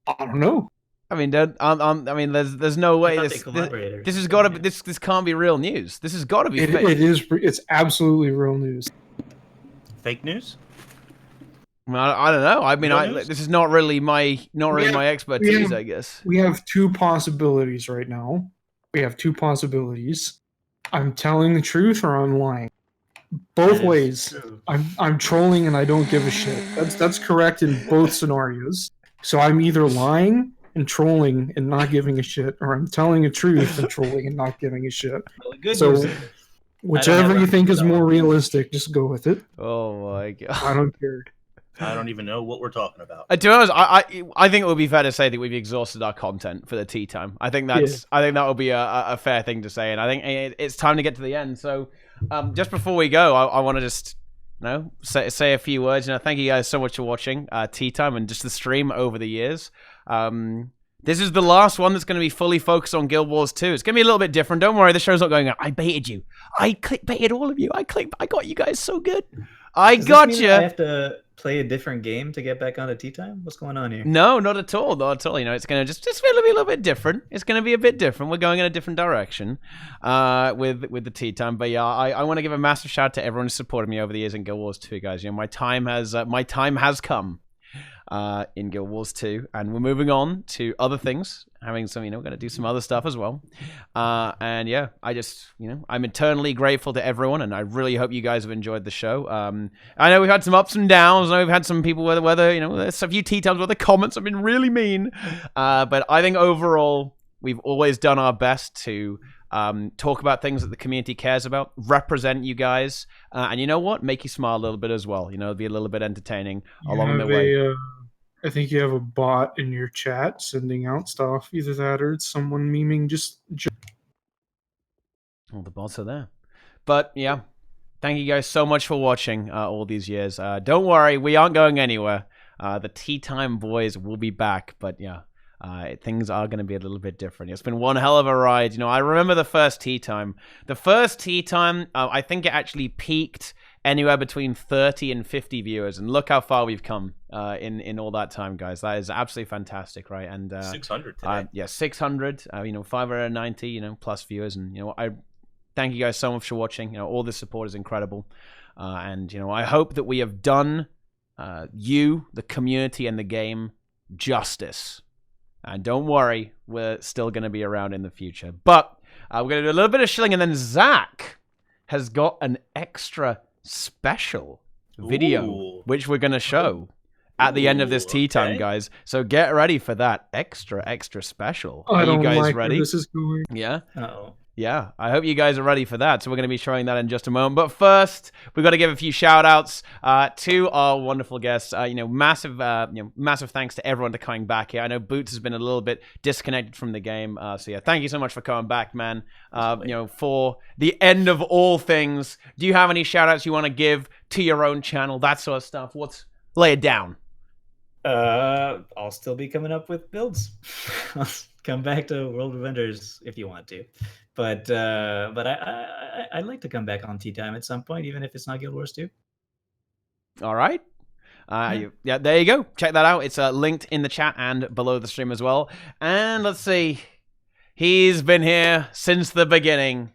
I don't know. I mean, there's no way this has got to be this can't be real news. This has got to be fake. It is. It's absolutely real news. Fake news? I don't know. I mean, this is not really my expertise, I guess. We have two possibilities right now. I'm telling the truth or I'm lying. Both ways. I'm trolling and I don't give a shit. That's correct in both scenarios. So I'm either lying and trolling and not giving a shit, or I'm telling the truth and trolling and not giving a shit. So whichever you think is more realistic, just go with it. Oh my god. I don't care. I don't even know what we're talking about. To be honest, I think it would be fair to say that we've exhausted our content for the tea time. I think that would be a fair thing to say, and I think it's time to get to the end. So, just before we go, I want to just say a few words. Thank you guys so much for watching Tea Time and just the stream over the years. This is the last one that's going to be fully focused on Guild Wars 2. It's going to be a little bit different. Don't worry, the show's not going, I baited you. I clickbaited all of you. I got you guys so good. I got you. I have to play a different game to get back onto Tea Time? What's going on here? No, not at all. Not at all. It's going to just be a little bit different. It's going to be a bit different. We're going in a different direction with the Tea Time. But yeah, I want to give a massive shout out to everyone who supported me over the years in Guild Wars 2, guys. My time has come in Guild Wars 2, and we're moving on to other things. Having some, we're going to do some other stuff as well. And yeah, I just, I'm eternally grateful to everyone, and I really hope you guys have enjoyed the show. I know we've had some ups and downs. I know we've had some people whether there's a few tea times where the comments have been really mean. But I think overall, we've always done our best to talk about things that the community cares about, represent you guys, and you know what? Make you smile a little bit as well. Be a little bit entertaining along the way. I think you have a bot in your chat sending out stuff. Either that or it's someone memeing just... All the bots are there. But yeah, thank you guys so much for watching all these years. Don't worry, we aren't going anywhere. The Tea Time boys will be back, but yeah. Things are going to be a little bit different. It's been one hell of a ride. I remember the first Tea Time. The first Tea Time, I think it actually peaked anywhere between 30 and 50 viewers. And look how far we've come in all that time, guys. That is absolutely fantastic, right? And 600 today. Yeah, 600, 590, plus viewers. And, I thank you guys so much for watching. All the support is incredible. And, I hope that we have done you, the community, and the game justice. And don't worry, we're still going to be around in the future. But we're going to do a little bit of shilling, and then Zach has got an extra special video, Ooh. which we're going to show at the end of this tea time, okay. guys. So get ready for that extra special. I Are don't you guys like ready? where this is going. Yeah. Uh-oh. Yeah, I hope you guys are ready for that. So we're going to be showing that in just a moment. But first, we've got to give a few shout-outs to our wonderful guests. Massive thanks to everyone for coming back here. I know Boots has been a little bit disconnected from the game. So yeah, thank you so much for coming back, man. For the end of all things, do you have any shout-outs you want to give to your own channel, that sort of stuff? Lay it down. I'll still be coming up with builds. I'll come back to World of Vendors if you want to, but I'd like to come back on Tea Time at some point, even if it's not Guild Wars 2. All right. Yeah, there you go. Check that out. It's linked in the chat and below the stream as well. And let's see. He's been here since the beginning.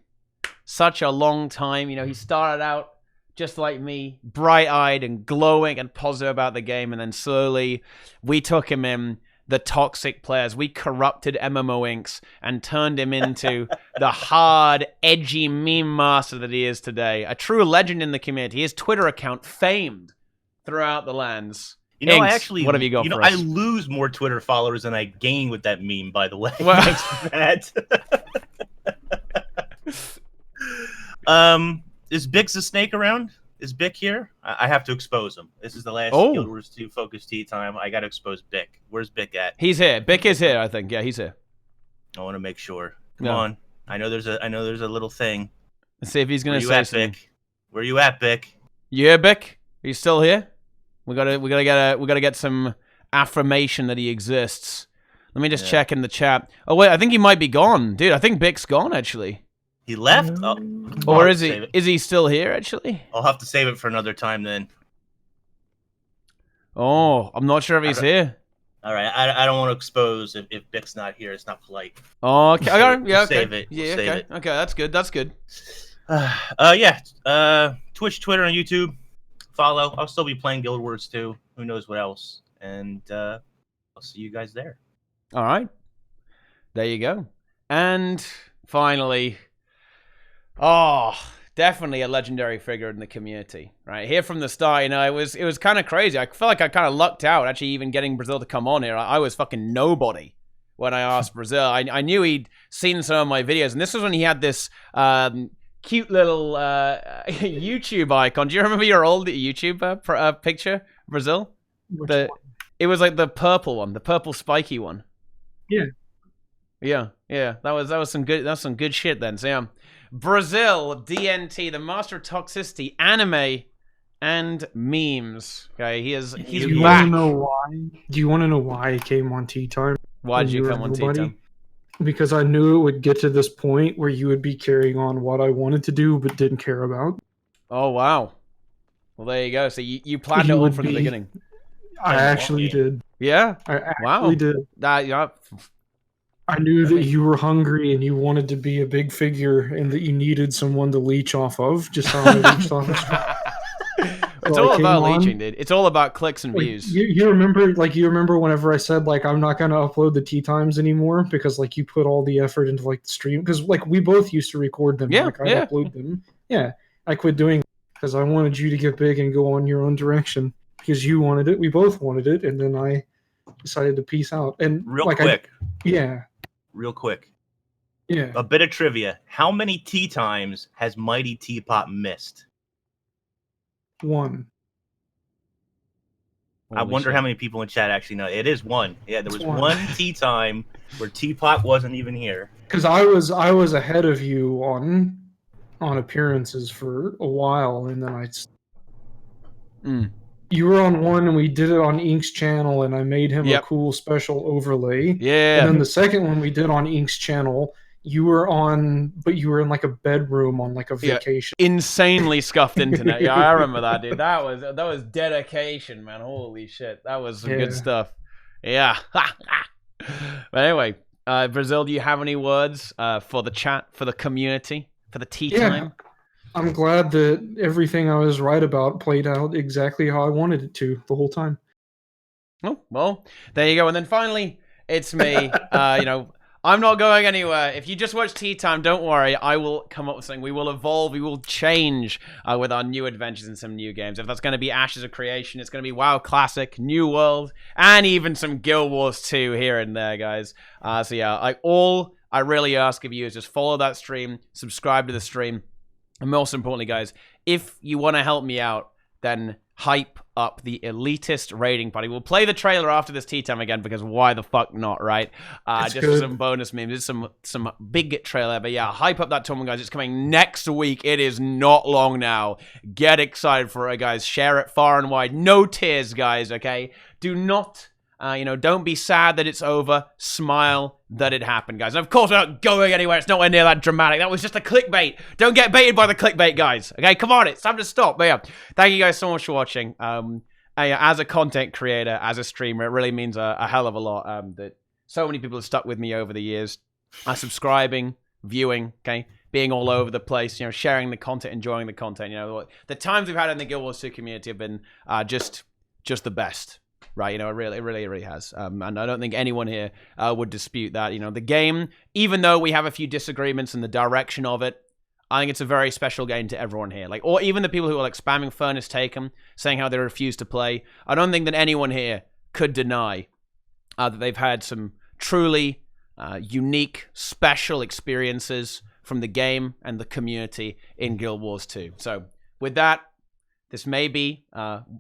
Such a long time. He started out just like me, bright-eyed and glowing and positive about the game, and then slowly we took him in, the toxic players. We corrupted MMO Inks and turned him into the hard, edgy meme master that he is today. A true legend in the community. His Twitter account famed throughout the lands. Inks, what have you got for us? I lose more Twitter followers than I gain with that meme, by the way. Well, thanks for that. Is Bix the Snake around? Is Bick here? I have to expose him. This is the last Guild Wars 2 focus tea time. I got to expose Bick. Where's Bick at? He's here. Bick is here, I think. Yeah, he's here. I want to make sure. Come on. I know there's a little thing. Let's see if he's gonna say something. Bick? Where you at, Bick? Yeah, Bick. Are you still here? We gotta get some affirmation that he exists. Let me just check in the chat. Oh wait, I think he might be gone, dude. I think Bick's gone actually. He left? Or is he? Is he still here actually? I'll have to save it for another time then. Oh, I'm not sure if he's here. All right, I don't want to expose if Bick's not here. It's not polite. Oh, okay. We'll Okay. Save it. Yeah, Save okay. it. Okay, that's good. That's good. Twitch, Twitter, and YouTube. Follow. I'll still be playing Guild Wars 2. Who knows what else? And I'll see you guys there. All right. There you go. And finally, definitely a legendary figure in the community, right? Here from the start, it was kind of crazy. I felt like I kind of lucked out actually even getting Brazil to come on here. I was fucking nobody when I asked Brazil. I knew he'd seen some of my videos, and this was when he had this cute little YouTube icon. Do you remember your old YouTube picture, Brazil? Which one? It was like the purple one, the purple spiky one. Yeah. That was some good shit then. So yeah. Brazil, DNT, the master of toxicity, anime, and memes. Okay, he's back. Do you want to know why? Do you want to know why I came on Tea Time? Why did you come on Tea Time? Because I knew it would get to this point where you would be carrying on what I wanted to do but didn't care about. Oh wow. Well, there you go. So you planned it all from the beginning. I actually did. Yeah. I actually did. I knew that you were hungry and you wanted to be a big figure and that you needed someone to leech off of, just how I leached off of. It's all about leeching, dude. It's all about clicks and views. You remember whenever I said I'm not gonna upload the tea times anymore because you put all the effort into the stream because we both used to record them. Yeah, I'd upload them. Yeah, I quit doing it because I wanted you to get big and go on your own direction because you wanted it. We both wanted it, and then I decided to peace out. And real quick. Real quick. Yeah. A bit of trivia. How many tea times has MightyTeapot missed? 1. I wonder how many people in chat actually know. It is 1. Yeah, there was one tea time where Teapot wasn't even here. Because I was ahead of you on appearances for a while, and then you were on one, and we did it on Ink's channel, and I made him a cool special overlay. Yeah. And then the second one we did on Ink's channel, you were in a bedroom on a vacation. Yeah. Insanely scuffed internet. Yeah, I remember that, dude. That was dedication, man. Holy shit. That was some good stuff. Yeah. But anyway, Brazil, do you have any words for the chat, for the community, for the tea time? I'm glad that everything I was right about played out exactly how I wanted it to the whole time. Oh, well, there you go. And then finally, it's me. I'm not going anywhere. If you just watch Tea Time, don't worry. I will come up with something. We will evolve. We will change with our new adventures and some new games. If that's going to be Ashes of Creation, it's going to be WoW Classic, New World, and even some Guild Wars 2 here and there, guys. So yeah, all I really ask of you is just follow that stream, subscribe to the stream, and most importantly, guys, if you want to help me out, then hype up the elitist raiding party. We'll play the trailer after this tea time again, because why the fuck not, right? Just for some bonus memes. There's some big trailer, but yeah, hype up that tournament, guys. It's coming next week. It is not long now. Get excited for it, guys. Share it far and wide. No tears, guys, okay? Do not... don't be sad that it's over. Smile that it happened, guys. And of course, we're not going anywhere. It's nowhere near that dramatic. That was just a clickbait. Don't get baited by the clickbait, guys. Okay, come on. It's time to stop. But yeah, thank you guys so much for watching. As a content creator, as a streamer, it really means a hell of a lot that so many people have stuck with me over the years. Subscribing, viewing, okay? Being all over the place, sharing the content, enjoying the content. The times we've had in the Guild Wars 2 community have been just the best. Right, it really has. And I don't think anyone here would dispute that. The game, even though we have a few disagreements in the direction of it, I think it's a very special game to everyone here. Or even the people who are spamming Furnace Taken, saying how they refuse to play. I don't think that anyone here could deny that they've had some truly unique, special experiences from the game and the community in Guild Wars 2. So, with that, this may be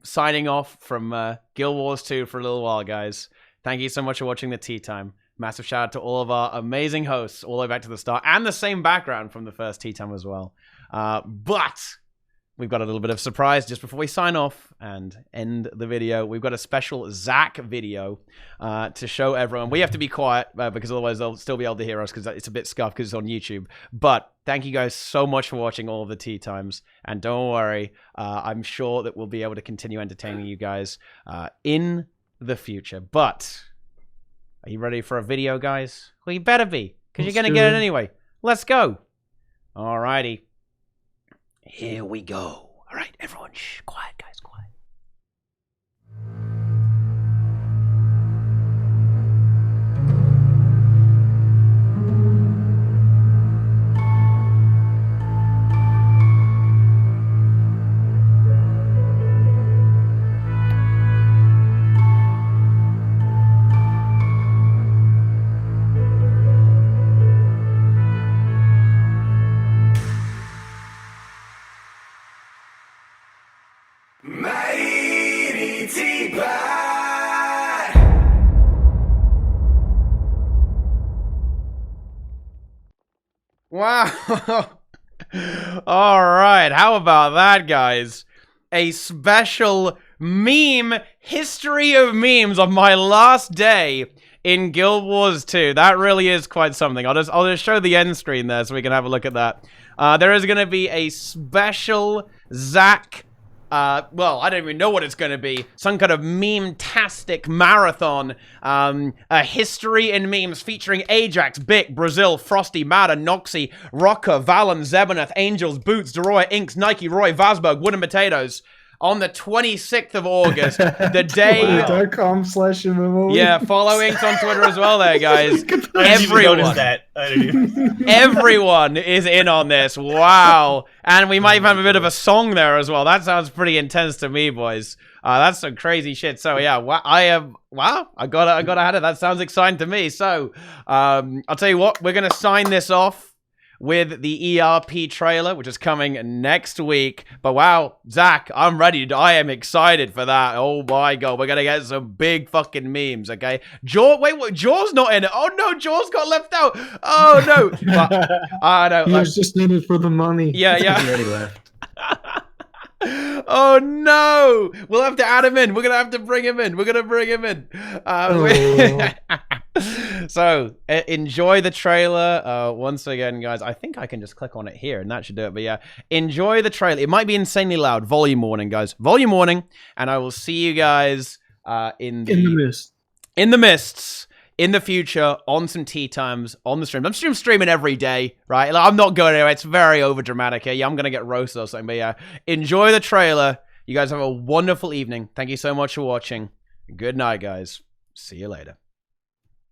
signing off from Guild Wars 2 for a little while, guys. Thank you so much for watching the Tea Time. Massive shout out to all of our amazing hosts all the way back to the start, and the same background from the first Tea Time as well. But we've got a little bit of surprise just before we sign off and end the video. We've got a special Zach video to show everyone. We have to be quiet because otherwise they'll still be able to hear us because it's a bit scuffed because it's on YouTube. But thank you guys so much for watching all of the Tea Times. And don't worry, I'm sure that we'll be able to continue entertaining you guys in the future. But are you ready for a video, guys? Well, you better be, because you're going to get it anyway. Let's go. Alrighty. Here we go. All right, everyone, shh, quiet, guys, quiet. Wow. All right. How about that, guys? A special meme history of memes on my last day in Guild Wars 2. That really is quite something. I'll just show the end screen there so we can have a look at that. There is going to be a special Zach well, I don't even know what it's going to be. Some kind of meme-tastic marathon. A history in memes featuring Ajax, Bic, Brazil, Frosty, Madder, Noxy, Rocker, Valen, Zebanath, Angels, Boots, Deroy, Inks, Nike, Roy, Vasberg, Wooden Potatoes. On the 26th of August, the day... .com/MMO. Yeah, follow Inks on Twitter as well there, guys. Everyone is in on this. Wow. And we might even have a bit of a song there as well. That sounds pretty intense to me, boys. That's some crazy shit. So, yeah, I got ahead of that. Sounds exciting to me. So, I'll tell you what, we're going to sign this off with the ERP trailer, which is coming next week. But wow, Zach, I'm ready. I am excited for that. Oh my god, we're gonna get some big fucking memes, okay? Wait, Jaw's not in it. Oh no, Jaw's got left out. Oh no. But, he was just in it for the money. Yeah. He already left. Oh no! We'll have to add him in. We're gonna have to bring him in. So, enjoy the trailer. Once again, guys, I think I can just click on it here and that should do it. But yeah, enjoy the trailer. It might be insanely loud. Volume warning, guys. Volume warning. And I will see you guys in the mists. In the future, on some tea times, on the stream. I'm streaming every day, right? I'm not going anywhere. It's very overdramatic here. Yeah, I'm going to get roasted or something. But yeah, enjoy the trailer. You guys have a wonderful evening. Thank you so much for watching. Good night, guys. See you later.